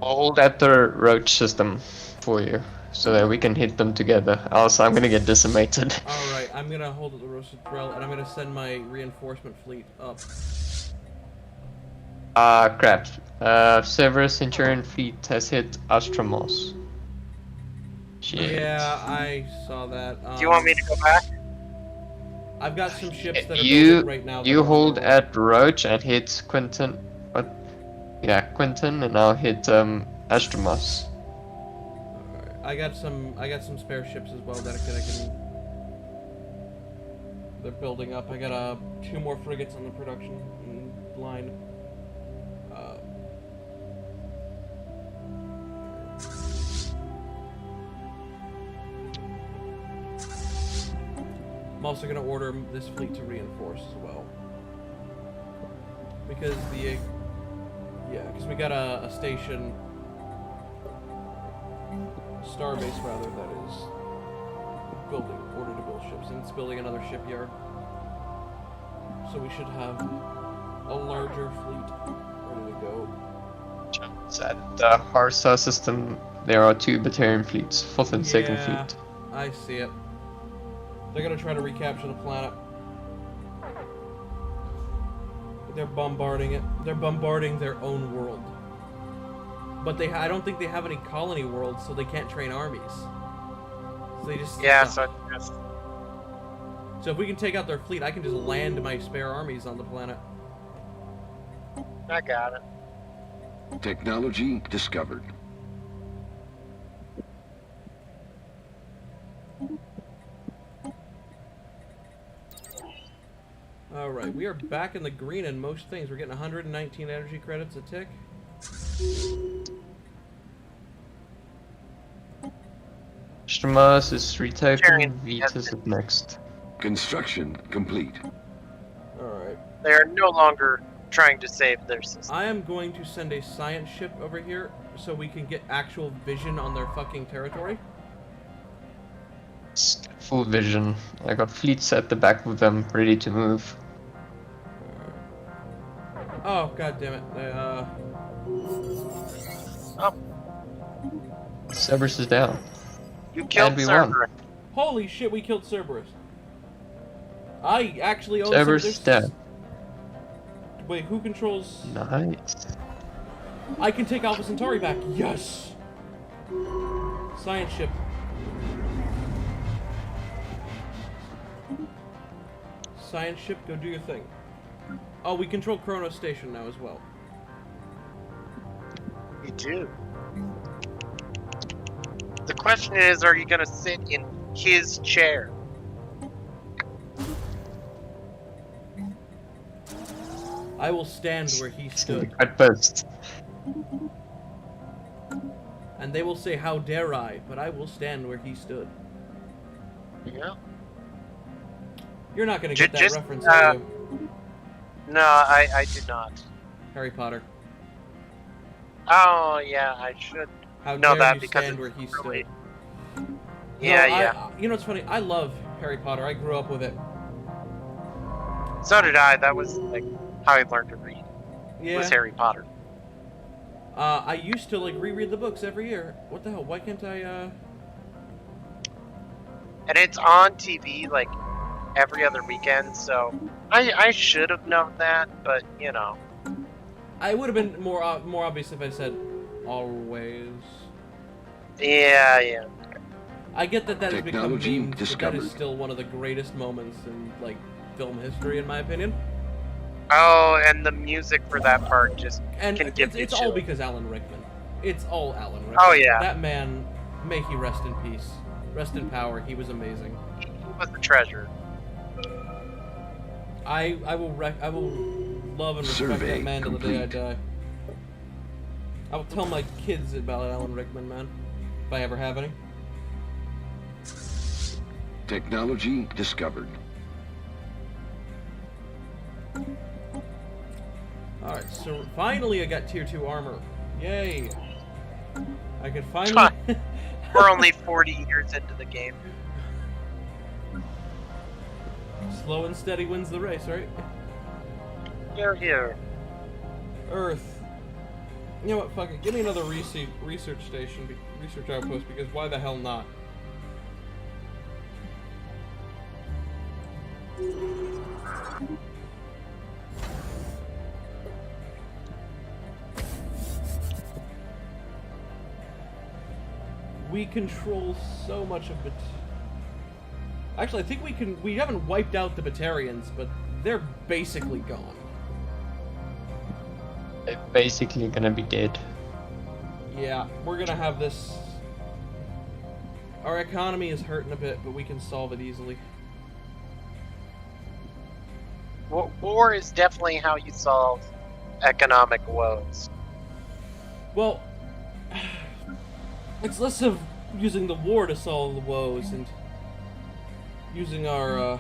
hold at the roach system for you, so that we can hit them together. Else I'm gonna get decimated. Alright, I'm gonna hold at the roasted trail, and I'm gonna send my reinforcement fleet up. Crap. Cerberus Centurion fleet has hit Astromos. Shit. Yeah, I saw that. Do you want me to go back? I've got some ships that are You building right now. that are hold on at Roach and hit Quinton. What? Yeah, Quinton, and I'll hit Astromos. Alright, I got some spare ships as well that I can. They're building up. I got 2 more frigates on the production line. I'm also going to order this fleet to reinforce as well. Because because we got a station, starbase rather, that is order to build ships, and it's building another shipyard. So we should have a larger fleet ready to go. At the Harsa system, there are 2 Batarian fleets, 4th and 2nd Yeah, fleet. I see it. They're gonna try to recapture the planet. They're bombarding it. They're bombarding their own world. But I don't think they have any colony worlds, so they can't train armies. So they just Yeah, suck. so So if we can take out their fleet, I can just land my spare armies on the planet. I got it. Technology discovered. Alright, we are back in the green in most things. We're getting 119 energy credits a tick. Astromos is retyping, Terran Vita has is up next. Construction complete. Alright. They are no longer trying to save their system. I am going to send a science ship over here so we can get actual vision on their fucking territory. Full vision. I got fleets at the back of them, ready to move. Oh, god damn it. Oh, Cerberus is down. you killed And we won. Cerberus. Holy shit, we killed Cerberus. I actually own Cerberus some is of dead. their... Wait, who controls... Nice. I can take Alpha Centauri back. Yes! Science ship. Science ship, go do your thing. Oh, we control Chronos Station now as well. You do. The question is, are you gonna sit in his chair? I will stand where he It's gonna be stood. quite pissed. And they will say, how dare I, but I will stand where he stood. Yeah. You're not gonna get that Just, reference, are you? No, I did not. Harry Potter. Oh yeah, I should How know dare that you because stand it's where he really- stood. Yeah, No, yeah. You know what's funny? I love Harry Potter. I grew up with it. So did I. That was like how I learned to read. Yeah. Was Harry Potter. I used to like reread the books every year. What the hell? Why can't I? And it's on TV like every other weekend, so I should have known that, but you know. I would have been more obvious if I said always. Yeah, yeah. I get that has become Technology memes, but that discovered. is still one of the greatest moments in like film history, in my opinion. Oh, and the music for that part just And can give you it's all chills. because Alan Rickman. It's all Alan Rickman. Oh, yeah. That man, may he rest in peace, rest in power. He was amazing. He was the treasure. I will love and respect Survey that man till the day I complete. die. I will tell my kids about Alan Rickman, man, if I ever have any. Technology discovered. Alright, so finally I got tier 2 armor. Yay! I can finally... We're only 40 years into the game. Slow and steady wins the race, right? Here. Earth. You know what, fuck it. Give me another research station, research outpost, because why the hell not? We control so much of it. Actually, I think we haven't wiped out the Batarians, but they're basically gone. They're basically gonna be dead. Yeah, we're gonna have this... Our economy is hurting a bit, but we can solve it easily. War is definitely how you solve economic woes. Well, it's less of using the war to solve the woes and using our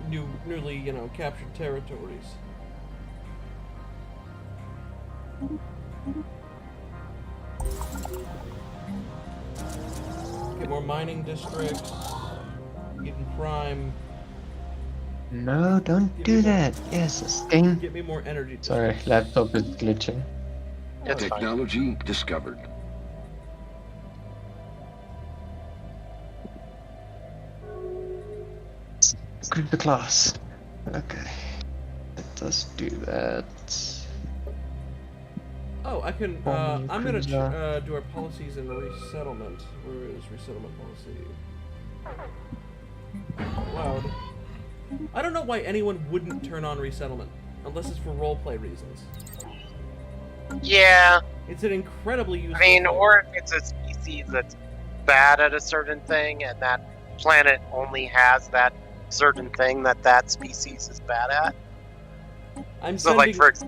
newly, captured territories. Get more mining districts, Eden Prime. No, don't do that. Yes, Sting. Get me more energy Sorry, districts. laptop is glitching. It's fine. Technology discovered. Group the class. Okay. Let us do that. Oh, I can. Only I'm gonna cruiser. do our policies in resettlement. Where is resettlement policy? Loud. I don't know why anyone wouldn't turn on resettlement, unless it's for roleplay reasons. Yeah, It's an incredibly useful. I mean, tool. or if it's a species that's bad at a certain thing, and that planet only has that certain thing that species is bad at. I'm So, sending. like, for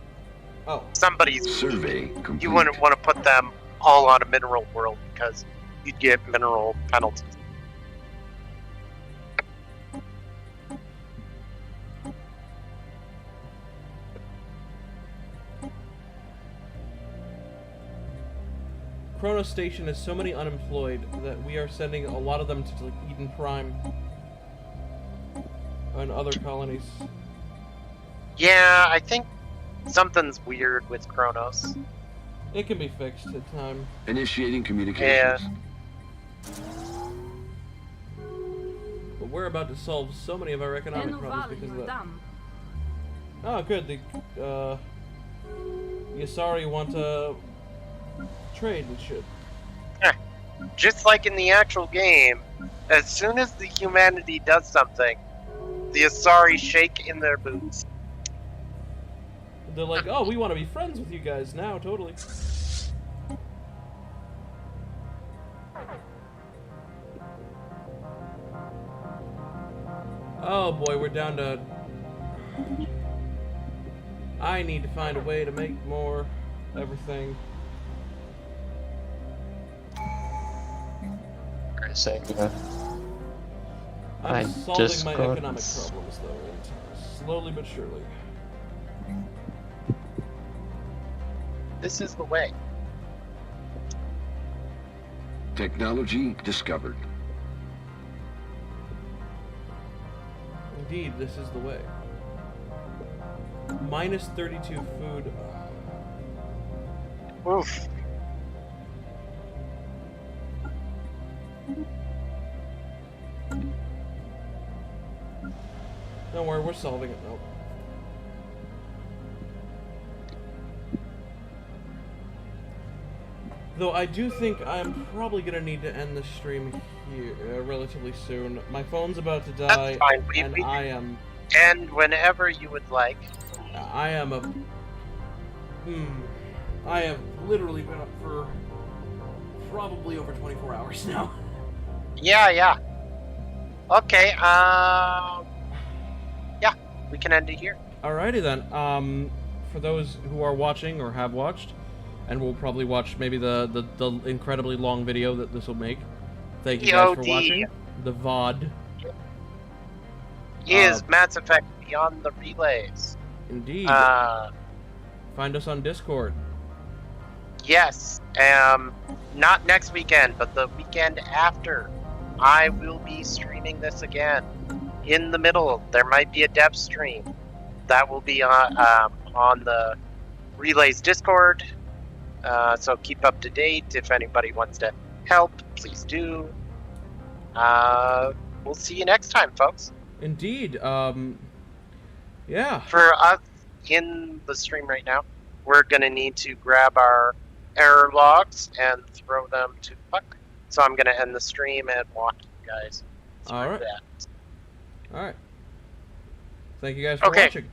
Oh, somebody's Survey complete. you wouldn't want to put them all on a mineral world because you'd get mineral penalties. Chronos Station has so many unemployed that we are sending a lot of them to like Eden Prime and other colonies. Yeah, I think something's weird with Kronos. It can be fixed in time. Initiating communications. But we're about to solve so many of our economic problems because of that. Oh, good. The Yasari want to trade and shit. Just like in the actual game, as soon as the humanity does something, the Asari shake in their boots. They're like, oh, we want to be friends with you guys now, totally. Oh boy, we're down to... I need to find a way to make more everything. Saying, I'm I solving just my got- economic problems though, and slowly but surely. This is the way. Technology discovered. Indeed, this is the way. Minus 32 food. Oof. Don't worry, we're solving it. Nope. Though I do think I'm probably gonna need to end the stream here relatively soon. My phone's about to die, That's fine. and I am. And whenever you would like. I am a. I have literally been up for probably over 24 hours now. Yeah. Okay, yeah, we can end it here. Alrighty then. For those who are watching or have watched, and will probably watch maybe the incredibly long video that this will make. Thank you guys for watching. The VOD. Is Mass Effect Beyond the Relays. Indeed. Find us on Discord. Yes, not next weekend, but the weekend after. I will be streaming this again. In the middle, there might be a dev stream. That will be on the Relays Discord. So keep up to date. If anybody wants to help, please do. We'll see you next time, folks. Indeed. Yeah. For us in the stream right now, we're going to need to grab our error logs and throw them to Puck. So I'm going to end the stream and walk you guys through All right. that. All right. Thank you guys for watching.